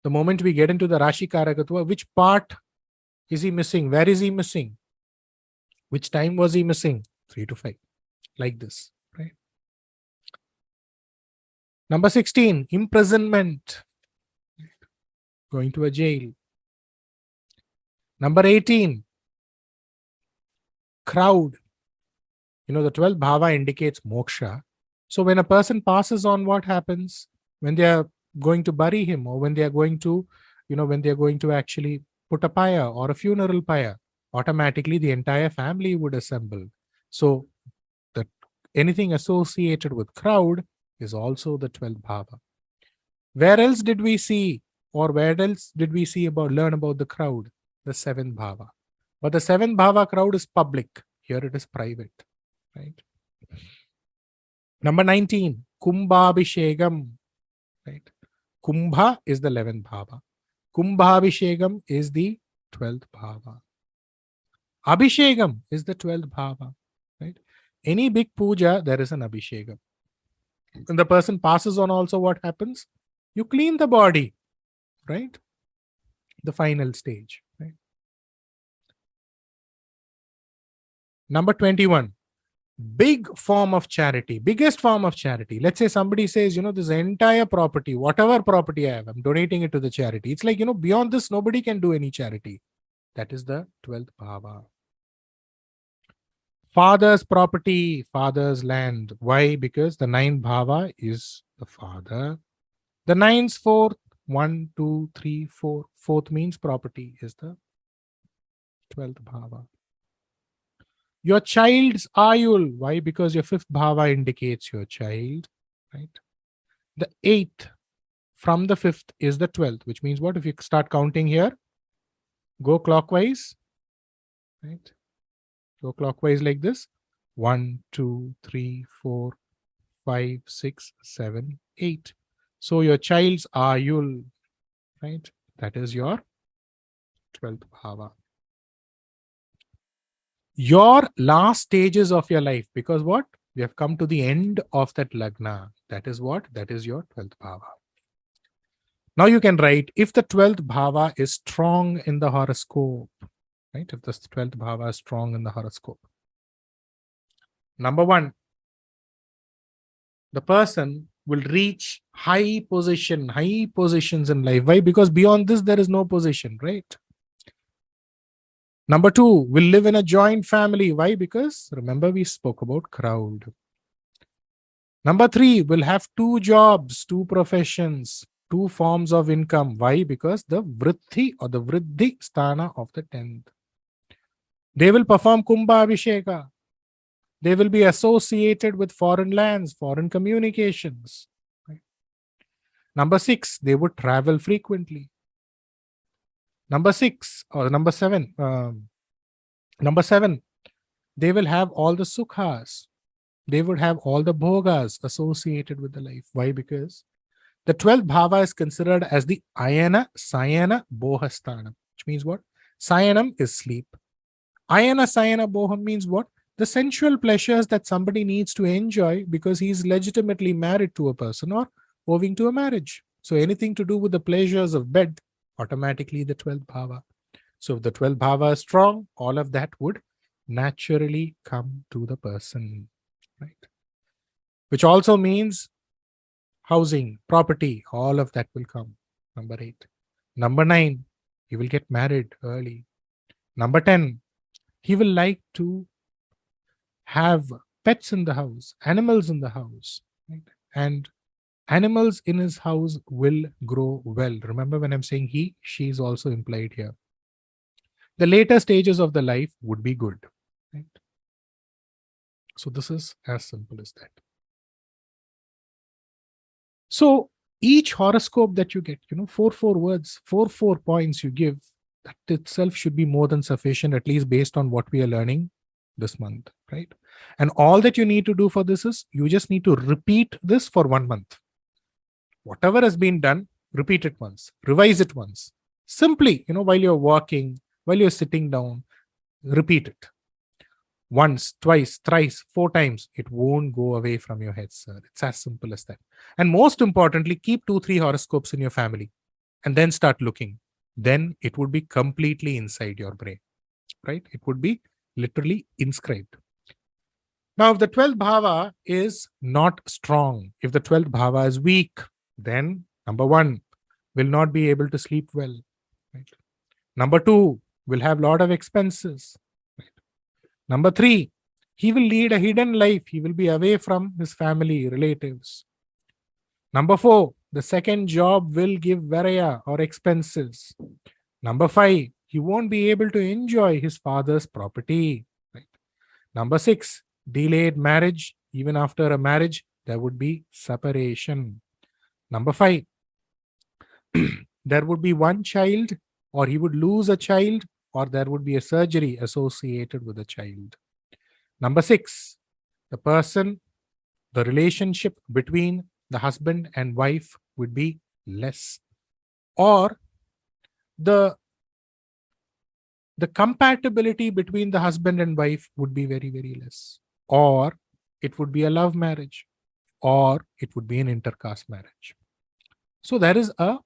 The moment we get into the Rashi Karakatwa, which part is he missing? Where is he missing? Which time was he missing? 3 to 5. Like this, right? Number 16, imprisonment. Going to a jail. Number 18, crowd. The 12th bhava indicates moksha. So when a person passes on, what happens? When they are going to bury him, or when they are going to, when they are going to actually put a pyre or a funeral pyre, automatically the entire family would assemble. So anything associated with crowd is also the 12th bhava. Where else did we see, or where else did we see learn about the crowd? The 7th bhava. But the 7th bhava crowd is public. Here it is private, right? Number 19, Kumbhabhishegam, right? Kumbha is the 11th bhava. Kumbhabhishegam is the 12th bhava. Abhishegam is the 12th bhava, right? Any big puja, there is an abhishegam. When the person passes on also, what happens? You clean the body, right? The final stage, right? Number 21, big form of charity, biggest form of charity. Let's say somebody says, this entire property, whatever property I have, I'm donating it to the charity. It's like, beyond this, nobody can do any charity. That is the 12th bhava. Father's property, father's land. Why? Because the 9th bhava is the father. The 9's fourth, 1, 2, 3, 4. Fourth means property is the 12th bhava. Your child's ayul. Why? Because your 5th bhava indicates your child, right? The 8th from the 5th is the 12th, which means what? If you start counting here, go clockwise, right? Go clockwise like this. 1, 2, 3, 4, 5, 6, 7, 8. So your child's ayul, right? That is your 12th bhava. your last stages of your life, because what? We have come to the end of that lagna. That is what? That is your 12th bhava. Now you can write, if the 12th bhava is strong in the horoscope, right? If the 12th bhava is strong in the horoscope. Number one, the person will reach high positions in life. Why? Because beyond this, there is no position, right? Number two, will live in a joint family. Why? Because remember, we spoke about crowd. Number three, will have two jobs, two professions, two forms of income. Why? Because the vriddhi or the vriddhi sthana of the 10th. They will perform Kumbha Abhisheka. They will be associated with foreign lands, foreign communications. Right? Number six, they would travel frequently. Number seven, they will have all the sukhas. They would have all the bhogas associated with the life. Why? Because the 12th bhava is considered as the ayana, sayana, bohasthana, which means what? Sayanam is sleep. Ayana, sayana, boham means what? The sensual pleasures that somebody needs to enjoy because he is legitimately married to a person or owing to a marriage. So anything to do with the pleasures of bed, automatically the 12th bhava. So if the 12th bhava is strong, all of that would naturally come to the person, right? Which also means housing, property, all of that will come. Number 8. Number 9, he will get married early. Number 10, he will like to have pets in the house, animals in the house, right? And animals in his house will grow well. Remember, when I'm saying he, she is also implied here. The later stages of the life would be good, right? So this is as simple as that. So each horoscope that you get, 4 words, 4 points you give, that itself should be more than sufficient, at least based on what we are learning this month, right? And all that you need to do for this is you just need to repeat this for 1 month. Whatever has been done, repeat it once, revise it once. Simply, while you're walking, while you're sitting down, repeat it. Once, twice, thrice, 4 times, it won't go away from your head, sir. It's as simple as that. And most importantly, keep 2-3 horoscopes in your family and then start looking. Then it would be completely inside your brain, right? It would be literally inscribed. Now, if the 12th bhava is not strong, if the 12th bhava is weak, then number 1, will not be able to sleep well. Right? Number 2, will have a lot of expenses. Right? Number 3, he will lead a hidden life. He will be away from his family, relatives. Number 4, the second job will give varaya or expenses. Number 5, he won't be able to enjoy his father's property. Right? Number 6, delayed marriage. Even after a marriage, there would be separation. Number 5, there would be one child, or he would lose a child, or there would be a surgery associated with a child. Number 6, the relationship between the husband and wife would be less, or the compatibility between the husband and wife would be very, very less, or it would be a love marriage, or it would be an intercaste marriage. So there is a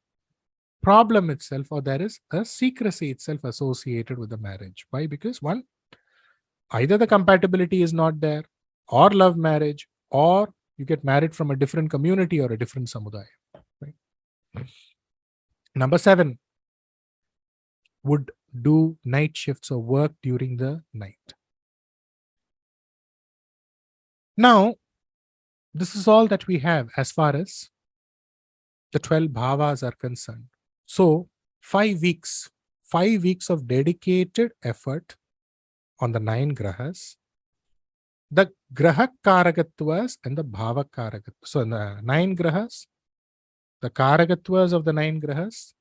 problem itself, or there is a secrecy itself associated with the marriage. Why? Because one, either the compatibility is not there, or love marriage, or you get married from a different community or a different samudaya. Right? Number 7, would do night shifts or work during the night. Now, this is all that we have as far as the 12 bhavas are concerned. So 5 weeks of dedicated effort on the 9 grahas, the graha karakatwas and the bhava karakatwas. So in the 9 grahas, the karakatwas of the 9 grahas,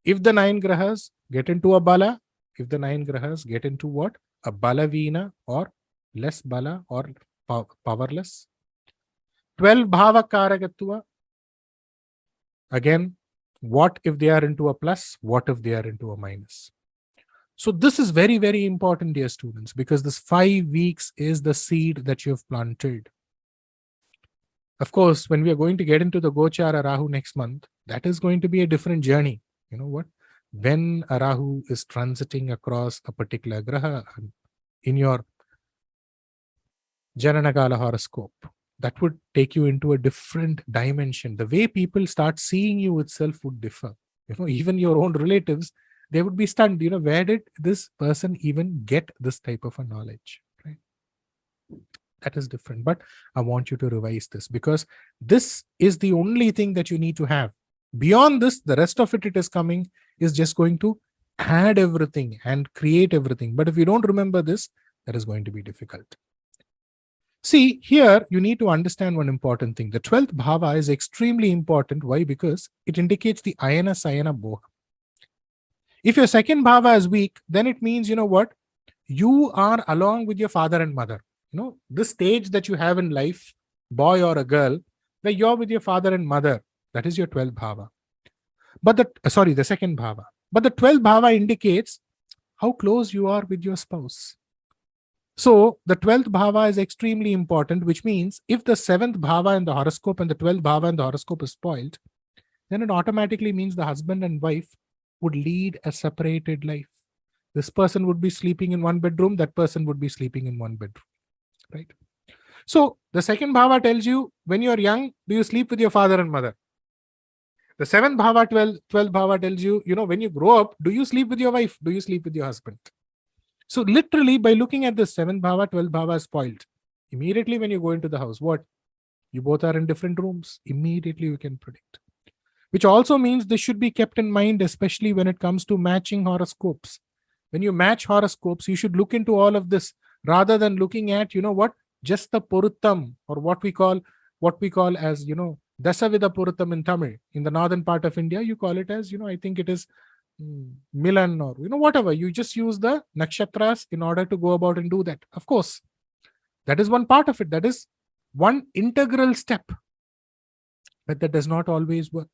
if the 9 grahas get into a bala, if the 9 grahas get into what? A balavina or less bala or powerless. 12 bhava karakatva, again, what if they are into a plus? What if they are into a minus? So this is very, very important, dear students, because this 5 weeks is the seed that you have planted. Of course, when we are going to get into the GOCHARA Rahu next month, that is going to be a different journey. You know what? When a Rahu is transiting across a particular Graha in your Jananagala horoscope, that would take you into a different dimension. The way people start seeing you itself would differ. Even your own relatives, they would be stunned. Where did this person even get this type of a knowledge? Right? That is different. But I want you to revise this, because this is the only thing that you need to have. Beyond this, the rest of it is coming, is just going to add everything and create everything. But if you don't remember this, that is going to be difficult. See, here you need to understand one important thing. The 12th bhava is extremely important. Why? Because it indicates the ayana sayana boha. If your second bhava is weak, then it means, what? You are along with your father and mother. This stage that you have in life, boy or a girl, where you're with your father and mother, that is your 12th bhava. But the second bhava. But the 12th bhava indicates how close you are with your spouse. So the 12th bhava is extremely important, which means if the 7th bhava in the horoscope and the 12th bhava in the horoscope is spoiled, then it automatically means the husband and wife would lead a separated life. This person would be sleeping in one bedroom, that person would be sleeping in one bedroom, right? So the second bhava tells you, when you're young, do you sleep with your father and mother? The 7th bhava, 12th bhava tells you, when you grow up, do you sleep with your wife? Do you sleep with your husband? So literally, by looking at the 7th bhava, 12th bhava is spoiled. Immediately when you go into the house, what? You both are in different rooms. Immediately you can predict. Which also means this should be kept in mind, especially when it comes to matching horoscopes. When you match horoscopes, you should look into all of this rather than looking at, just the Puruttam, or what we call as, Dasavida Puruttam in Tamil. In the northern part of India, you call it as, I think it is Milan, or whatever. You just use the nakshatras in order to go about and do that. Of course, that is one part of it. That is one integral step. But that does not always work.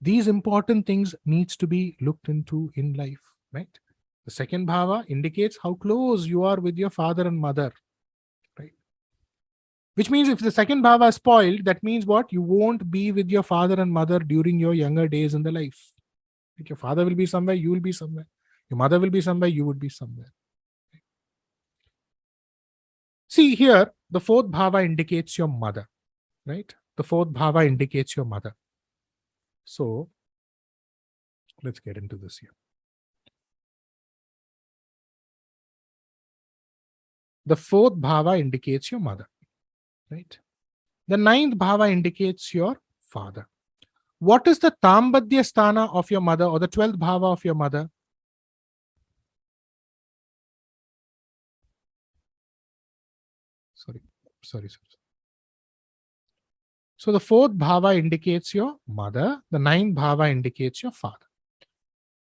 These important things needs to be looked into in life, right? The second bhava indicates how close you are with your father and mother, right? Which means if the second bhava is spoiled, that means what? You won't be with your father and mother during your younger days in the life. Your father will be somewhere, you will be somewhere. Your mother will be somewhere, you would be somewhere. See here, the 4th bhava indicates your mother, right? The 4th bhava indicates your mother. So let's get into this here. The 4th bhava indicates your mother, right? The 9th bhava indicates your father. What is the Tambadya sthana of your mother, or the 12th bhava of your mother? Sorry. So the 4th bhava indicates your mother. The 9th bhava indicates your father.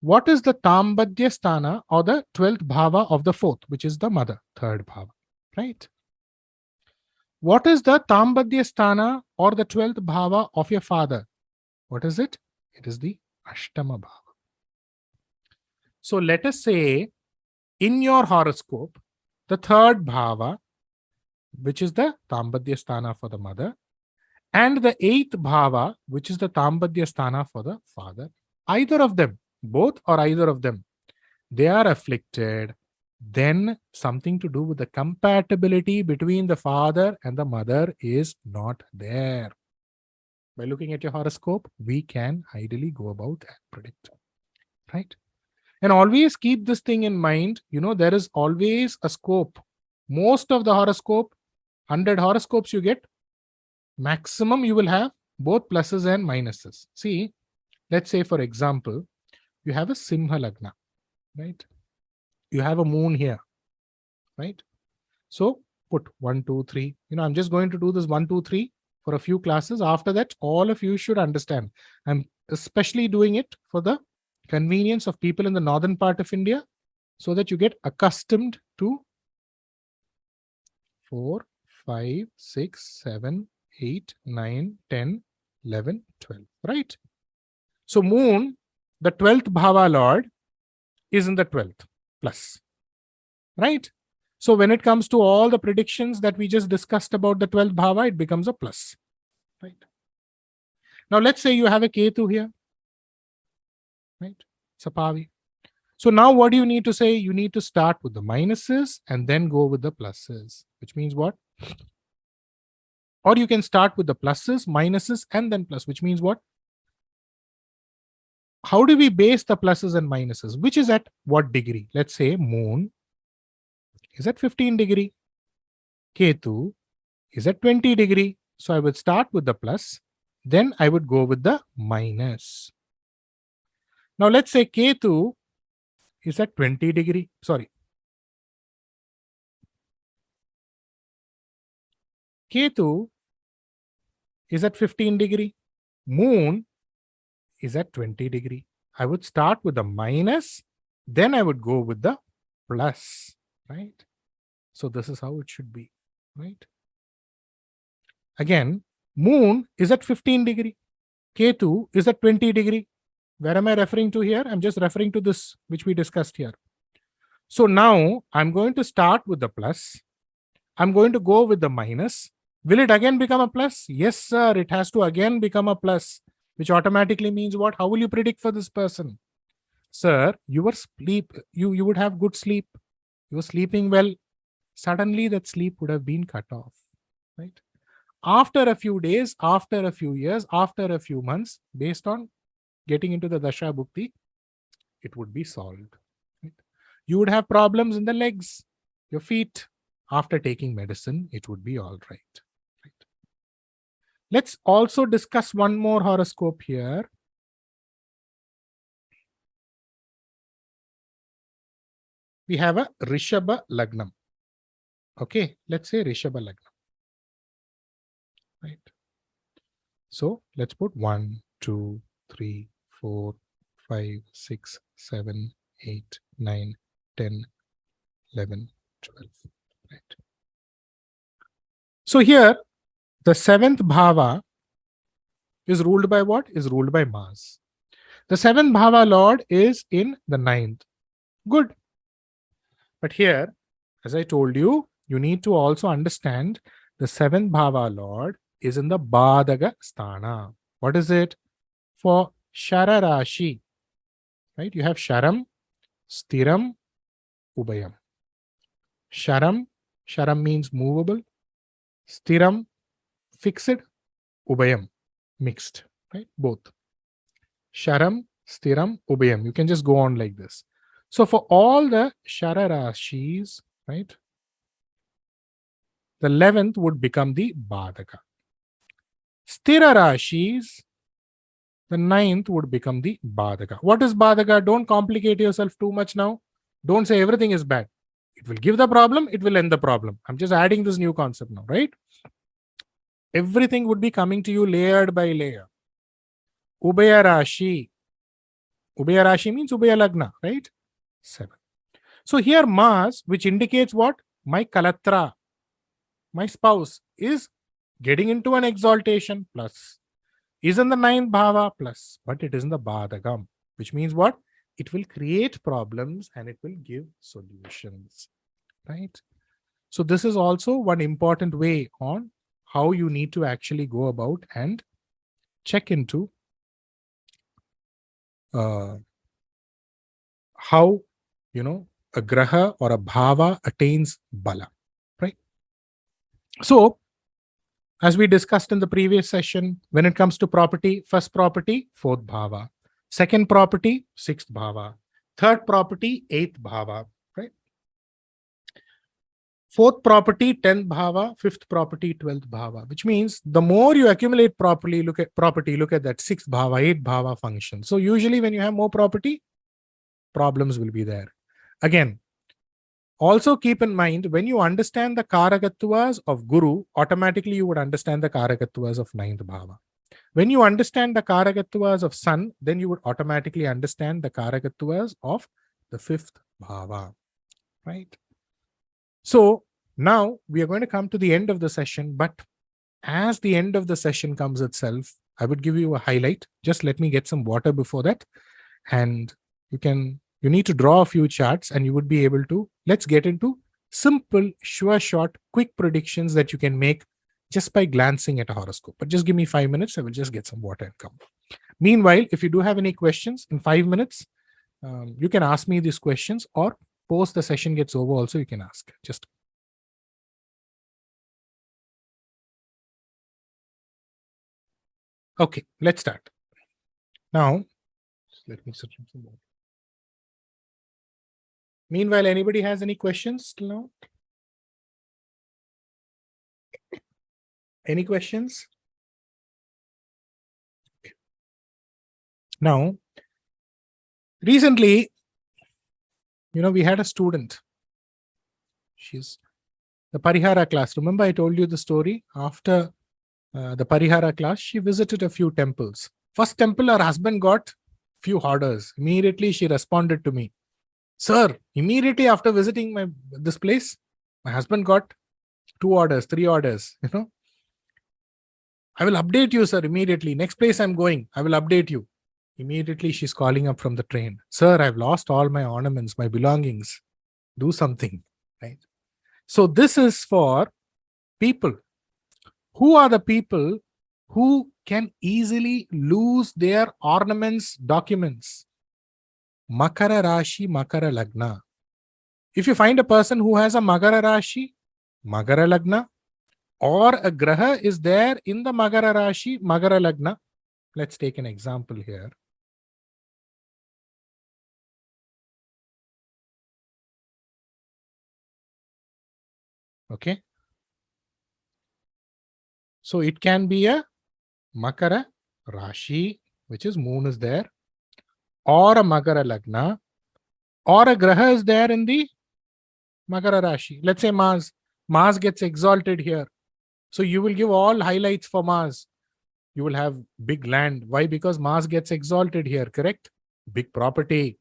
What is the Tambadya sthana, or the 12th bhava of the 4th, which is the mother, 3rd bhava, right? What is the Tambadya sthana, or the 12th bhava of your father? What is it? It is the Ashtama bhava. So let us say in your horoscope, the 3rd bhava, which is the Tambadya sthana for the mother, and the 8th bhava, which is the Tambadya sthana for the father, either of them, both or either of them, they are afflicted, then something to do with the compatibility between the father and the mother is not there. By looking at your horoscope, we can ideally go about and predict, right? And always keep this thing in mind. There is always a scope. Most of the horoscope, 100 horoscopes you get, maximum you will have both pluses and minuses. See, let's say for example, you have a Simha Lagna, right? You have a moon here, right? So put 1, 2, 3. I'm just going to do this 1, 2, 3 for a few classes. After that, all of you should understand. I'm especially doing it for the convenience of people in the northern part of India, so that you get accustomed to 4, 5, 6, 7, 8, 9, 10, 11, 12, right? So moon, the 12th bhava lord, is in the 12th. plus. Right? So when it comes to all the predictions that we just discussed about the 12th bhava, it becomes a plus. Right? Now let's say you have a Ketu here. Right? Sapavi. So now what do you need to say? You need to start with the minuses and then go with the pluses, which means what? Or you can start with the pluses, minuses, and then plus, which means what? How do we base the pluses and minuses? Which is at what degree? Let's say moon is at 15 degree. Ketu is at 20 degree. So I would start with the plus, then I would go with the minus. Now let's say Ketu is at 20 degree. Sorry. Ketu is at 15 degree. Moon is at 20 degree. I would start with the minus, then I would go with the plus, right? So this is how it should be, right? Again, moon is at 15 degree. Ketu is at 20 degree. Where am I referring to here? I'm just referring to this, which we discussed here. So now I'm going to start with the plus. I'm going to go with the minus. Will it again become a plus? Yes, sir. It has to again become a plus, which automatically means what? How will you predict for this person? Sir, you were you would have good sleep. You were sleeping well. Suddenly that sleep would have been cut off, right? After a few days, after a few years, after a few months, based on getting into the Dasha Bhukti, it would be solved. Right? You would have problems in the legs, your feet. After taking medicine, it would be all right. Right? Let's also discuss one more horoscope here. We have a Rishabha Lagnam. Okay, let's say Rishabha Lagnam. Right. So let's put 1, 2, 3, 4, 5, 6, 7, 8, 9, 10, 11, 12. Right. So here, the 7th bhava is ruled by what? Is ruled by Mars. The 7th bhava lord is in the 9th. Good. But here, as I told you, you need to also understand the 7th bhava lord is in the Badaka Sthana. What is it? For Shara Rashi, right? You have Sharam, Stiram, Ubayam. Sharam means movable. Stiram, fixed. Ubayam, mixed, right? Both. Sharam, Stiram, Ubayam. You can just go on like this. So for all the Shara Rashis, right? The 11th would become the Badaka. Stira Rashis, the 9th would become the Badaka. What is Badaka? Don't complicate yourself too much now. Don't say everything is bad. It will give the problem, it will end the problem. I'm just adding this new concept now, right? Everything would be coming to you layered by layer. Ubaya Rashi. Ubaya Rashi means Ubaya Lagna, right? 7. So here Mars, which indicates what? My Kalatra, my spouse, is getting into an exaltation plus. Is in the 9th bhava plus, but it is in the Badagam, which means what? It will create problems and it will give solutions, right? So this is also one important way on how you need to actually go about and check into how, a graha or a bhava attains bala, right? So, as we discussed in the previous session, when it comes to property, first property, 4th bhava. Second property, 6th bhava. Third property, 8th bhava, right? Fourth property, 10th bhava. Fifth property, 12th bhava, which means the more you accumulate property, look at that 6th bhava, 8th bhava function. So usually when you have more property, problems will be there. Again, also keep in mind, when you understand the Karakatwas of Guru, automatically you would understand the Karakatwas of 9th bhava. When you understand the Karakatwas of Sun, then you would automatically understand the Karakatwas of the 5th bhava, right? So now we are going to come to the end of the session, but as the end of the session comes itself, I would give you a highlight. Just let me get some water before that, and you can You need to draw a few charts and you would be able to, let's get into simple, sure shot, quick predictions that you can make just by glancing at a horoscope. But just give me 5 minutes, I will just get some water and come. Meanwhile, if you do have any questions in 5 minutes, you can ask me these questions, or post the session gets over also you can ask. Just okay, let's start. Now, let me search some more. Meanwhile, anybody has any questions till now? Any questions? Okay. Now, recently, we had a student. She's the Parihara class. Remember, I told you the story. After the Parihara class, she visited a few temples. First temple, her husband got few orders. Immediately, she responded to me, "Sir, immediately after visiting this place, my husband got 2 orders, 3 orders. I will update you, sir, immediately. Next place I'm going, I will update you." Immediately, she's calling up from the train. "Sir, I've lost all my ornaments, my belongings. Do something." Right? So this is for people. Who are the people who can easily lose their ornaments, documents? Makara Rashi, Makara Lagna. If you find a person who has a Magara Rashi, Magara Lagna, or a Graha is there in the Magara Rashi, Magara Lagna. Let's take an example here. Okay. So it can be a Makara Rashi, which is moon is there, or a Magara Lagna, or a Graha is there in the Magara Rashi. Let's say Mars. Mars gets exalted here. So you will give all highlights for Mars. You will have big land. Why? Because Mars gets exalted here, correct? Big property.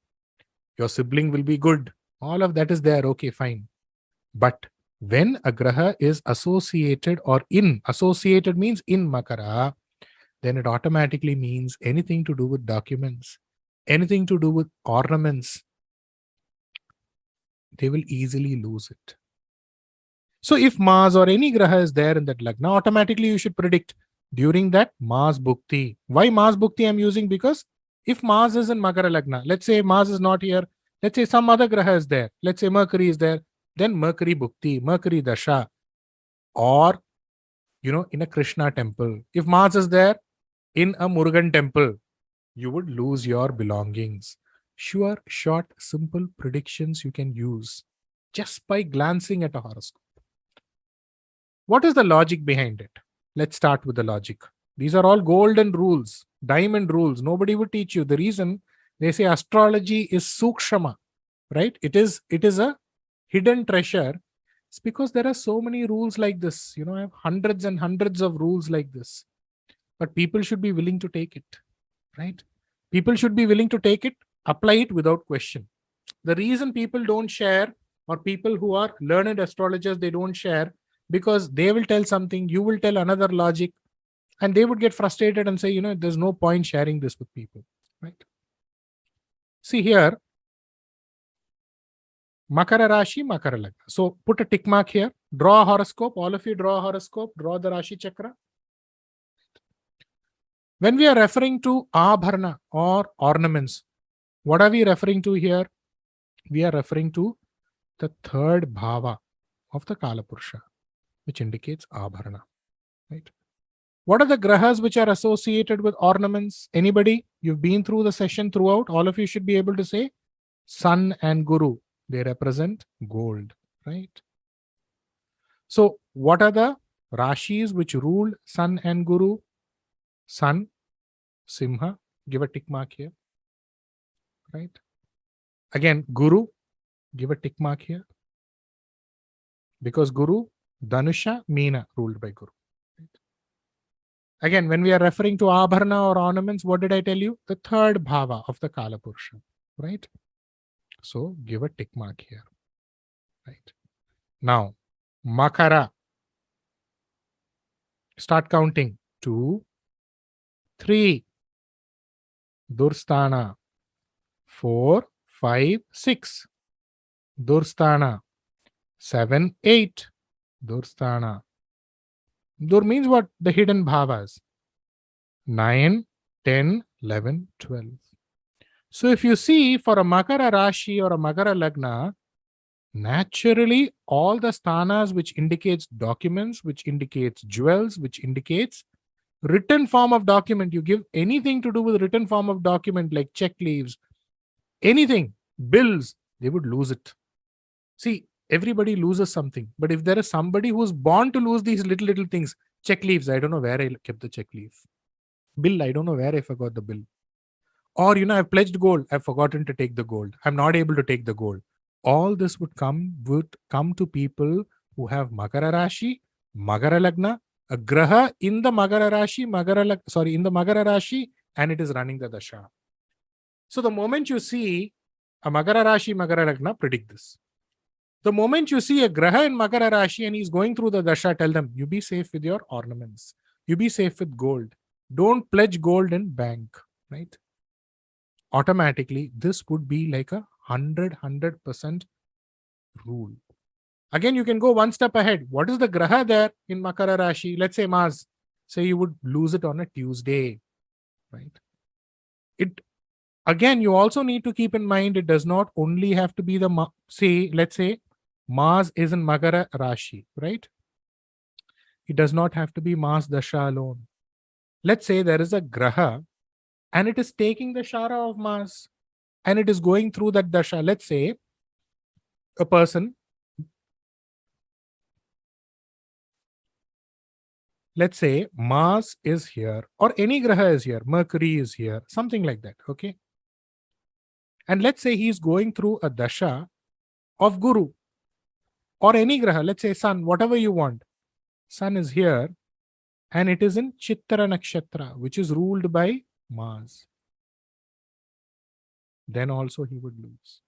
Your sibling will be good. All of that is there. Okay, fine. But when a Graha is associated or in, associated means in Makara, then it automatically means anything to do with documents, anything to do with ornaments, they will easily lose it. So if Mars or any Graha is there in that Lagna, automatically you should predict during that Mars Bhukti. Why Mars Bhukti I'm using? Because if Mars is in Makara Lagna, let's say Mars is not here, let's say some other Graha is there, let's say Mercury is there, then Mercury Bhukti, Mercury Dasha, or in a Krishna temple. If Mars is there in a Murugan temple, you would lose your belongings. Sure, short, simple predictions you can use just by glancing at a horoscope. What is the logic behind it? Let's start with the logic. These are all golden rules, diamond rules. Nobody would teach you. The reason they say astrology is sukshama, right? It is a hidden treasure. It's because there are so many rules like this. I have hundreds and hundreds of rules like this. But people should be willing to take it, right? People should be willing to take it, apply it without question. The reason people don't share, or people who are learned astrologers, they don't share, because they will tell something, you will tell another logic, and they would get frustrated and say, there's no point sharing this with people, right? See here, Makara Rashi, Makara Lagna. So put a tick mark here, draw a horoscope, all of you draw a horoscope, draw the Rashi Chakra. When we are referring to Abharana or ornaments, what are we referring to here? We are referring to the third bhava of the Kalapurusha, which indicates Abharana, right? What are the grahas which are associated with ornaments? Anybody? You've been through the session throughout. All of you should be able to say Sun and Guru. They represent gold, right? So what are the Rashis which rule Sun and Guru? Sun, Simha. Give a tick mark here, right? Again, Guru. Give a tick mark here. Because Guru, Dhanusha, Meena, ruled by Guru. Right? Again, when we are referring to Abharana or ornaments, what did I tell you? The third bhava of the Kalapurusha, right? So give a tick mark here, right? Now, Makara. Start counting. 2, 3. Durstana. 4, 5, 6, Dursthana. 7, 8, Dursthana. Dur means what? The hidden bhavas. 9, 10, 11, 12. So if you see for a Makara Rashi or a Makara Lagna, naturally all the sthanas which indicates documents, which indicates jewels, which indicates written form of document, you give anything to do with written form of document like check leaves, anything, bills, they would lose it. See, everybody loses something, but if there is somebody who's born to lose these little things, check leaves, I don't know where I kept the check leaf. Bill, I don't know where I forgot the bill. Or, I've pledged gold, I've forgotten to take the gold, I'm not able to take the gold. All this would come to people who have Makara Rashi, Makara Lagna, a Graha in the Makara Rashi, in the Makara Rashi, and it is running the Dasha. So the moment you see a Makara Rashi, Makara Lagna, predict this. The moment you see a Graha in Makara Rashi and he's going through the Dasha, tell them, you be safe with your ornaments. You be safe with gold. Don't pledge gold in bank, right? Automatically, this would be like a 100% rule. Again, you can go one step ahead. What is the Graha there in Makara Rashi? Let's say Mars. Say you would lose it on a Tuesday, right? Again, you also need to keep in mind, it does not only have to be let's say Mars is in Makara Rashi, right? It does not have to be Mars Dasha alone. Let's say there is a Graha and it is taking the Shara of Mars and it is going through that Dasha. Let's say a person, let's say Mars is here or any Graha is here, Mercury is here, something like that, okay? And let's say he's going through a Dasha of Guru or any Graha, let's say Sun, whatever you want. Sun is here and it is in Chittara Nakshatra, which is ruled by Mars. Then also he would lose.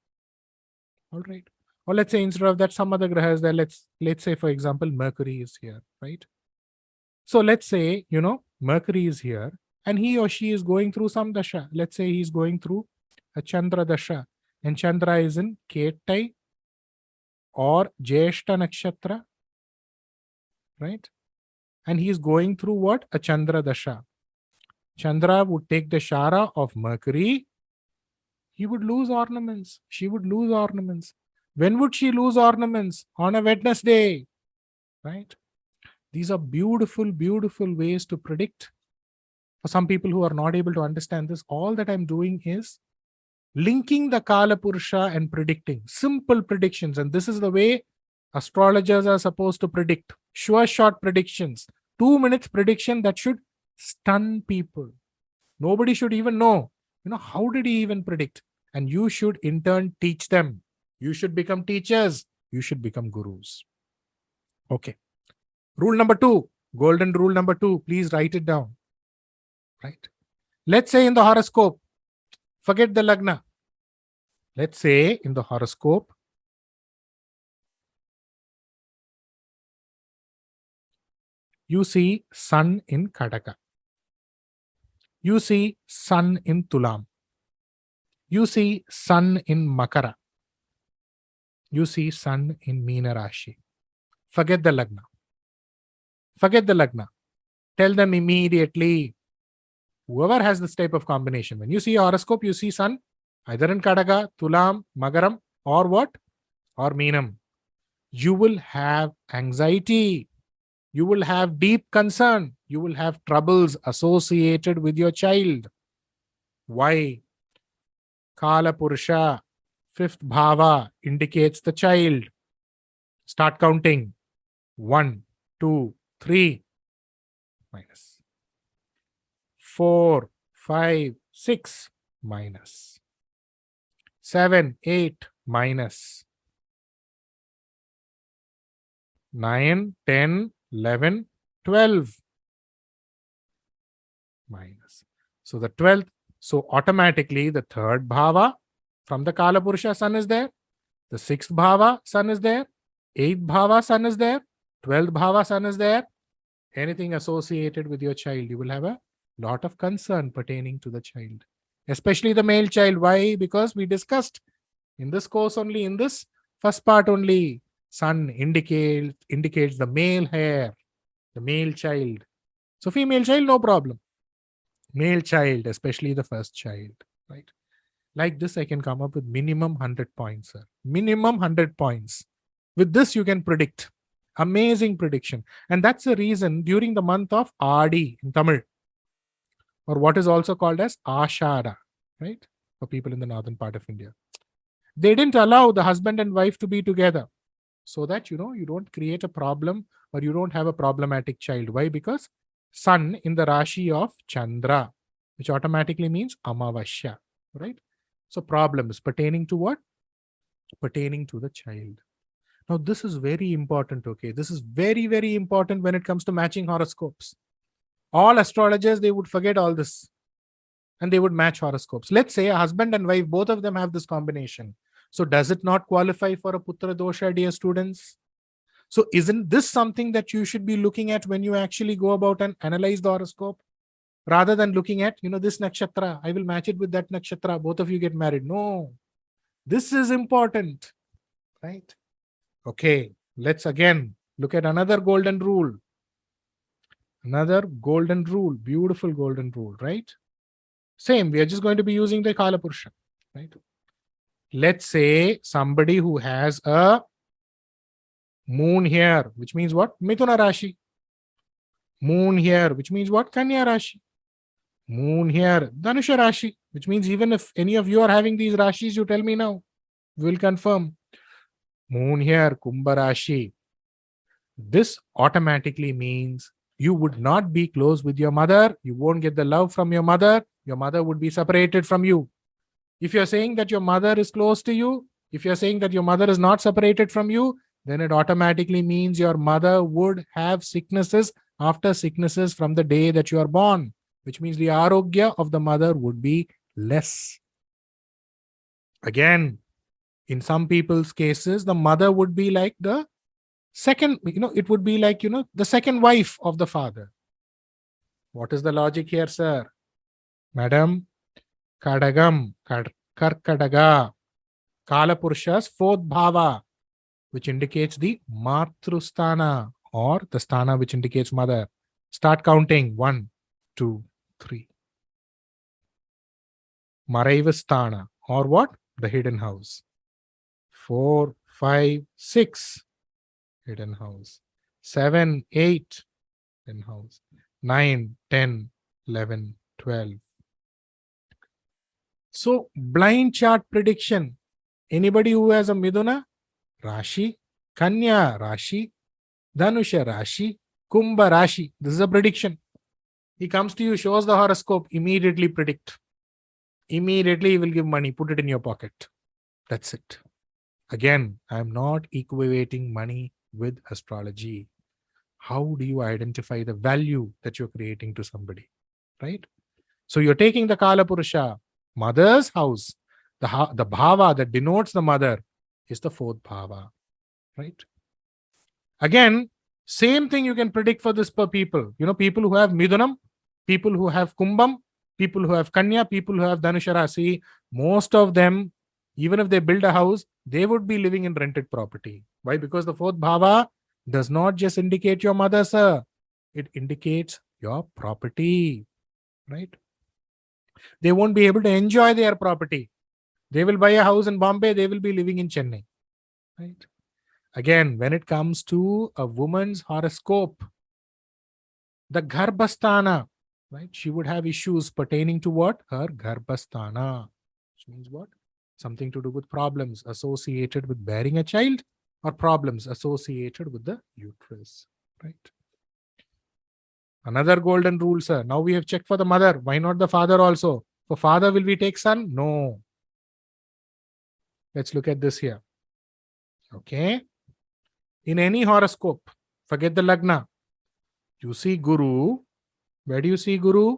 All right. Or let's say instead of that, some other Graha is there. Let's say, for example, Mercury is here, right? So let's say, Mercury is here and he or she is going through some Dasha. Let's say he's going through a Chandra Dasha and Chandra is in Kettai or Jyeshta Nakshatra, right? And he is going through what? A Chandra Dasha. Chandra would take the Shara of Mercury. He would lose ornaments. She would lose ornaments. When would she lose ornaments? On a Wednesday, right? These are beautiful, beautiful ways to predict. For some people who are not able to understand this, all that I'm doing is linking the Kala Purusha and predicting. Simple predictions. And this is the way astrologers are supposed to predict. Sure shot predictions. 2 minutes prediction that should stun people. Nobody should even know, how did he even predict? And you should in turn teach them. You should become teachers. You should become gurus. Okay. Rule number 2, golden rule number 2, please write it down. Right? Let's say in the horoscope, forget the Lagna. Let's say in the horoscope, you see Sun in Kadaka. You see Sun in Tulam. You see Sun in Makara. You see Sun in Meena Rashi. Forget the Lagna. Forget the Lagna. Tell them immediately. Whoever has this type of combination, when you see a horoscope, you see Sun either in Kadaka, Tulam, Magaram, or what? Or Meenam. You will have anxiety. You will have deep concern. You will have troubles associated with your child. Why? Kala Purusha, 5th Bhava, indicates the child. Start counting. 1, 2, 3. Minus. 4, 5, 6. Minus. 7, 8. Minus. 9, 10, 11, 12. Minus. So the 12th, so automatically the 3rd Bhava from the Kala Purusha, Sun is there. The 6th Bhava, Sun is there. 8th Bhava, Sun is there. 12th Bhava, Sun is there. Anything associated with your child, you will have a lot of concern pertaining to the child. Especially the male child. Why? Because we discussed In this course only, in this first part only, sun indicates the male hair, the male child. So female child, no problem. Male child, especially the first child, right? Like this, I can come up with minimum 100 points, sir. Minimum 100 points. With this, you can predict. Amazing prediction. And that's the reason during the month of Adi in Tamil, or what is also called as Ashada, right? For people in the northern part of India, they didn't allow the husband and wife to be together so that, you don't create a problem or you don't have a problematic child. Why? Because sun in the Rashi of Chandra, which automatically means Amavasya, right? So problems pertaining to what? Pertaining to the child. Now, this is very important, okay? This is very, very important when it comes to matching horoscopes. All astrologers, they would forget all this and they would match horoscopes. Let's say a husband and wife, both of them have this combination. So does it not qualify for a Putra Dosha, dear students? So isn't this something that you should be looking at when you actually go about and analyze the horoscope? Rather than looking at, this nakshatra, I will match it with that nakshatra, both of you get married. No, this is important, right? Okay, let's again look at another golden rule. Another golden rule, beautiful golden rule, right? Same, we are just going to be using the Kala Purusha, right? Let's say somebody who has a moon here, which means what? Mithuna Rashi. Moon here, which means what? Kanya Rashi. Moon here, Dhanusha Rashi, which means even if any of you are having these Rashis, you tell me now. We'll confirm. Moon here, Kumbha Rashi. This automatically means you would not be close with your mother. You won't get the love from your mother. Your mother would be separated from you. If you're saying that your mother is close to you, if you're saying that your mother is not separated from you, then it automatically means your mother would have sicknesses after sicknesses from the day that you are born, which means the arogya of the mother would be less. Again, in some people's cases, the mother would be like the second, it would be like, the second wife of the father. What is the logic here, sir? Madam, Kadagam, Karkadaga, Kala Purusha's fourth bhava, which indicates the Matrusthana, or the sthana which indicates mother. Start counting. 1, 2, 3. Maraivasthana, or what? The hidden house. 4, 5, 6. Hidden house. 7, 8. Hidden house. 9, 10, 11, 12. So, blind chart prediction. Anybody who has a Miduna, Rashi, Kanya Rashi, Dhanusha Rashi, Kumbha Rashi. This is a prediction. He comes to you, shows the horoscope, immediately predict. Immediately he will give money, put it in your pocket. That's it. Again, I am not equating money with astrology. How do you identify the value that you're creating to somebody? Right? So you're taking the Kala Purusha, mother's house, the bhava that denotes the mother is the fourth bhava. Right? Again, same thing you can predict for this per people. People who have Midunam, people who have Kumbham, people who have Kanya, people who have Dhanusha Rasi, most of them, even if they build a house, they would be living in rented property. Why? Because the fourth bhava does not just indicate your mother, sir. It indicates your property, right? They won't be able to enjoy their property. They will buy a house in Bombay, they will be living in Chennai, right? Again, when it comes to a woman's horoscope, the Garbhasthana, right? She would have issues pertaining to what? Her Garbhasthana. Which means what? Something to do with problems associated with bearing a child or problems associated with the uterus, right? Another golden rule, sir. Now we have checked for the mother. Why not the father also? For father, will we take son? No. Let's look at this here. Okay. In any horoscope, forget the lagna. You see Guru. Where do you see Guru?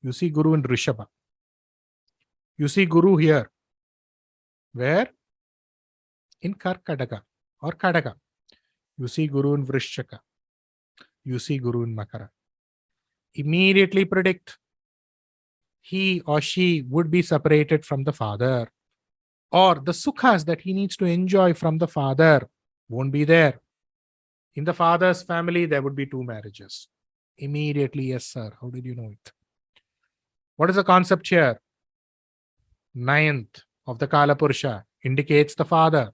You see Guru in Rishabha. You see Guru here. Where? In Karkataka or Kadaka. You see Guru in Vrishchaka. You see Guru in Makara. Immediately predict he or she would be separated from the father. or the sukhas that he needs to enjoy from the father won't be there. In the father's family, there would be 2 marriages. Immediately, yes, sir. How did you know it? What is the concept here? 9th of the Kala Purusha indicates the father.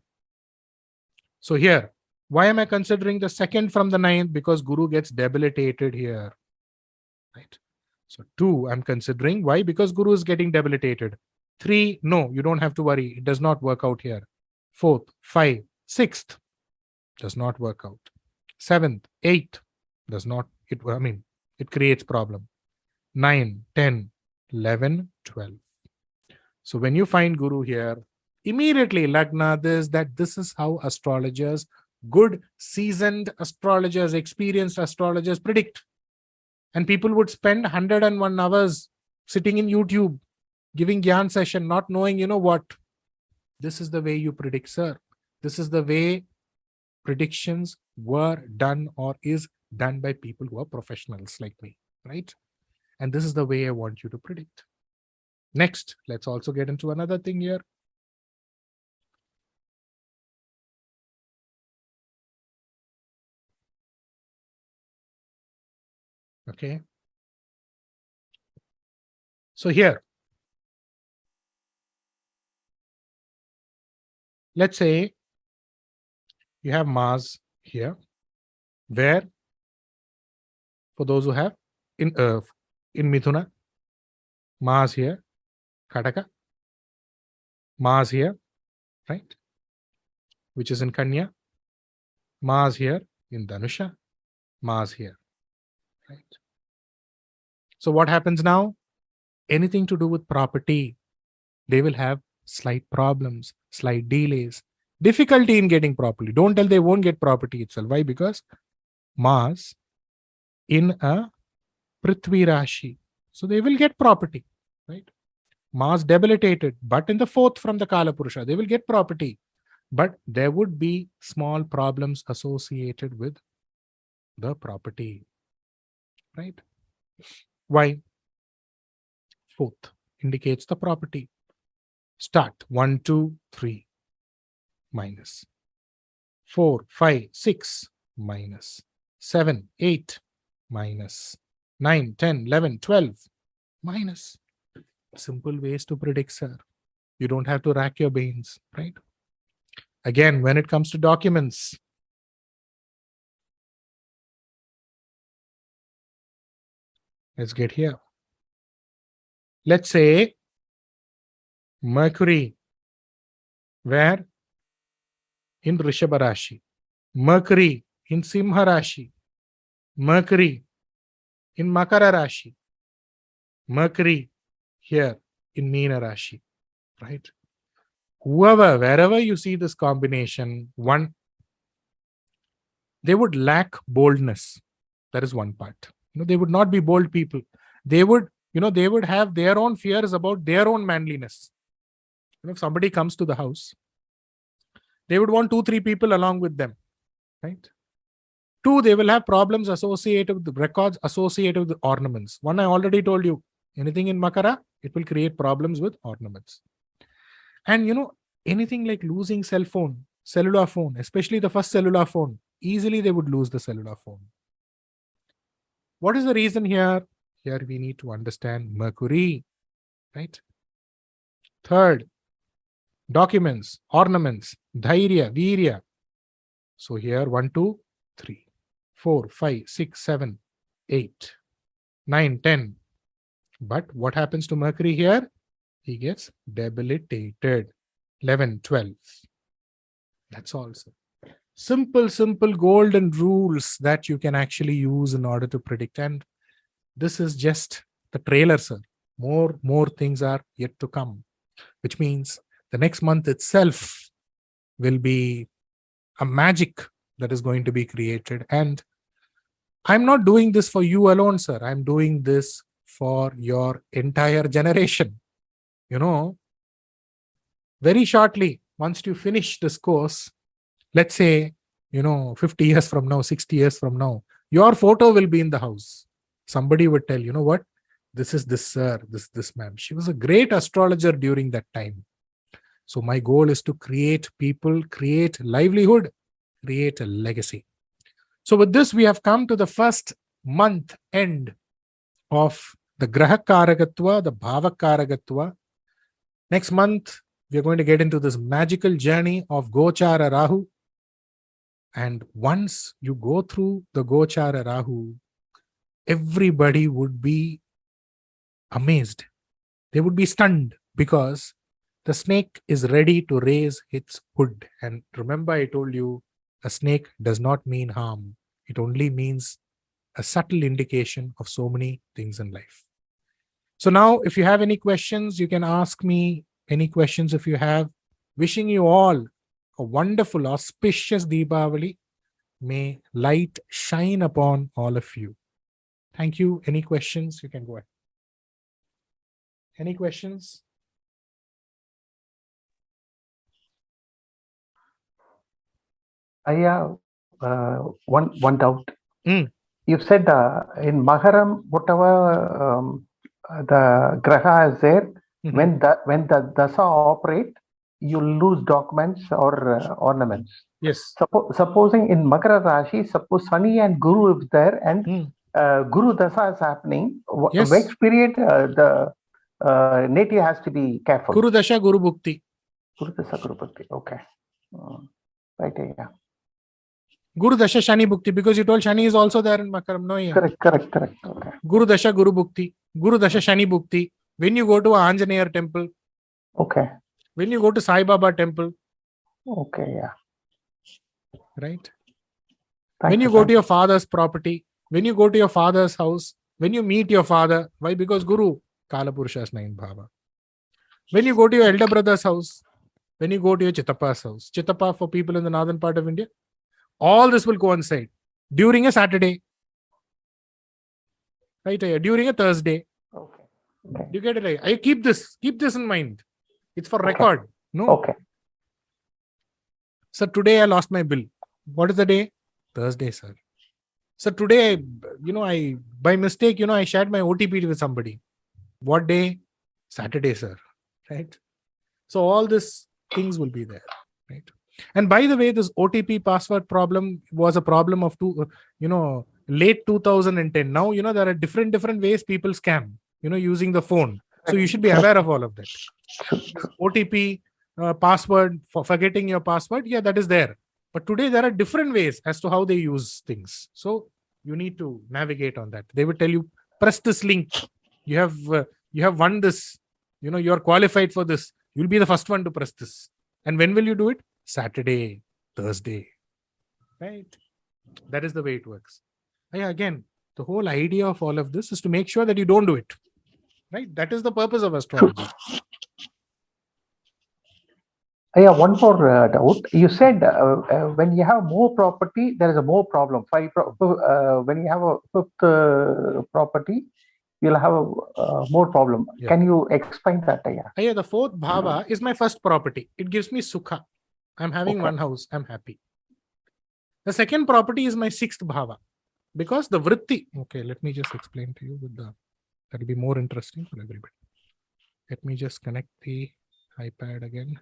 So here, why am I considering the 2nd from the 9th? Because Guru gets debilitated here. Right? So 2, I'm considering. Why? Because Guru is getting debilitated. 3, no, you don't have to worry. It does not work out here. 4th, 5, 6th, does not work out. 7th, 8th, does not. It creates problem. 9, 10, 11, 12. So when you find Guru here, immediately Lagna, this is how astrologers, good, seasoned astrologers, experienced astrologers predict. And people would spend 101 hours sitting in YouTube, giving Gyan session, not knowing, what. This is the way you predict, sir. This is the way predictions were done or is done by people who are professionals like me, right? And this is the way I want you to predict. Next, let's also get into another thing here. Okay. So here, let's say you have Mars here, where for those who have in Mithuna, Mars here, Kataka, Mars here, right? Which is in Kanya, Mars here in Dhanusha, Mars here, right? So what happens now? Anything to do with property, they will have slight problems, slight delays, difficulty in getting property. Don't tell they won't get property itself. Why? Because Mars in a Prithvi Rashi. So they will get property, right? Mars debilitated, but in the 4th from the Kala Purusha, they will get property. But there would be small problems associated with the property, right? Why? 4th indicates the property. Start 1, 2, 3, minus 4, 5, 6, minus 7, 8, minus 9, 10, 11, 12, minus. Simple ways to predict, sir. You don't have to rack your brains, right? Again, when it comes to documents, let's get here. Let's say Mercury, where? In Rishabha Rashi. Mercury in Simha Rashi. Mercury in Makara Rashi. Mercury here in Meena Rashi, right? Wherever you see this combination, they would lack boldness. That is one part. They would not be bold people. They would have their own fears about their own manliness. If somebody comes to the house, they would want 2, 3 people along with them, right? 2, they will have problems associated with the records, associated with the ornaments. 1, I already told you, anything in Makara, it will create problems with ornaments. And anything like losing cellular phone, especially the first cellular phone, easily they would lose the cellular phone. What is the reason here? Here we need to understand Mercury, right? 3rd, documents, ornaments, dhairya, virya. So here 1, 2, 3, 4, 5, 6, 7, 8, 9, 10. But what happens to Mercury here? He gets debilitated. 11, 12. That's all, sir. Simple golden rules that you can actually use in order to predict. And this is just the trailer, sir. More things are yet to come, which means the next month itself will be a magic that is going to be created. And I'm not doing this for you alone, sir. I'm doing this for your entire generation. Very shortly, once you finish this course, let's say, 50 years from now, 60 years from now, your photo will be in the house. Somebody would tell, what? This is this sir, this man. She was a great astrologer during that time. So my goal is to create people, create livelihood, create a legacy. So with this, we have come to the first month end of the Graha Karakatwa, the Bhava Karakatwa. Next month, we are going to get into this magical journey of GOCHARA RAHU. And once you go through the GOCHARA RAHU, everybody would be amazed. They would be stunned because the snake is ready to raise its hood. And remember, I told you, a snake does not mean harm. It only means a subtle indication of so many things in life. So now, if you have any questions, you can ask me any questions if you have. Wishing you all a wonderful, auspicious Deepavali. May light shine upon all of you. Thank you. Any questions? You can go ahead. Any questions? One doubt. You said in Maharam, whatever the Graha is there, when the Dasa operate, you lose documents or ornaments. Yes. Supposing in Makara Rashi, suppose Sani and Guru is there and Guru Dasa is happening, Yes. which period the native has to be careful? Guru Dasha, Guru Bhukti. Guru Dasha, Guru Bhukti. Okay. Right, yeah. Guru Dasha, Shani Bhukti, because you told Shani is also there in Makaram. No, yeah. Correct. Okay. Guru Dasha, Guru Bhukti. Guru Dasha, Shani Bhukti. When you go to Anjaneya temple. Okay. When you go to Sai Baba temple. Okay, yeah. Right? When you go to your father's property. When you go to your father's house. When you meet your father. Why? Because Guru, Kala Purusha's 9 Bhava. When you go to your elder brother's house. When you go to your Chittapa's house. Chittapa for people in the northern part of India. All this will coincide during a Saturday, right? During a Thursday. Okay. You get it right? I keep this in mind. It's for record. No. Okay. So today I lost my bill. What is the day? Thursday, sir. So today, I by mistake, I shared my OTP with somebody. What day? Saturday, sir. Right? So all these things will be there. Right? And by the way, this OTP password problem was a problem of late 2010. Now, there are different ways people scam, using the phone. So you should be aware of all of that. OTP, password, for forgetting your password, yeah, that is there. But today there are different ways as to how they use things. So you need to navigate on that. They will tell you, press this link. You have won this. You are qualified for this. You'll be the first one to press this. And when will you do it? Saturday, Thursday, right? That is the way it works. Again, the whole idea of all of this is to make sure that you don't do it, right? That is the purpose of astrology. One more doubt. You said when you have more property, there is a more problem. When you have a fifth property, you'll have a more problem. Yeah. Can you explain that? The fourth bhava is my first property. It gives me sukha. I'm having one house. I'm happy. The second property is my sixth bhava. Because the vritti. Okay, let me just explain to you. That will be more interesting for everybody. Let me just connect the iPad again.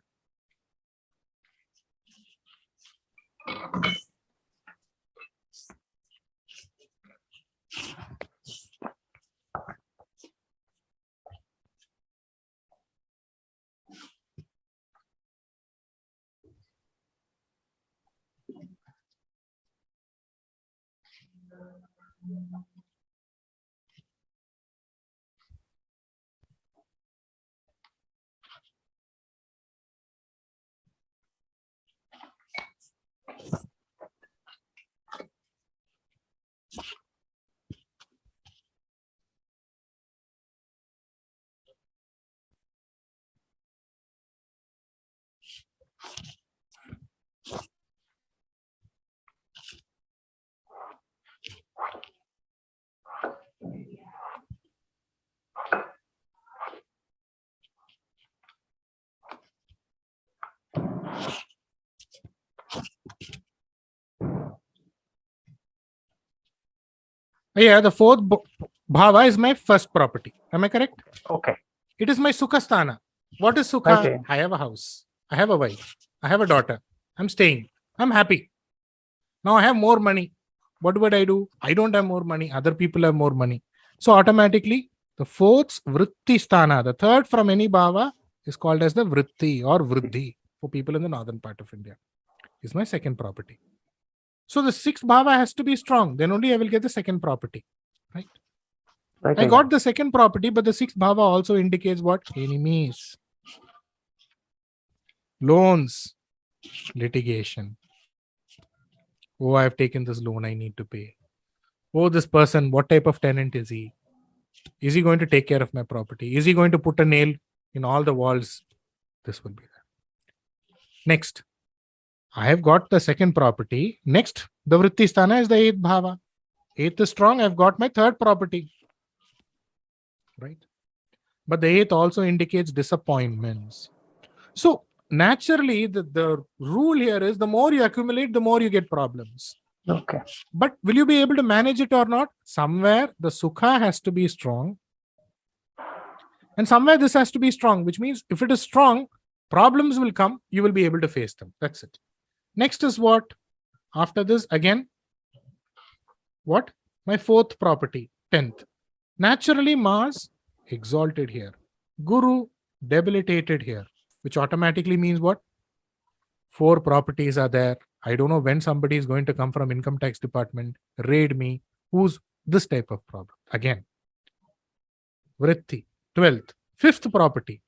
The fourth bhava is my first property. Am I correct? Okay. It is my sukha sthana. What is sukha? Okay. I have a house. I have a wife, I have a daughter, I'm staying, I'm happy. Now I have more money. What would I do? I don't have more money. Other people have more money. So automatically, the fourth vritti sthana, the third from any bhava, is called as the vritti or vriddhi for people in the northern part of India. Is my second property. So the sixth bhava has to be strong. Then only I will get the second property. Right? I got the second property, but the sixth bhava also indicates what? Enemies, loans, litigation. Oh, I have taken this loan, I need to pay. Oh, this person, what type of tenant is he? Is he going to take care of my property? Is he going to put a nail in all the walls? This will be there. Next, I have got the second property. Next, the vritti sthana is the eighth bhava. Eighth is strong, I've got my third property. Right? But the eighth also indicates disappointments. So naturally, the rule here is the more you accumulate, the more you get problems. Okay. But will you be able to manage it or not? Somewhere the sukha has to be strong. And somewhere this has to be strong, which means if it is strong, problems will come, you will be able to face them. That's it. Next is what? After this, again, what? My fourth property, 10th. Naturally, Mars exalted here. Guru debilitated here, which automatically means what? 4 properties are there. I don't know when somebody is going to come from income tax department, raid me. Who's this type of problem? Again, vritti, 12th, 5th property.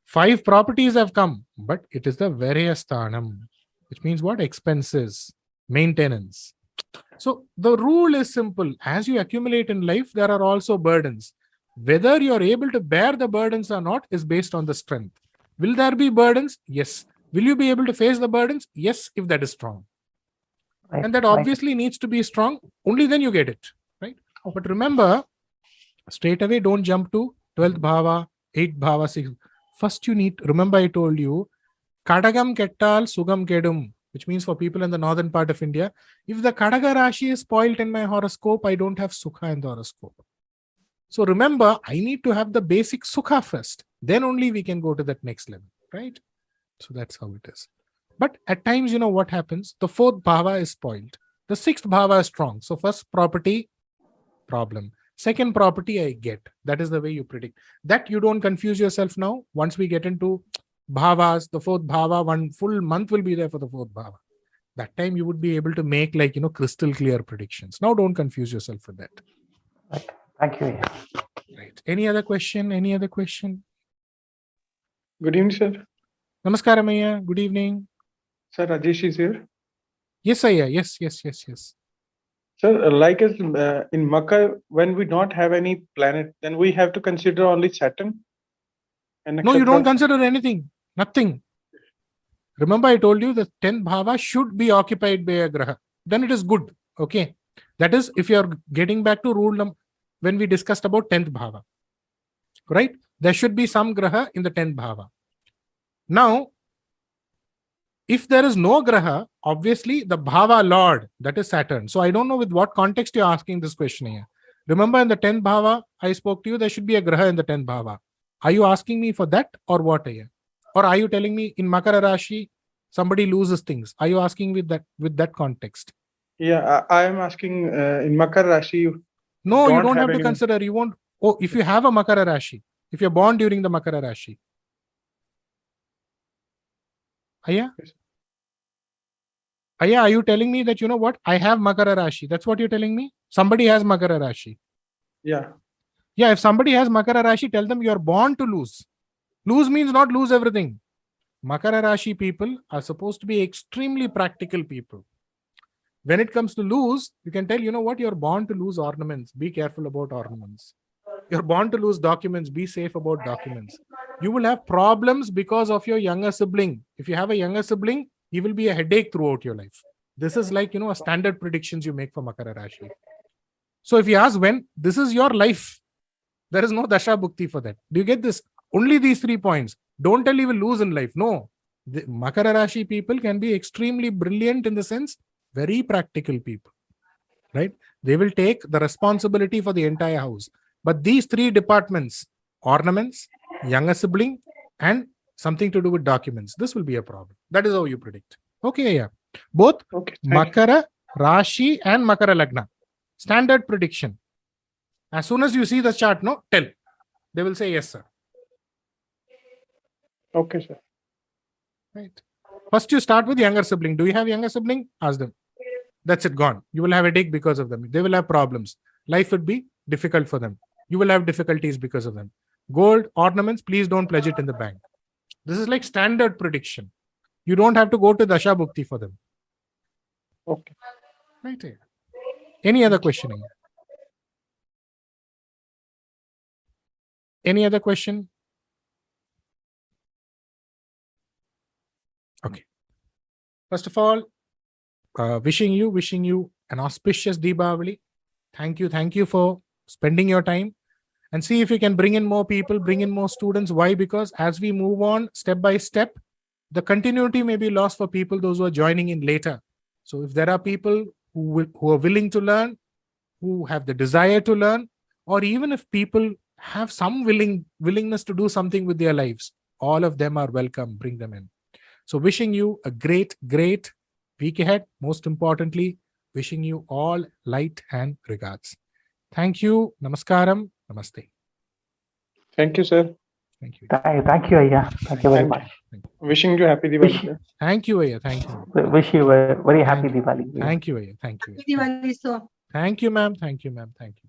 5 properties have come, but it is the Varyasthanam, which means what? Expenses, maintenance. So the rule is simple. As you accumulate in life, there are also burdens. Whether you are able to bear the burdens or not is based on the strength. Will there be burdens? Yes. Will you be able to face the burdens? Yes, if that is strong. Right. And that obviously needs to be strong. Only then you get it. Right? But remember, straight away, don't jump to 12th bhava, 8th bhava, 6th. First, you need, remember I told you, Kadagam kettal, Sugam kedum, which means for people in the northern part of India, if the Kadaga Rashi is spoiled in my horoscope, I don't have Sukha in the horoscope. So remember, I need to have the basic Sukha first. Then only we can go to that next level, right? So that's how it is. But at times, you know what happens? The 4th bhava is spoiled. The 6th bhava is strong. So first property, problem. Second property, I get. That is the way you predict. That you don't confuse yourself now. Once we get into bhavas, the 4th bhava, 1 full month will be there for the 4th bhava. That time you would be able to make crystal clear predictions. Now don't confuse yourself with that. Right. Thank you. Right. Any other question? Any other question? Good evening, sir. Namaskaram, Ayya. Good evening. Sir, Rajesh is here. Yes, Ayya. Yes. Sir, like as in Makar, when we don't have any planet, then we have to consider only Saturn. And no, you don't consider anything. Nothing. Remember, I told you the 10th bhava should be occupied by a graha. Then it is good. Okay. That is, if you are getting back to rule when we discussed about 10th bhava. Right? There should be some graha in the 10th bhava. Now, if there is no graha, obviously the bhava lord, that is Saturn. So I don't know with what context you're asking this question here. Remember in the 10th bhava, I spoke to you, there should be a graha in the 10th bhava. Are you asking me for that or what here? Or are you telling me in Makara Rashi, somebody loses things? Are you asking with that context? Yeah, I am asking in Makara Rashi. No, you don't have to consider. You won't. Oh, if you have a Makara Rashi, if you're born during the Makara Rashi. Ayya? Yes. Ayya, are you telling me that, you know what? I have Makara Rashi. That's what you're telling me? Somebody has Makara Rashi. Yeah. Yeah, if somebody has Makara Rashi, tell them you're born to lose. Lose means not lose everything. Makara Rashi people are supposed to be extremely practical people. When it comes to lose, you can tell, you know what, you're born to lose ornaments. Be careful about ornaments. You're born to lose documents. Be safe about documents. You will have problems because of your younger sibling. If you have a younger sibling, he will be a headache throughout your life. This is like, a standard predictions you make for Makara Rashi. So if you ask when, this is your life. There is no Dasha Bhukti for that. Do you get this? Only these 3 points. Don't tell you will lose in life. No. The Makara Rashi people can be extremely brilliant in the sense, very practical people. Right? They will take the responsibility for the entire house. But these 3 departments, ornaments, younger sibling, and something to do with documents. This will be a problem. That is how you predict. Okay, yeah. Both Okay. Thank you. Makara, Rashi and Makara Lagna. Standard prediction. As soon as you see the chart, no, tell. They will say yes, sir. Okay, sir. Right. First, you start with younger sibling. Do you have younger sibling? Ask them. That's it, gone. You will have a headache because of them. They will have problems. Life would be difficult for them. You will have difficulties because of them. Gold, ornaments, please don't pledge it in the bank. This is like standard prediction. You don't have to go to Dasha Bhukti for them. Okay. Right here. Any other question here? Any other question? Okay. First of all, wishing you an auspicious Deepavali. Thank you for spending your time, and see if you can bring in more people, bring in more students. Why? Because as we move on step by step, the continuity may be lost for people, those who are joining in later. So if there are people who are willing to learn, who have the desire to learn, or even if people have some willingness to do something with their lives, all of them are welcome. Bring them in. So wishing you a great week ahead. Most importantly, wishing you all light and regards. Thank you. Namaskaram. Namaste. Thank you, sir. Thank you. Thank you, Ayya. Thank you very Thank much. Wishing you happy Diwali, sir. Thank you, Ayya. Thank you. Wish you a very happy Diwali. Thank you, Ayya. Thank you. Happy Diwali, sir. Thank you, ma'am. Thank you, ma'am. Thank you.